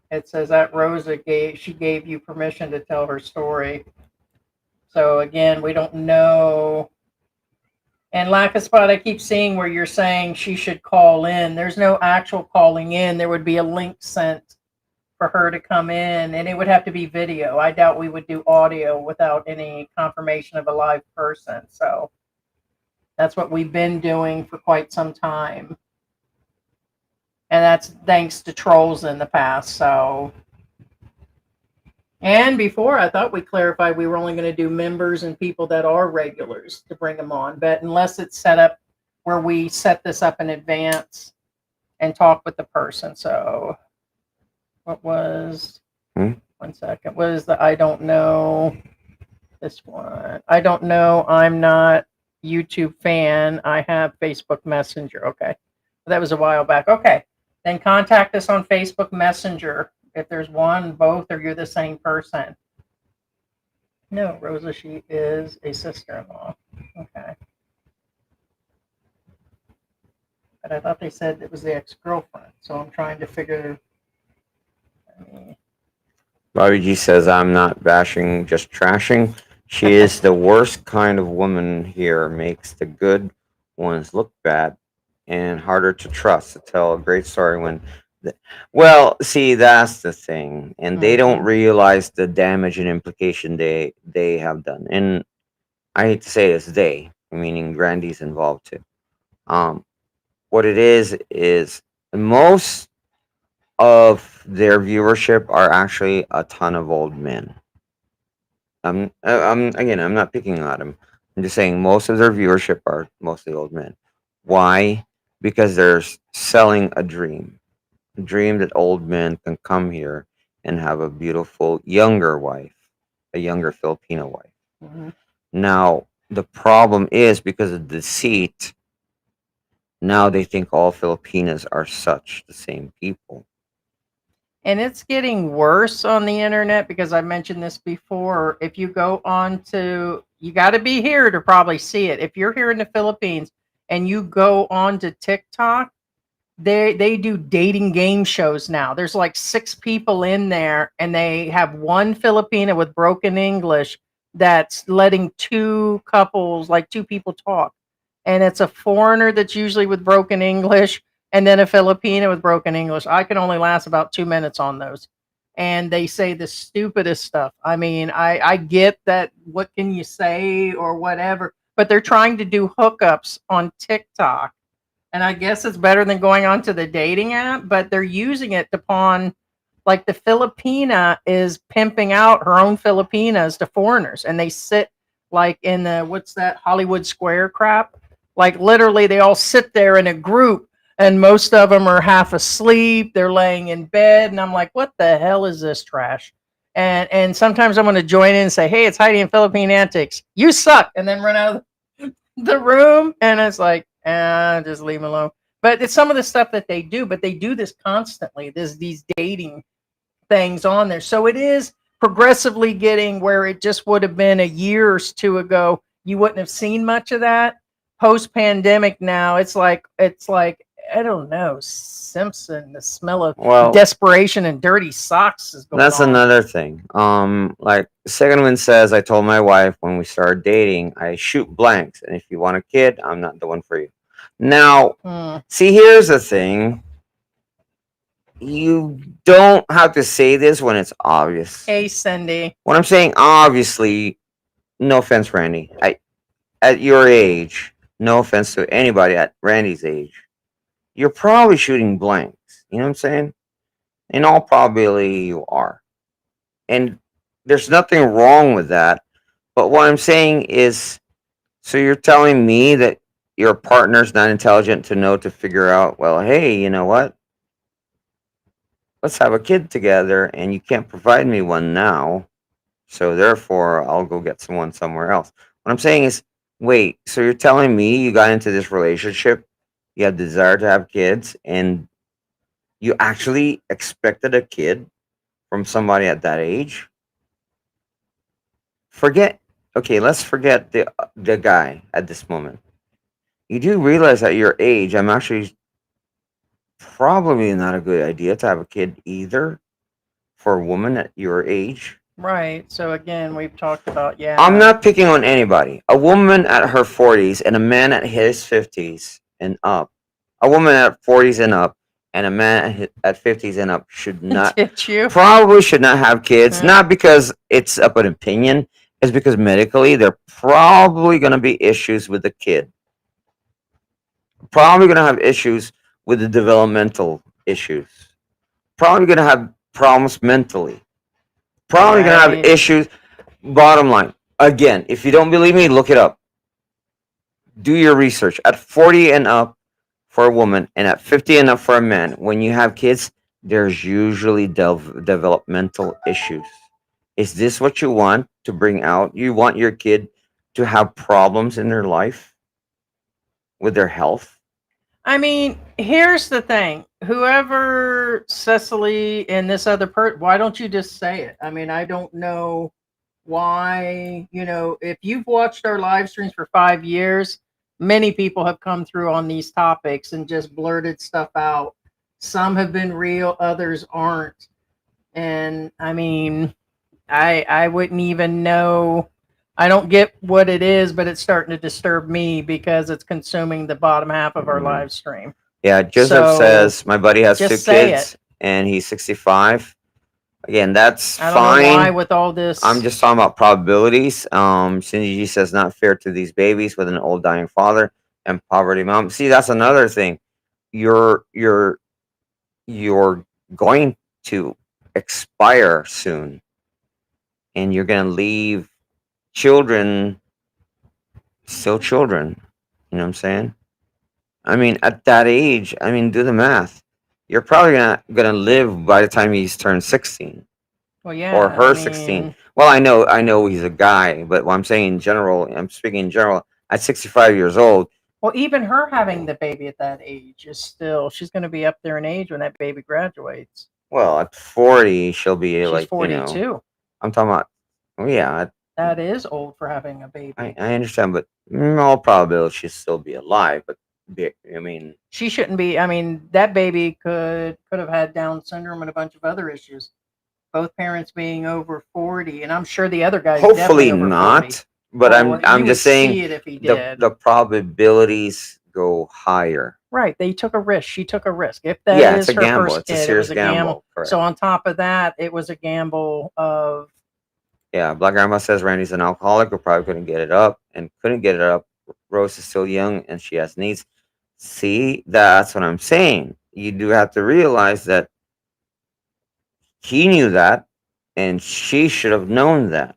It says that Rosa gave you permission to tell her story. So again, we don't know. And Lack of Spot, I keep seeing where you're saying she should call in. There's no actual calling in. There would be a link sent for her to come in, and it would have to be video. I doubt we would do audio without any confirmation of a live person. So That's what we've been doing for quite some time. And that's thanks to trolls in the past. So, and before I thought we clarified we were only going to do members and people that are regulars to bring them on. But unless it's set up where we set this up in advance and talk with the person. So, what was, 1 second, what is the I don't know? This one. I don't know. I'm not YouTube fan. I have Facebook Messenger. Okay. That was a while back. Okay. Then contact us on Facebook Messenger if there's one, both, or you're the same person. No, Rosa, she is a sister-in-law. Okay. But I thought they said it was the ex-girlfriend. So I'm trying to figure. Bobby G says, I'm not bashing, just trashing. She is the worst kind of woman here, makes the good ones look bad and harder to trust. To tell a great story when, well, see, that's the thing. And they don't realize the damage and implication they have done. And I hate to say this, they, meaning Grandy's involved too. What it is most of their viewership are actually a ton of old men. I'm not picking on them. I'm just saying most of their viewership are mostly old men. Why? Because they're selling a dream that old men can come here and have a beautiful younger wife, a younger Filipino wife. Mm-hmm. Now, the problem is because of deceit, now they think all Filipinas are such the same people. And it's getting worse on the internet because I mentioned this before. If you go on to, you got to be here to probably see it. If you're here in the Philippines and you go on to TikTok, they do dating game shows now. There's like 6 people in there, and they have one Filipina with broken English that's letting 2 couples, like 2 people talk. And it's a foreigner that's usually with broken English, and then a Filipina with broken English. I can only last about 2 minutes on those. And they say the stupidest stuff. I mean, I get that, what can you say or whatever, but they're trying to do hookups on TikTok. And I guess it's better than going on to the dating app, but they're using it to pawn, like the Filipina is pimping out her own Filipinas to foreigners. And they sit like in the, what's that, Hollywood Square crap? Like literally they all sit there in a group, and most of them are half asleep. They're laying in bed. And I'm like, what the hell is this trash? And sometimes I'm going to join in and say, hey, it's Heidi and Philippine Antics. You suck. And then run out of the room. And it's like, just leave them alone. But it's some of the stuff that they do, but they do this constantly. There's these dating things on there. So it is progressively getting where it just would have been a year or 2 ago. You wouldn't have seen much of that. Post-pandemic now, it's like I don't know, Simpson, the smell of desperation and dirty socks is going on. That's another thing. Like Second Wind says, I told my wife when we started dating, I shoot blanks, and if you want a kid, I'm not the one for you. Now, see, here's the thing. You don't have to say this when it's obvious. Hey, Cindy. When I'm saying obviously, no offense, Randy. At your age, no offense to anybody at Randy's age, you're probably shooting blanks. You know what I'm saying? In all probability, you are. And there's nothing wrong with that. But what I'm saying is, so you're telling me that your partner's not intelligent to know to figure out, well, hey, you know what? Let's have a kid together, and you can't provide me one now. So therefore, I'll go get someone somewhere else. What I'm saying is, wait, so you're telling me you got into this relationship, you had desire to have kids, and you actually expected a kid from somebody at that age? Let's forget the guy at this moment. You do realize at your age, I'm actually probably not a good idea to have a kid either for a woman at your age. Right. So again, we've talked about, I'm not picking on anybody. A woman at her 40s and a man at his 50s and up. A woman at 40s and up and a man at 50s and up should not probably should not have kids. Not because it's up an opinion, it's because medically there probably going to be issues with the kid. Probably going to have issues with the developmental issues. Probably going to have problems mentally. Probably going to have Right. issues. Bottom line, again, if you don't believe me, look it up. Do your research. At 40 and up for a woman and at 50 and up for a man, when you have kids, there's usually developmental issues. Is this what you want to bring out? You want your kid to have problems in their life with their health? I mean, here's the thing. Whoever Cecily and this other person, why don't you just say it? I mean, I don't know why, if you've watched our live streams for 5 years, many people have come through on these topics and just blurted stuff out. Some have been real, others aren't. And I mean, I wouldn't even know. I don't get what it is, but it's starting to disturb me because it's consuming the bottom half of our Mhm. live stream. Yeah, Joseph So says my buddy has two just say kids it. and he's 65. Again, that's I don't know why fine. with all this. I'm just talking about probabilities. Cindy G says not fair to these babies with an old dying father and poverty mom. See, that's another thing. You're going to expire soon, and you're gonna leave children still children. You know what I'm saying? I mean, at that age, I mean, do the math. You're probably gonna live by the time he's turned 16 Well, yeah, or her I 16. mean, Well, I know he's a guy, but what I'm saying in general, I'm speaking in general. At 65 years old, well, even her having the baby at that age is still, she's going to be up there in age when that baby graduates. well, at 40, she'll be She's like, 42. I'm talking about. Oh yeah, That is old for having a baby. I understand, but in all probability, she'll still be alive. But I mean, She shouldn't be. I mean, that baby could have had Down syndrome and a bunch of other issues. Both parents being over 40, and I'm sure the other guy's hopefully definitely over 40. not. But Well, I'm you would just saying see it if he the did. the probabilities go higher. Right. They took a risk. She took a risk. If that Yeah, it's is a her gamble. first It's a kid, it was serious a gamble. gamble. Correct. So on top of that, it was a gamble of Yeah, Black Grandma says Randy's an alcoholic who probably couldn't get it up and couldn't get it up. Rose is still young and she has needs. See, that's what I'm saying. You do have to realize that he knew that and she should have known that.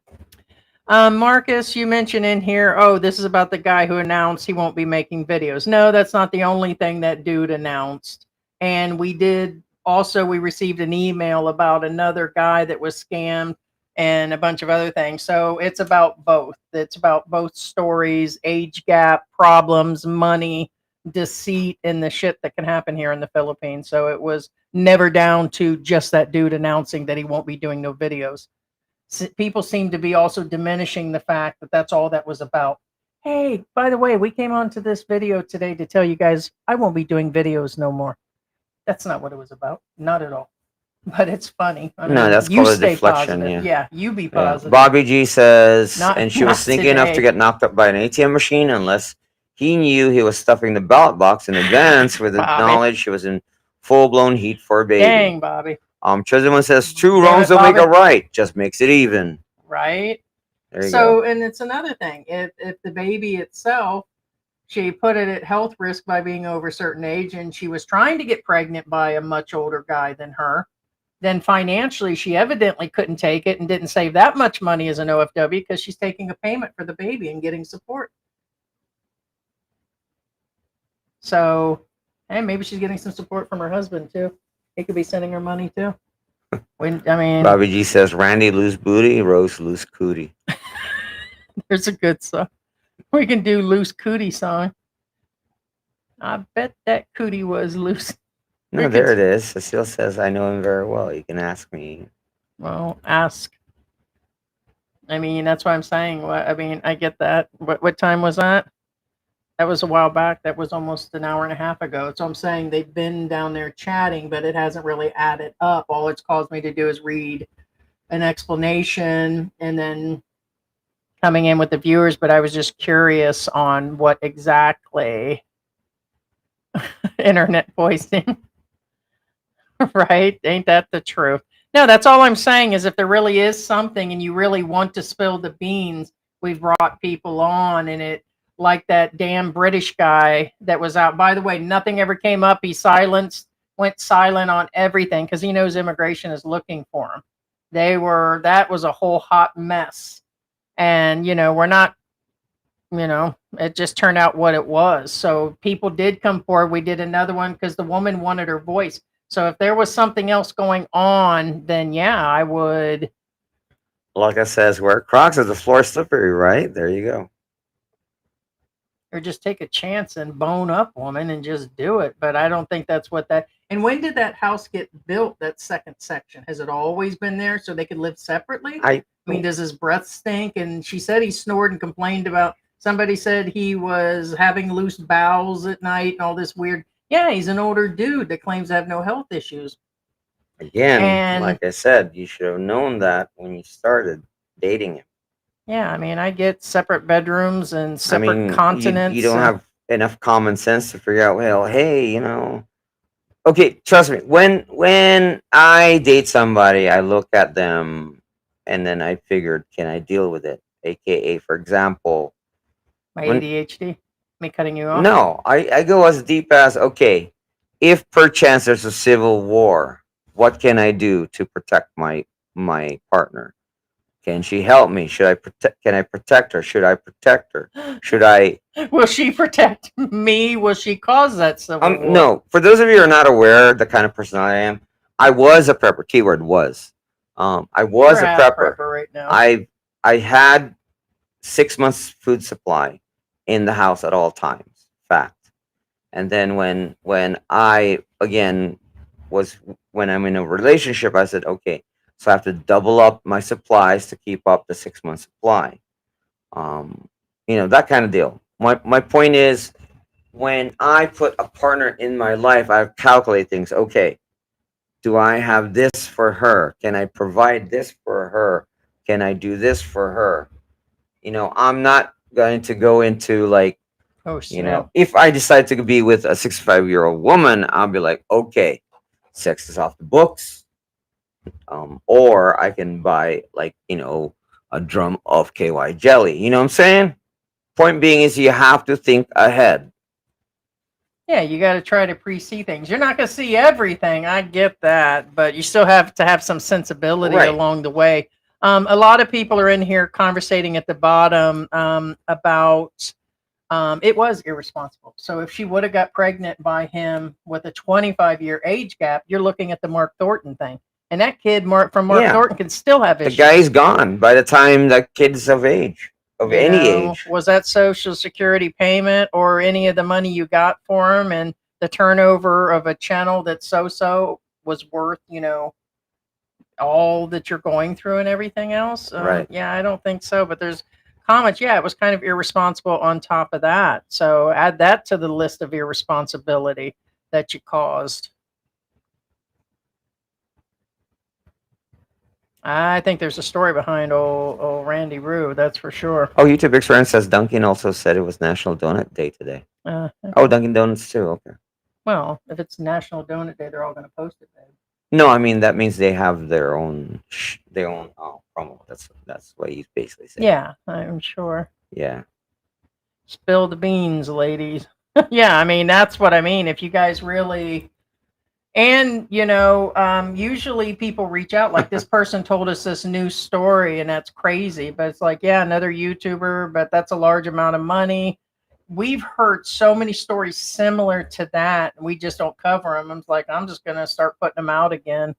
Marcus, you mentioned in here, oh, this is about the guy who announced he won't be making videos. No, that's not the only thing that dude announced. And we received an email about another guy that was scammed and a bunch of other things. So it's about both. It's about both stories, age gap, problems, money, deceit, and the shit that can happen here in the Philippines. So it was never down to just that dude announcing that he won't be doing no videos. People seem to be also diminishing the fact that that's all that was about. Hey, by the way, we came onto this video today to tell you guys I won't be doing videos no more. That's not what it was about. Not at all. But it's funny. I No, mean, that's you called a stay deflection. positive. Yeah. You be Yeah. positive. Bobby G says, Not- and she was not sneaky enough to today. get knocked up by an ATM machine unless he knew he was stuffing the ballot box in advance with the Bobby. knowledge she was in full blown heat for a baby. Dang, Bobby. Chosen one says two Damn wrongs it, don't make a Bobby. right, just makes it even. Right? There you So, go. and it's another thing. If the baby itself, she put it at health risk by being over a certain age, and she was trying to get pregnant by a much older guy than her, then financially she evidently couldn't take it and didn't save that much money as an OFW because she's taking a payment for the baby and getting support. So, hey, maybe she's getting some support from her husband too. He could be sending her money too. Bobby G says Randy lose booty, Rose lose cootie. There's a good song. We can do loose cootie song. I bet that cootie was loose. No, there it is. Cecile says I know him very well. You can ask me. Well, ask. I mean, that's what I'm saying. I mean, I get that. What time was that? That was a while back. That was almost an hour and a half ago. So I'm saying they've been down there chatting, but it hasn't really added up. All it's caused me to do is read an explanation and then coming in with the viewers. But I was just curious on what exactly internet voicing. Right? Ain't that the truth? No, that's all I'm saying is if there really is something and you really want to spill the beans, we've brought people on and it like that damn British guy that was out. By the way, nothing ever came up. He went silent on everything because he knows immigration is looking for him. That was a whole hot mess. And, we're not, it just turned out what it was. So people did come forward. We did another one because the woman wanted her voice. So if there was something else going on, then yeah, I would. Like I says, wear Crocs if the floor is slippery, right? There you go. Or just take a chance and bone up woman and just do it. But I don't think that's what that. And when did that house get built, that second section? Has it always been there so they could live separately? I mean, does his breath stink? And she said he snored and complained about, somebody said he was having loose bowels at night and all this weird. Yeah, he's an older dude that claims to have no health issues. Again, like I said, you should have known that when you started dating him. Yeah, I mean, I get separate bedrooms and separate continents. You don't have enough common sense to figure out, well, hey, okay, trust me. When I date somebody, I look at them and then I figured, can I deal with it? AKA, for example, my ADHD, me cutting you off. No, I go as deep as, okay, if perchance there's a civil war, what can I do to protect my partner? Can she help me? Can I protect her? Should I protect her? Should I? Will she protect me? Will she cause that civil war? No. For those of you who are not aware the kind of person I am, I was a prepper. Keyword was. I was a prepper. Right now. I had 6 months food supply in the house at all times. Fact. And then when I'm in a relationship, I said, okay, so I have to double up my supplies to keep up the 6 month supply. That kind of deal. My point is, when I put a partner in my life, I calculate things. Okay, do I have this for her? Can I provide this for her? Can I do this for her? I'm not going to go into like, if I decide to be with a 65-year-old woman, I'll be like, okay, sex is off the books. Or I can buy like, a drum of KY jelly. You know what I'm saying? Point being is you have to think ahead. Yeah, you got to try to pre-see things. You're not going to see everything. I get that, but you still have to have some sensibility along the way. A lot of people are in here conversating at the bottom about it was irresponsible. So if she would have got pregnant by him with a 25-year age gap, you're looking at the Mark Thornton thing. And that kid from Mark Thornton can still have issues. The guy's gone by the time that kid's of age, any age. Was that Social Security payment or any of the money you got for him and the turnover of a channel that so was worth, all that you're going through and everything else? Right. Yeah, I don't think so. But there's comments. Yeah, it was kind of irresponsible on top of that. So add that to the list of irresponsibility that you caused. I think there's a story behind old Randy Rue, that's for sure. Oh, YouTube Experience says Dunkin' also said it was National Donut Day today. Dunkin' Donuts too. Okay. Well, if it's National Donut Day, they're all going to post it, babe. No, I mean that means they have their own promo. That's what he's basically saying. Yeah, I'm sure. Yeah. Spill the beans, ladies. Yeah, I mean that's what I mean. If you guys really. And, usually people reach out like this person told us this new story and that's crazy. But it's like, yeah, another YouTuber, but that's a large amount of money. We've heard so many stories similar to that. And we just don't cover them. I'm like, I'm just going to start putting them out again.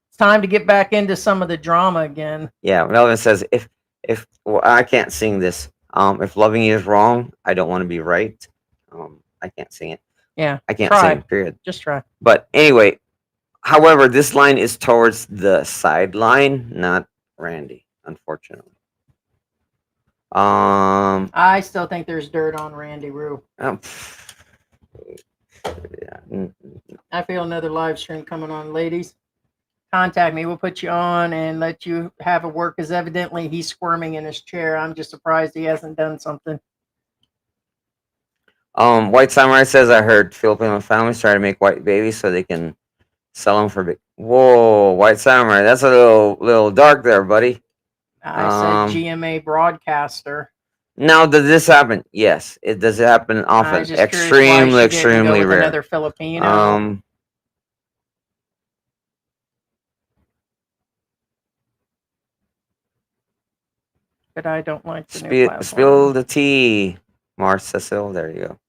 It's time to get back into some of the drama again. Yeah. Melvin says, if I can't sing this, if loving you is wrong, I don't want to be right. I can't sing it. Yeah, I can't sing, period. Just try. But anyway, however, this line is towards the sideline, not Randy, unfortunately. I still think there's dirt on Randy Rue. Yeah. I feel another live stream coming on, ladies. Contact me. We'll put you on and let you have a work, because evidently he's squirming in his chair. I'm just surprised he hasn't done something. White Samurai says, I heard Filipino families try to make white babies so they can sell them for big. Whoa, White Samurai, that's a little dark there, buddy. I said GMA broadcaster. Now, does this happen? Yes, it does happen I often. was just curious why she didn't go Extremely with rare. another Filipino. But I don't like the new platform. Spill the tea, Mars Cecil. There you go.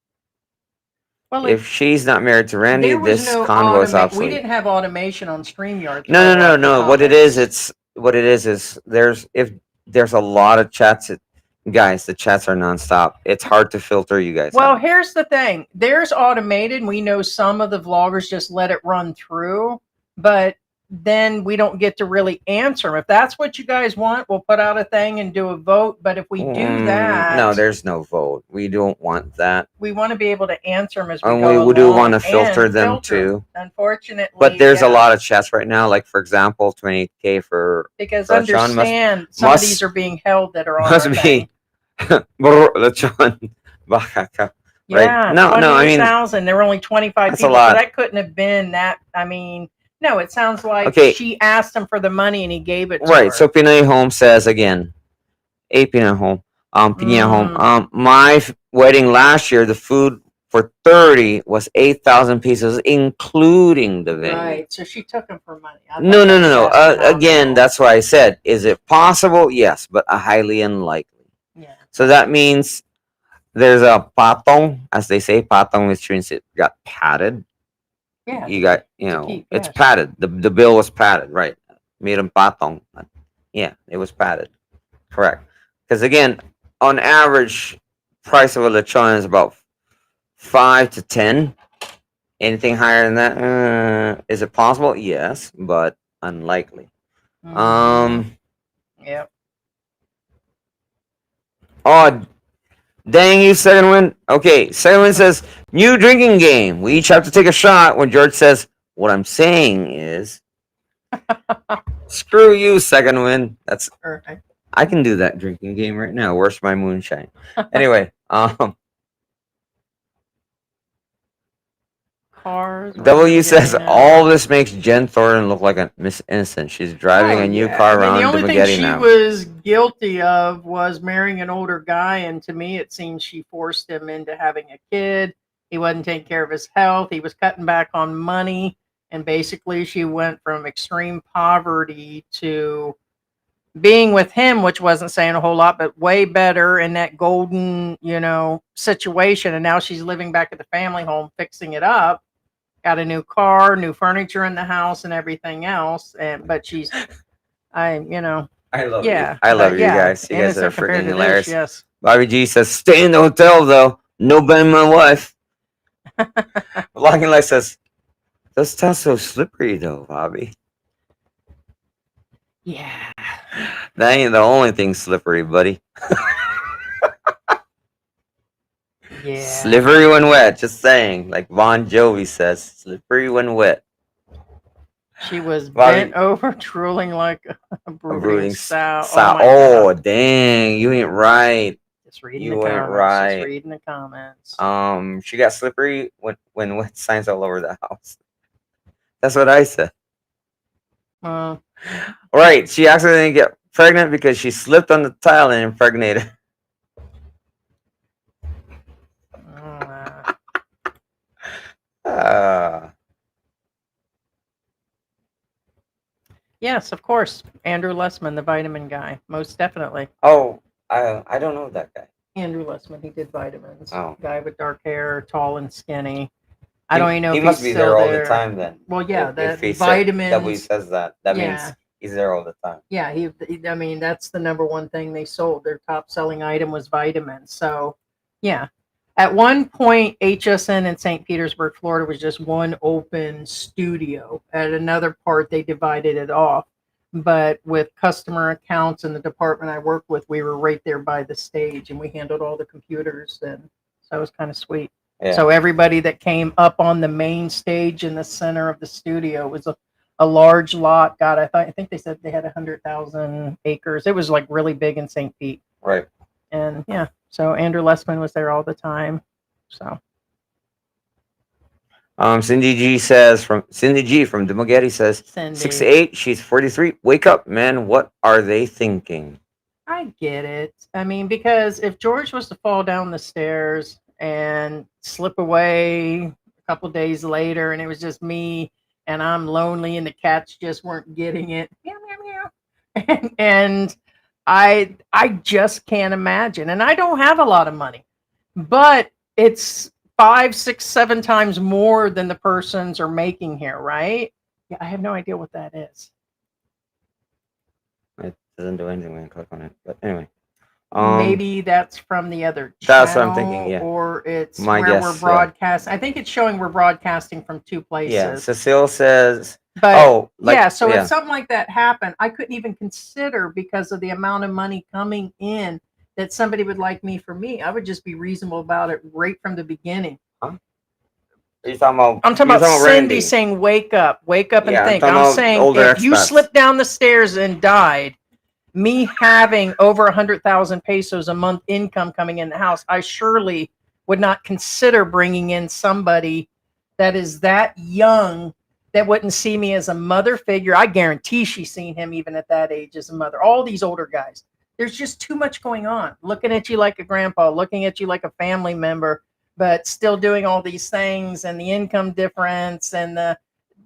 Well, If she's not married to Randy, there was this no convo is we obsolete. didn't have automation on StreamYard. to No, write off the no. What it is, comments. there's a lot of chats. Guys, the chats are nonstop. It's hard to filter you guys Well, out. here's the thing. There's automated. And we know some of the vloggers just let it run through, but then we don't get to really answer them. If that's what you guys want, we'll put out a thing and do a vote. But if we do that, no, there's no vote. We don't want that. we want to be able to answer them as we And go we do along want to filter and them too. Unfortunately, But there's a yeah, lot of chats right now. Like for example, 28K for because for Lechon understand some of these are being held that are on must our be thing. Lechon. Baka. Right. Yeah, No, I mean 28,000. There were only 25 that's a people, so lot. that couldn't have been that. I mean, no, it sounds like Okay. she asked him for the money and he gave it to her. Right. So Pinay Home says again, a Pinay Home, Pinay Home. My wedding last year, the food for 30 was 8,000 pieces, including the venue. Right. So she took him for money. I thought No. that was astronomical. Again, that's why I said, is it possible? Yes, but highly unlikely. Yeah. So that means there's a patong, as they say. Patong, which means it got padded. Yeah. You got, keep, it's yes. padded. The bill was padded, right? Made them patong. Yeah, it was padded. Correct. Because again, on average, price of a lechon is about 5 to 10. Anything higher than that, is it possible? Yes, but unlikely. Yep. Oh, dang you, second win. Okay, second win says new drinking game. We each have to take a shot. When George says, "What I'm saying is, screw you, second win." That's Perfect. I can do that drinking game right now. Where's my moonshine? Anyway, Cars. W says all this makes Jen Thornton look like a Miss Innocent. She's driving a new car around the only thing Dumagetti she now. was guilty of was marrying an older guy, and to me, it seems she forced him into having a kid. He wasn't taking care of his health. He was cutting back on money, and basically, she went from extreme poverty to being with him, which wasn't saying a whole lot, but way better in that golden, situation. And now she's living back at the family home, fixing it up. Got a new car, new furniture in the house, and everything else. But she's, I love yeah, you. I love you yeah, guys. You guys are innocent compared freaking to this, hilarious. yes. Bobby G says, stay in the hotel though. No Ben, my wife. Blocking Light says, those towels so slippery though, Bobby. Yeah. That ain't the only thing slippery, buddy. Yeah. Slippery when wet, just saying. Like Bon Jovi says, slippery when wet. She was Bobby, bent over, drooling like a brooding sow. Oh, dang, you ain't right. Just reading You the ain't comments. right. Just reading the comments. She got slippery when wet signs all over the house. That's what I said. Right, she accidentally got pregnant because she slipped on the tile and impregnated. Yes, of course. Andrew Lessman, the vitamin guy. Most definitely. Oh, I don't know that guy. Andrew Lessman, he did vitamins. Oh. Guy with dark hair, tall and skinny. I don't even know he if must he's be still there all the time then. Well, yeah, if he vitamins. W says that means he's there all the time. Yeah, I mean, that's the number one thing they sold. Their top selling item was vitamins. So, yeah. At one point, HSN in St. Petersburg, Florida was just one open studio. At another part, they divided it off. But with customer accounts and the department I worked with, we were right there by the stage and we handled all the computers. And so it was kind of sweet. Yeah. So everybody that came up on the main stage in the center of the studio was a large lot. God, I think they said they had 100,000 acres. It was like really big in St. Pete. Right. And yeah, so Andrew Lessman was there all the time. So. Cindy G from Dumagetti says, Cindy. 6 to 8, she's 43. Wake up, man. What are they thinking? I get it. I mean, because if George was to fall down the stairs and slip away a couple days later, and it was just me, and I'm lonely, and the cats just weren't getting it, meow meow meow, and I just can't imagine. And I don't have a lot of money, but it's 5, 6, 7 times more than the persons are making here, right? Yeah, I have no idea what that is. It doesn't do anything when you click on it. But anyway. Maybe that's from the other channel, That's what I'm thinking, yeah. or it's My where guess, we're yeah. broadcast. I think it's showing we're broadcasting from 2 places. Yeah, Cecile says, But like, yeah, so yeah. if something like that happened, I couldn't even consider, because of the amount of money coming in, that somebody would like me for me. I would just be reasonable about it right from the beginning. Huh? Are you talking about? I'm talking about Cindy Randy saying, wake up and Yeah, think. I'm I'm saying, older if you expats. slipped down the stairs and died, me having over 100,000 pesos a month income coming in the house, I surely would not consider bringing in somebody that is that young, that wouldn't see me as a mother figure. I guarantee she's seen him even at that age as a mother. All these older guys, there's just too much going on. Looking at you like a grandpa, looking at you like a family member, but still doing all these things, and the income difference, and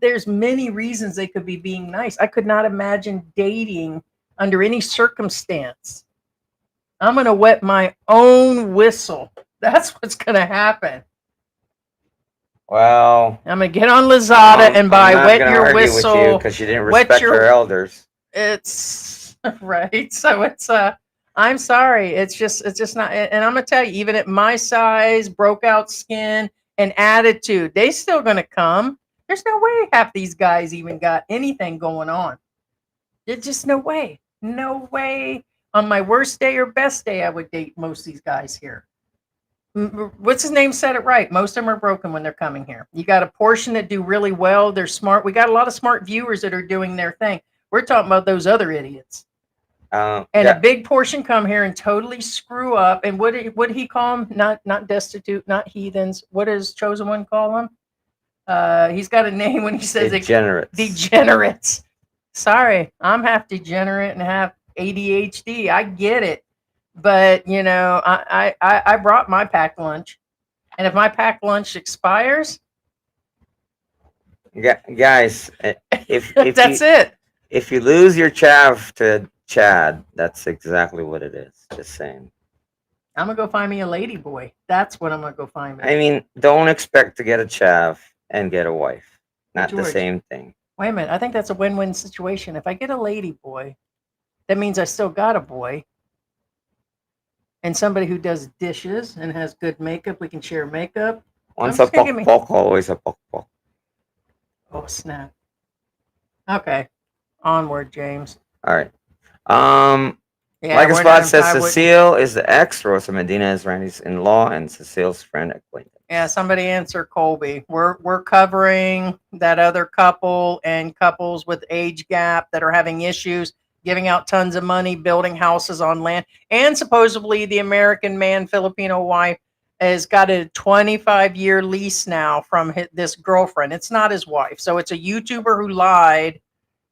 there's many reasons they could be being nice. I could not imagine dating under any circumstance. I'm going to wet my own whistle. That's what's going to happen. Well, I'm going to get on Lazada and buy wet your whistle. Because you didn't respect your elders. It's right. So it's I'm sorry. It's just not. And I'm going to tell you, even at my size, broke out skin, and attitude, they still going to come. There's no way half these guys even got anything going on. There's just no way. No way. On my worst day or best day, I would date most of these guys here. What's his name said it right. Most of them are broken when they're coming here. You got a portion that do really well. They're smart. We got a lot of smart viewers that are doing their thing. We're talking about those other idiots. And a big portion come here and totally screw up. And what did he call them? Not destitute, not heathens. What does Chosen One call them? He's got a name when he says degenerates. Degenerates. Sorry, I'm half degenerate and half ADHD. I get it. But, you know, I brought my packed lunch. And if my packed lunch expires, guys, if that's it. If you lose your chav to Chad, that's exactly what it is. Just saying. I'm going to go find me a lady boy. That's what I'm going to go find me. I mean, don't expect to get a chav and get a wife. Not the same thing. Wait a minute. I think that's a win-win situation. If I get a lady boy, that means I still got a boy. And somebody who does dishes and has good makeup. We can share makeup. Once a poc, always a poc. Oh, snap. Okay. Onward, James. All right. Yeah, like a spot says, Cecile is the ex. Rosa Medina is Randy's in-law and Cecile's friend acquaintance. Yeah, somebody answer Colby. We're covering that other couple and couples with age gap that are having issues, giving out tons of money, building houses on land, and supposedly the American man, Filipino wife, has got a 25-year lease now from this girlfriend. It's not his wife, so it's a YouTuber who lied.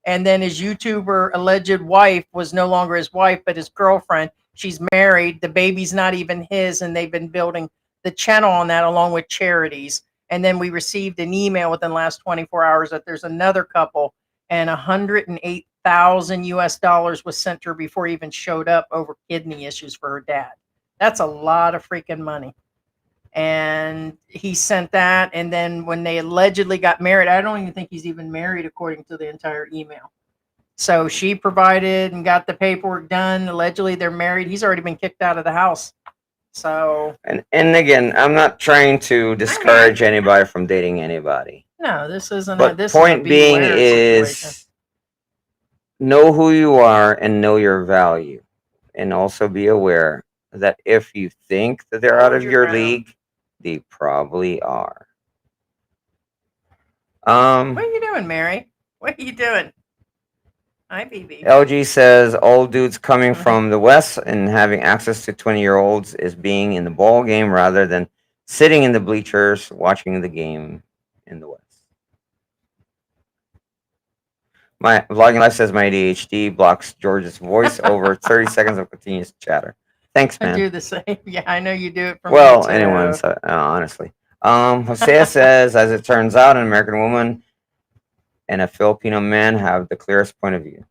And then his YouTuber alleged wife was no longer his wife, but his girlfriend. She's married. The baby's not even his. And they've been building the channel on that along with charities. And then we received an email within the last 24 hours that there's another couple, and $108,000 was sent to her before he even showed up over kidney issues for her dad. That's a lot of freaking money. And he sent that, and then when they allegedly got married, I don't even think he's even married according to the entire email. So she provided and got the paperwork done. Allegedly they're married. He's already been kicked out of the house. So and again, I'm not trying to discourage anybody from dating anybody. No, this isn't. But point being is, know who you are and know your value, and also be aware that if you think that they're out of your league, they probably are. What are you doing, Mary? What are you doing? Hi, BB. LG says all dudes coming from the West and having access to 20-year-olds is being in the ball game rather than sitting in the bleachers watching the game in the West. My vlogging life says my ADHD blocks George's voice over 30 seconds of continuous chatter. Thanks, I man. do the same. Yeah, I know you do it for Well, me too. anyone's honestly. Hosea says, as it turns out, an American woman and a Filipino man have the clearest point of view.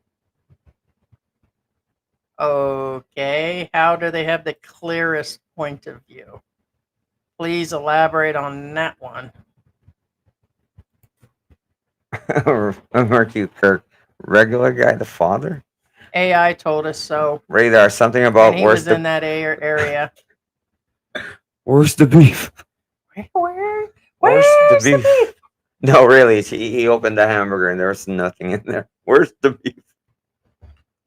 Okay, how do they have the clearest point of view? Please elaborate on that one. Mercury Kirk, regular guy, the father. AI told us so, Radar, something and about he was in that area. where's the beef? Where's the the beef? No, really, he opened the hamburger and there was nothing in there. Where's the beef?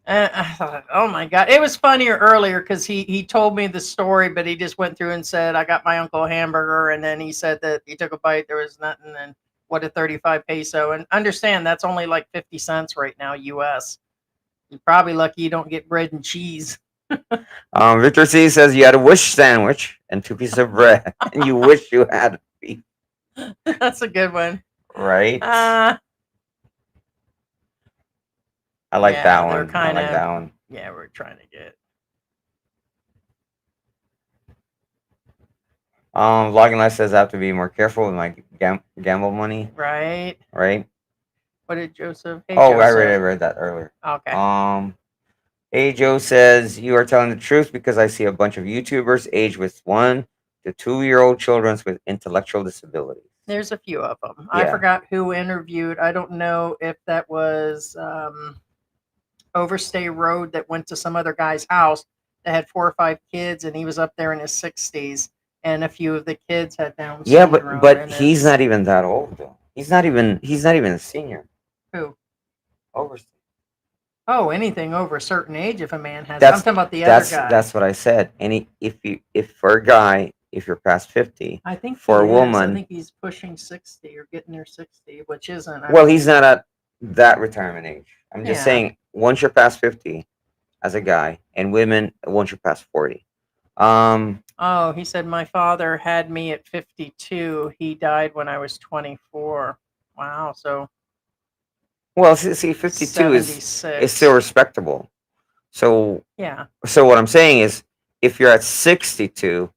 I thought, oh my god, it was funnier earlier because he told me the story, but he just went through and said, "I got my uncle a hamburger," and then he said that he took a bite, there was nothing, and what a 35 peso. And understand that's only like 50 cents right now, U.S. You're probably lucky you don't get bread and cheese. Victor C says you had a wish sandwich and 2 pieces of bread, and you wish you had beef, That's a good one. right? I like yeah, that they're one. I like that one. Yeah, we're trying to get. Vlogging life says I have to be more careful with my gamble money, Right. right? What did Joseph? Hey, Oh, Joseph. I read that earlier. Okay. Hey, Joe says you are telling the truth because I see a bunch of YouTubers age with 1 to 2-year-old children with intellectual disabilities. There's a few of them. Yeah. I forgot who interviewed. I don't know if that was Overstay Road that went to some other guy's house that had 4 or 5 kids, and he was up there in his 60s, and a few of the kids had Down syndrome. But he's not even that old though. He's not even a senior. Who? Overstay. Oh, anything over a certain age, if a man has. I'm talking about the other guy. That's what I said. If for a guy, if you're past 50, I think for he a is. woman, I think he's pushing 60 or getting near 60, which isn't. well, he's not at that retirement age. I'm just saying once you're past 50 as a guy, and women once you're past 40. Oh, he said my father had me at 52. He died when I was 24. Wow. So well, see 52 is 76. still respectable. So Yeah. so what I'm saying is if you're at 62,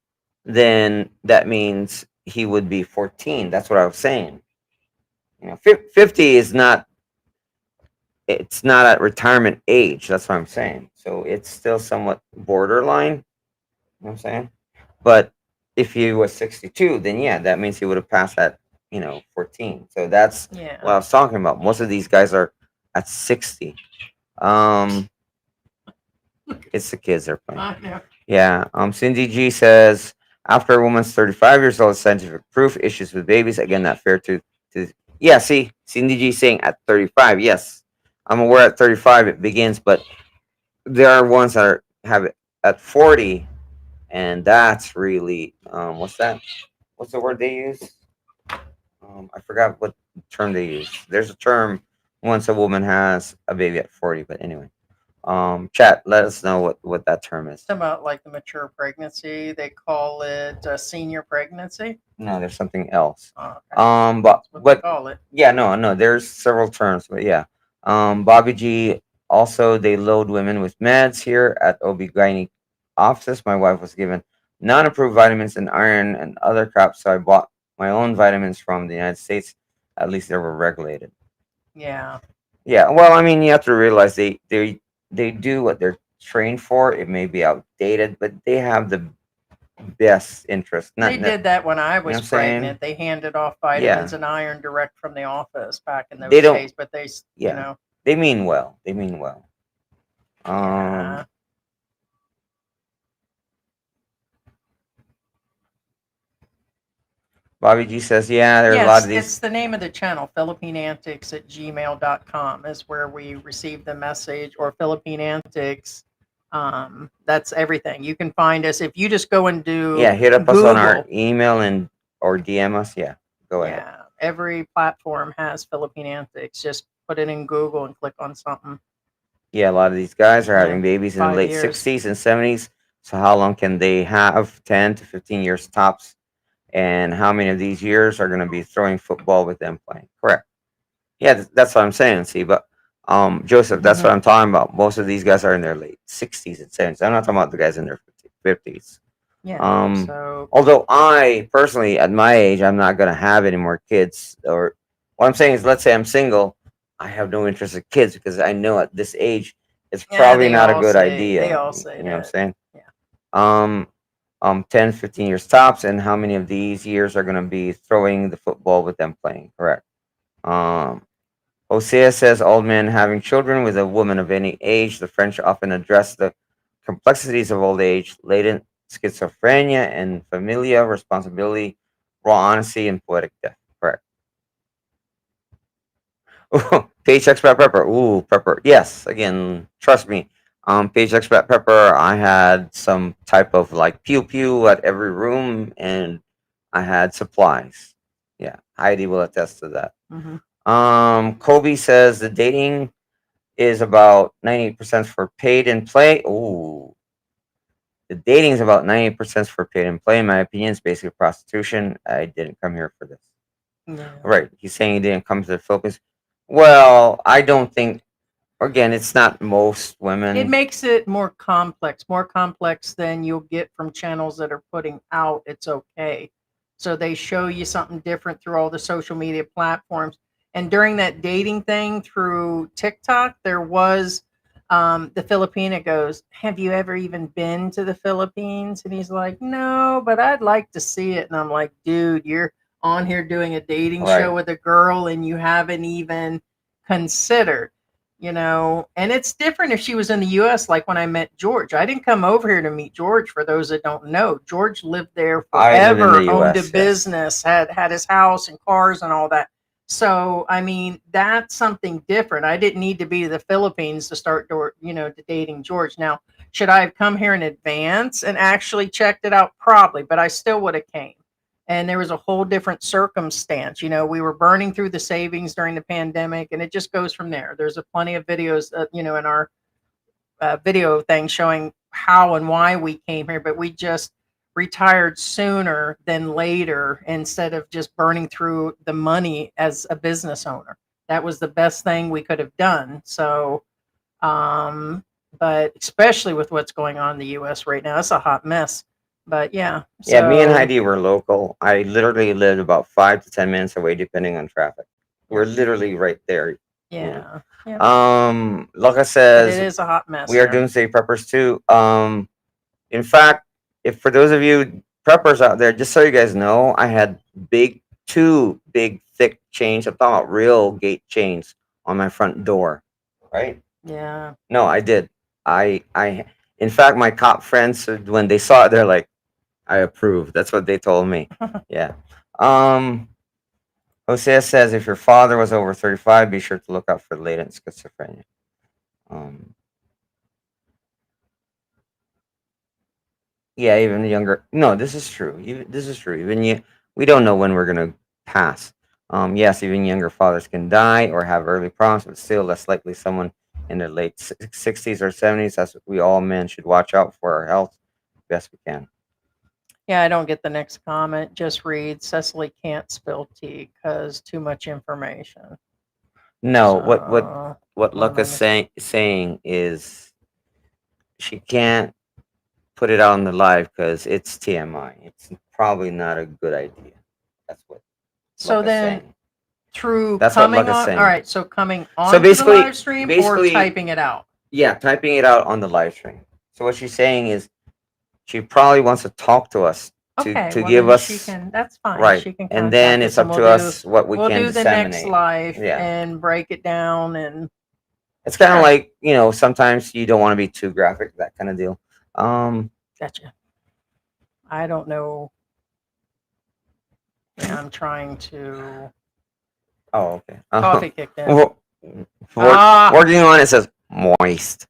then that means he would be 14. That's what I was saying. 50 is not, it's not at retirement age. That's what I'm saying. So it's still somewhat borderline. You know what I'm saying? But if he was 62, then yeah, that means he would have passed at 14. So that's what I was talking about. Most of these guys are at 60. It's the kids they're playing. Yeah. Cindy G says after a woman's 35 years old, scientific proof issues with babies again not fair to. Yeah. See, Cindy G saying at 35. Yes, I'm aware at 35 it begins, but there are ones that have it at 40, and that's really what's that? What's the word they use? I forgot what term they use. There's a term once a woman has a baby at 40, but anyway. Chat, let us know what that term is. It's about like the mature pregnancy. They call it senior pregnancy. No, there's something else. Oh, okay. But That's what they call it. Yeah, no, there's several terms, but yeah. Bobby G, also they load women with meds here at OB/GYN offices. My wife was given non-approved vitamins and iron and other crap, so I bought my own vitamins from the United States. At least they were regulated. Yeah. Yeah, well, I mean, you have to realize they do what they're trained for. It may be outdated, but they have the best interest. They did that when I was pregnant. Saying? They handed off vitamins and iron direct from the office back in those They don't- days. But they, Yeah. you know, They mean well. They mean well. yeah. Bobby G says, yeah, there's a lot of these. It's the name of the channel, Philippine Antics at gmail.com is where we receive the message, or Philippine Antics. That's everything. You can find us if you just go and do hit up Google. us on our email or DM us. Yeah, go ahead. Yeah, every platform has Philippine Antics. Just put it in Google and click on something. Yeah, a lot of these guys are having babies in the 5 late years. 60s and 70s. So how long can they have? 10 to 15 years tops. And how many of these years are going to be throwing football with them playing? Correct. Yeah, that's what I'm saying. See, but Joseph, that's what Mhm. I'm talking about. Most of these guys are in their late 60s and 70s. I'm not talking about the guys in their 50s. Yeah. So Although I personally, at my age, I'm not gonna have any more kids. Or what I'm saying is, let's say I'm single, I have no interest in kids because I know at this age it's yeah, probably not a good they idea. all You say know what I'm that. saying? Yeah. Um, 10, 15 years tops, and how many of these years are gonna be throwing the football with them playing? Correct. Um, Hosea says old men having children with a woman of any age. The French often address the complexities of old age, latent schizophrenia, and familial responsibility, raw honesty, and poetic death. Correct. Page Expat Pepper. Ooh, Pepper. Yes, again, trust me. Page Expat Pepper, I had some type of like pew pew at every room, and I had supplies. Yeah, Heidi will attest to that. Hmm. Kobe says the dating is about 98% for paid and play. Ooh, the dating is about 98% for paid and play. In my opinion, it's basically prostitution. I didn't come here for this. Yeah. Right. He's saying he didn't come to the Philippines. Well, I don't think, again, it's not most It women. makes it more complex than you'll get from channels that are putting out. It's okay. So they show you something different through all the social media platforms. And during that dating thing through TikTok, there was the Filipina goes, "Have you ever even been to the Philippines?" And he's like, "No, but I'd like to see it." And I'm like, "Dude, you're on here doing a dating Right. show with a girl and you haven't even considered." And it's different if she was in the US, like when I met George. I didn't come over here to meet George. For those that don't know, George lived there I live in the forever, owned a US, yes. business, had his house and cars and all that. So I mean, that's something different. I didn't need to be to the Philippines to start to dating George. Now, should I have come here in advance and actually checked it out? Probably, but I still would have came. And there was a whole different circumstance. We were burning through the savings during the pandemic, and it just goes from there. There's a plenty of videos, in our video thing showing how and why we came here, but we just retired sooner than later instead of just burning through the money as a business owner. That was the best thing we could have done. So, um, but especially with what's going on in the US right now, it's a hot mess. But yeah, Yeah, me and so Heidi were local. I literally lived about 5 to 10 minutes away, depending on traffic. yeah, We're literally right there. yeah, yeah. Luca But it says is a hot mess we are there. doomsday preppers too. In fact, if for those of you preppers out there, just so you guys know, I had two big, thick chains. I'm talking about real gate chains on my front door. Right? Yeah. No, I did. In fact, my cop friends, when they saw it, they're like, "I approve." That's what they told me. Yeah. Um, Hosea says, if your father was over 35, be sure to look out for latent schizophrenia. Um, Yeah, even younger. No, this is true. This is true. Even you, we don't know when we're gonna pass. Yes, even younger fathers can die or have early problems, but still less likely someone in their late 60s or 70s. That's what we all men should watch out for our health best we can. Yeah, I don't get the next comment. Just read Cecily can't spill tea because too much information. No, So what what am I Lucas missing? saying is she can't put it out on the live because it's TMI. It's probably not a good idea. That's what So Lucas then saying. through That's what coming Lucas on, all saying. right, so coming So onto the live stream or basically, typing it out? yeah, typing it out on the live stream. So what she's saying is she probably wants to talk to us Okay, to well give then she us can, that's fine. right, She can and then contact it's us and up we'll to do us what we we'll can do the next disseminate. live Yeah, and break it down and it's kind of sure. like sometimes you don't want to be too graphic, that kind of deal. Gotcha. I don't know. Yeah, I'm trying to Oh, okay. coffee kicked in. Wo- Ah, Working on it says moist.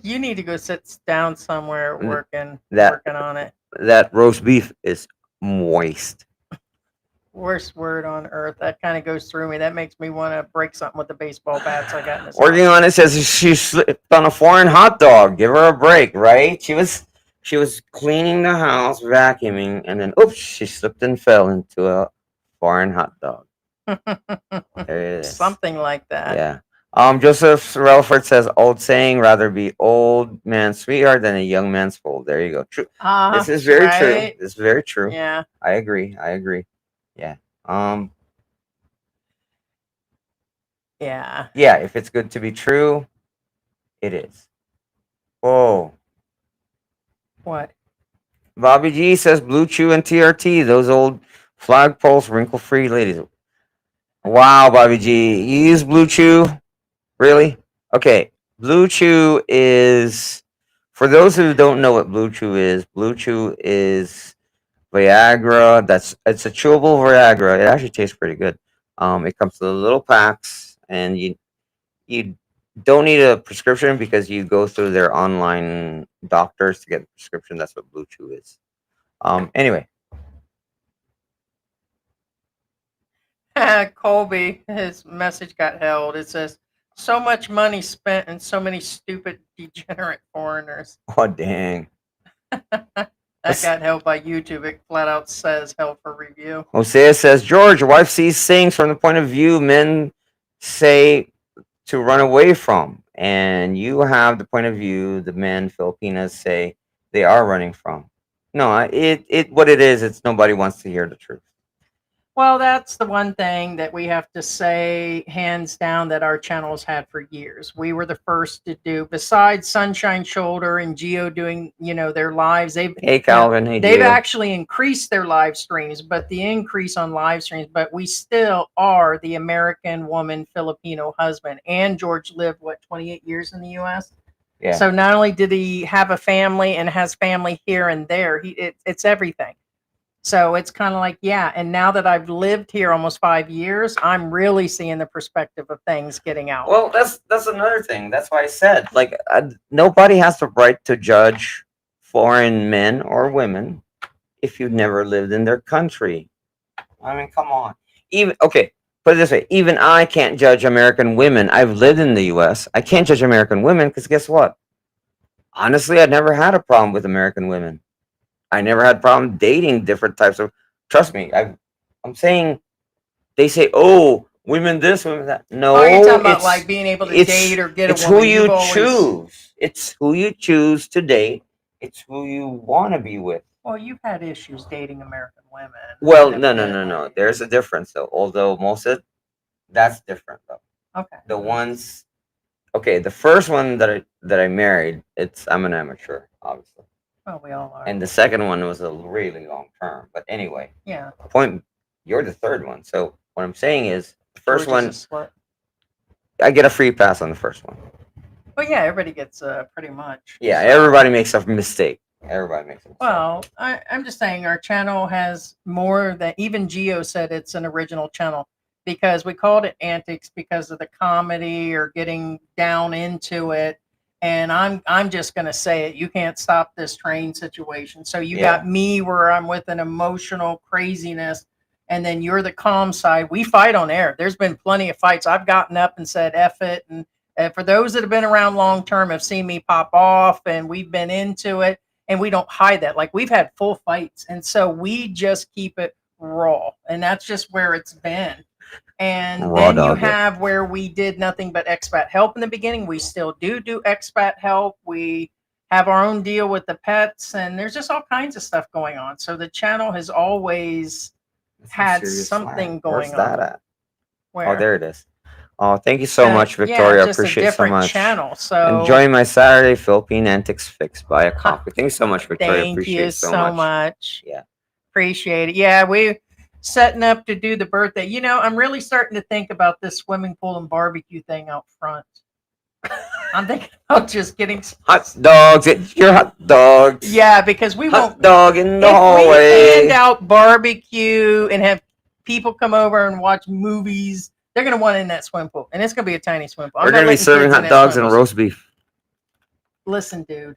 you need to go sit down somewhere N- working That working on it. that roast beef is moist. Worst word on earth. That kind of goes through me. That makes me want to break something with the baseball bats I got in this Working house. on it says she slipped on a foreign hot dog. Give her a break, right? She was cleaning the house, vacuuming, and then oops, she slipped and fell into a foreign hot dog. There it is. Something like that. Yeah. Joseph Relford says, "Old saying, rather be old man's sweetheart than a young man's fool." There you go. True. This is very true. Right? This is very true. Yeah. I agree. I agree. Yeah. Um. Yeah. Yeah. If it's good to be true, it is. Oh, What? Bobby G says, "Blue Chew and TRT, those old flagpoles, wrinkle-free ladies." Wow, Bobby G, you use Blue Chew? Really? Okay. Blue Chew is, for those who don't know what Blue Chew is Viagra. It's a chewable Viagra. It actually tastes pretty good. It comes to little packs, and you don't need a prescription because you go through their online doctors to get a prescription. That's what Blue Chew is. Anyway, Colby, his message got held. It says, so much money spent and so many stupid, degenerate foreigners. oh dang. That got held by YouTube. It flat out says held for review. Hosea says, George, your wife sees things from the point of view men say to run away from, and you have the point of view the men Filipinas say they are running from. No, what it is, it's nobody wants to hear the truth. Well, that's the one thing that we have to say hands down that our channels had for years. We were the first to do, besides Sunshine Shoulder and Geo doing, their lives. Hey Calvin, hey They've Gio. actually increased their live streams, but the increase on live streams, but we still are the American woman, Filipino husband. And George lived, 28 years in the US? Yeah. So not only did he have a family and has family here and there, it's everything. So it's kind of like, yeah. And now that I've lived here almost 5 years, I'm really seeing the perspective of things getting out. Well, that's another thing. That's why I said, like, nobody has the right to judge foreign men or women if you've never lived in their country. I mean, come on. Even okay, put it this way: even I can't judge American women. I've lived in the U.S. I can't judge American women because guess what? Honestly, I never had a problem with American women. I never had a problem dating different types of. Trust me, I'm saying they say, "Oh, women this, women that." No, Oh, you're talking about like being able to date or get a it's woman. who you You've always- choose. It's who you choose to date. It's who you want to be with. Well, you've had issues dating American women. Well, no. There's a difference though. Although most of that's different though. Okay. The ones, okay, the first one that I married, I'm an amateur, obviously, Well, we all are. and the second one was a really long term. But anyway, yeah. Point, you're the third one. So what I'm saying is, the first George is one, a slut. I get a free pass on the first one. Well, yeah, everybody gets pretty much. Yeah, So- everybody makes a mistake. Everybody makes a mistake. Well, I'm just saying our channel has more than even Geo said it's an original channel because we called it Antics because of the comedy or getting down into it. And I'm just gonna say it. You can't stop this train situation. So you got me where I'm with an emotional craziness, and then you're the calm side. We fight on air. There's been plenty of fights. I've gotten up and said F it. And for those that have been around long term have seen me pop off and we've been into it. And we don't hide that. Like we've had full fights. And so we just keep it raw. And that's just where it's been. And Raw then you dog it. have where we did nothing but expat help in the beginning. We still do expat help. We have our own deal with the pets. And there's just all kinds of stuff going on. So the channel has always That's had serious something slang. Where's going that on. at? Where? Oh, there it is. Oh, thank you so much, Victoria. Just Appreciate a it so different much. channel. So Enjoying my Saturday Philippine Antics fix. Buy a copy. Thank you so much, Victoria. Thank Appreciate you it so much. Yeah. Appreciate it. Yeah, we setting up to do the birthday. I'm really starting to think about this swimming pool and barbecue thing out front. I'm thinking about just getting Hot dogs. It's your hot dogs. Yeah, because we Hot won't dog in the if we hallway. hand out barbecue and have people come over and watch movies. They're gonna want in that swim pool, and it's gonna be a tiny swim pool. We're going to be serving hot dogs and roast beef. Listen, dude,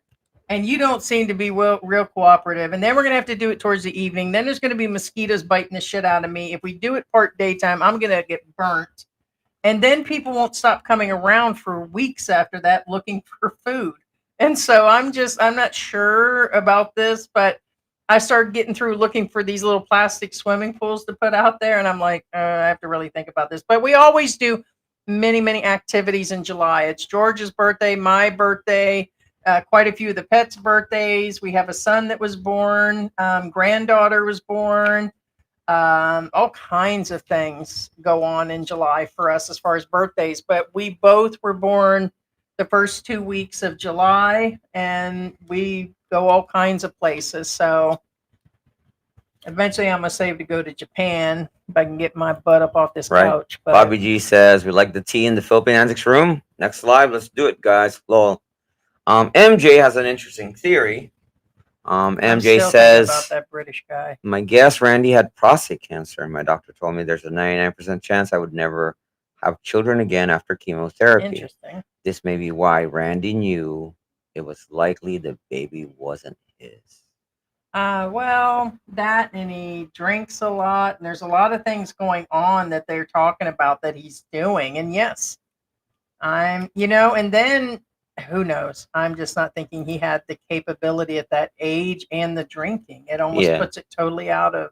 and you don't seem to be real cooperative. And then we're gonna have to do it towards the evening. Then there's gonna be mosquitoes biting the shit out of me. If we do it part daytime, I'm gonna get burnt. And then people won't stop coming around for weeks after that looking for food. And so I'm not sure about this, but I started getting through looking for these little plastic swimming pools to put out there. And I'm like, I have to really think about this. But we always do many, many activities in July. It's George's birthday, my birthday, quite a few of the pets' birthdays. We have a son that was born, granddaughter was born. All kinds of things go on in July for us as far as birthdays. But we both were born the first 2 weeks of July, and we go all kinds of places. So eventually, I'm gonna save to go to Japan if I can get my butt up off this Right. couch. But Bobby G says we like the tea in the Philippine Antics room. Next live, let's do it, guys. Lol. MJ has an interesting theory. I'm MJ still thinking says about that British guy. my guest Randy had prostate cancer, and my doctor told me there's a 99% chance I would never have children again after chemotherapy. Interesting. This may be why Randy knew it was likely the baby wasn't his. Well, that, and he drinks a lot, and there's a lot of things going on that they're talking about that he's doing. And yes, and then who knows? I'm just not thinking he had the capability at that age and the drinking. It almost Yeah. puts it totally out of.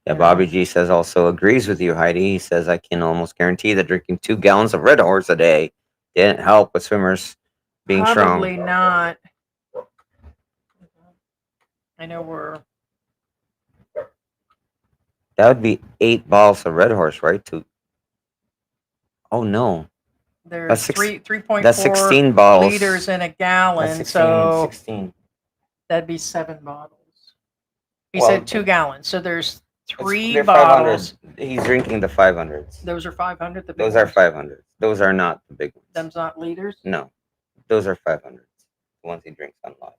Yeah, Bobby G says also agrees with you, Heidi. He says I can almost guarantee that drinking 2 gallons of Red Horse a day didn't help with swimmers being Probably strong. not. I know we're. That would be 8 bottles of Red Horse, right? Oh no, There's six- 3.4 that's 16 bottles. liters in a gallon, That's 16, so 16. that'd be 7 bottles. He Well, said 2 gallons, so there's 3 They're bottles. 500. He's drinking the 500s. Those are 500. Those are 500s. Those are not the big ones. Them's not liters. No, those are 500s. The ones he drinks on live.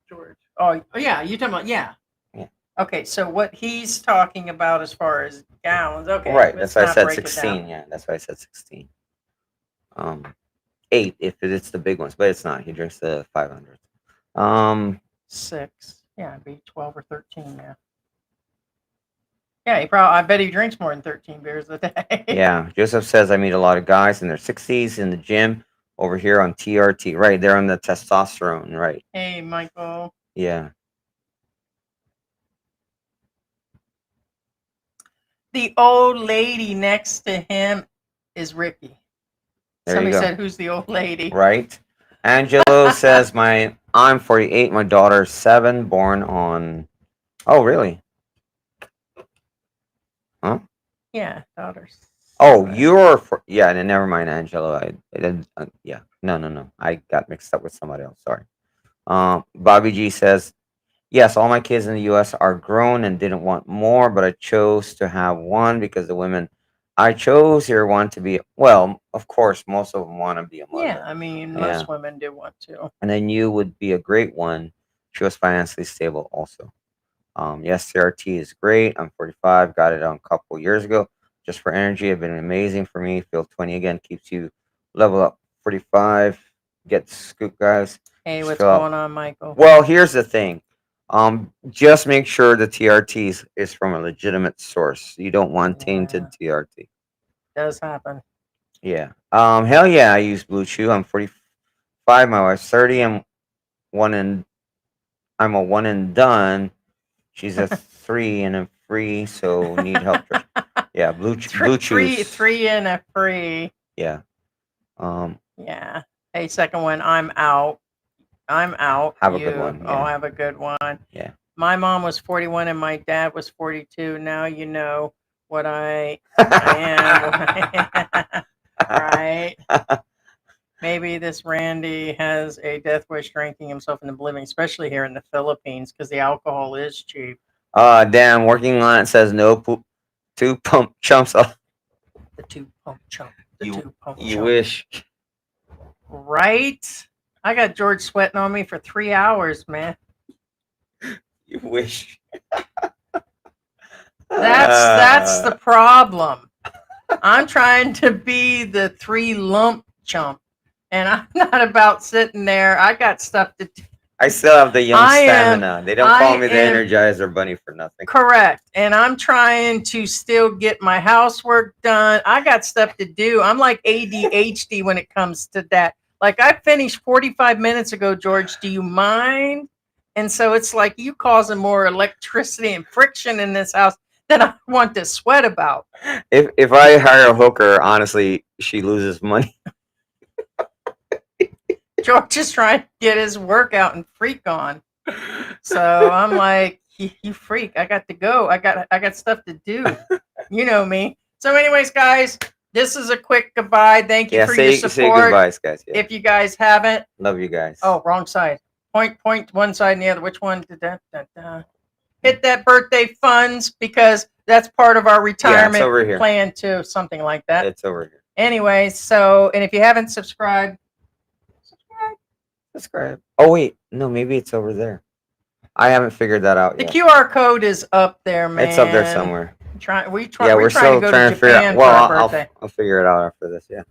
George. Oh yeah, you talking about yeah. Yeah. Okay, so what he's talking about as far as gallons, okay. Right, let's that's why I not said break it down. 16. Yeah, that's why I said 16. 8 if it's the big ones, but it's not. He drinks the 500s. 6. Yeah, it'd be 12 or 13 now. Yeah, I bet he drinks more than 13 beers a day. Yeah, Joseph says I meet a lot of guys in their 60s in the gym over here on TRT. Right, they're on the testosterone. Right. Hey, Michael. Yeah. The old lady next to him is Ricky. There you Somebody go. said, "Who's the old lady?" Right. Angelo says I'm 48. My daughter's 7, born on. Oh, really? Huh? Yeah, daughters. Oh, yeah. Then never mind, Angelo. Yeah. No. I got mixed up with somebody else. Sorry. Bobby G says, yes, all my kids in the U.S. are grown and didn't want more, but I chose to have one because the women I chose here want to be. Well, of course, most of them want to be a mother. Yeah, I mean, most women do want to. And then you would be a great one. She was financially stable also. Yes, CRT is great. I'm 45. Got it on a couple years ago. Just for energy, it's been amazing for me. Feel 20 again. Keeps you level up. 45. Get the scoop, guys. Hey, what's Fill up. going on, Michael? Well, here's the thing. Just make sure the TRT is from a legitimate source. You don't want tainted TRT. Does happen. Yeah. Hell yeah, I use Blue Chew. I'm 45. My wife's 30. I'm a one and done. She's a 3 and a free, so need help. Yeah, Blue Chew. Three and a free. Yeah. Yeah. Hey, second one. I'm out. Have a good one. Oh, Yeah. have a good one. Yeah. My mom was 41 and my dad was 42. Now you know what I am. Right. Maybe this Randy has a death wish drinking himself into oblivion, especially here in the Philippines because the alcohol is cheap. Damn, working on it says no poop. 2 pump chumps. The 2 pump chump. You wish. Right? I got George sweating on me for 3 hours, man. You wish. That's the problem. I'm trying to be the 3 lump chump, and I'm not about sitting there. I got stuff to do. I still have the young stamina. They don't call me the Energizer Bunny for nothing. Correct. And I'm trying to still get my housework done. I got stuff to do. I'm like ADHD when it comes to that. Like I finished 45 minutes ago, George. Do you mind? And so it's like you causing more electricity and friction in this house that I want to sweat about. If I hire a hooker, honestly, she loses money. George is trying to get his workout and freak on. So I'm like, you freak. I got to go. I got stuff to do. You know me. So anyways, guys, this is a quick goodbye. Thank you for your support. Say goodbyes, guys. Yeah. If you guys haven't. Love you guys. Oh, wrong side. Point one side and the other. Which one? Hit that birthday funds because that's part of our retirement over here. plan too. Something like that. It's over here. Anyway, so, and if you haven't subscribed, subscribe. Oh wait, no, maybe it's over there. I haven't figured that out the yet. QR code is up there, man. It's up there somewhere. We're We're trying still to go trying to to figure Japan out. Well, for our birthday. I'll figure it out after this. Yeah.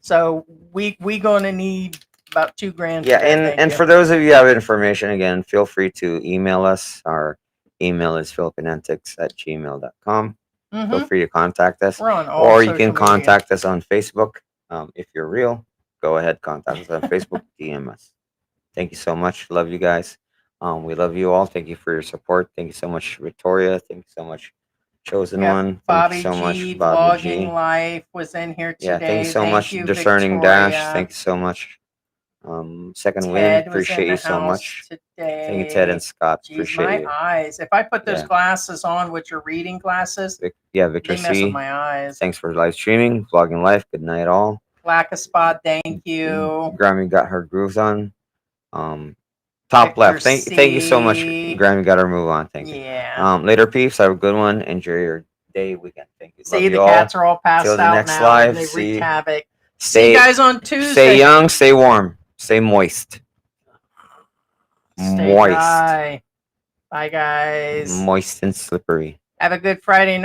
So we gonna need about $2,000. Yeah, and for those of you who have information, again, feel free to email us. Our email is philippineantics@gmail.com. Feel free to contact us. We're on all Or you social can media. contact us on Facebook. If you're real, go ahead, contact us on Facebook, DM us. Thank you so much. Love you guys. We love you all. Thank you for your support. Thank you so much, Victoria. Thank you so much, Chosen Yeah, One. Thank Bobby you so G, much, Bobby G. Vlogging Life was in here today. Yeah, thank you so much, you, Discerning Victoria. Dash. Thank you so much. Second Ted Wind, was in appreciate the you so house much. today. Thank you, Ted and Scott. Jeez, Appreciate my you. eyes. If I put those Yeah. glasses on, which are reading glasses, Victor they mess C. with my eyes. Thanks for live streaming, vlogging life. Good night, all. Black a spot, thank you. Grammy got her grooves on. Top Victor left. Thank you so much. C. Grammy got her move on. Thank you. Yeah. Later, peeps. Have a good one. Enjoy your day, weekend. Thank you. See, Love the you cats are all passed Till the out next now. live. And they See- wreak havoc. See Stay, you guys on Tuesday. stay young, stay warm, stay moist. Stay Moist. dry. Bye, guys. Moist and slippery. Have a good Friday night.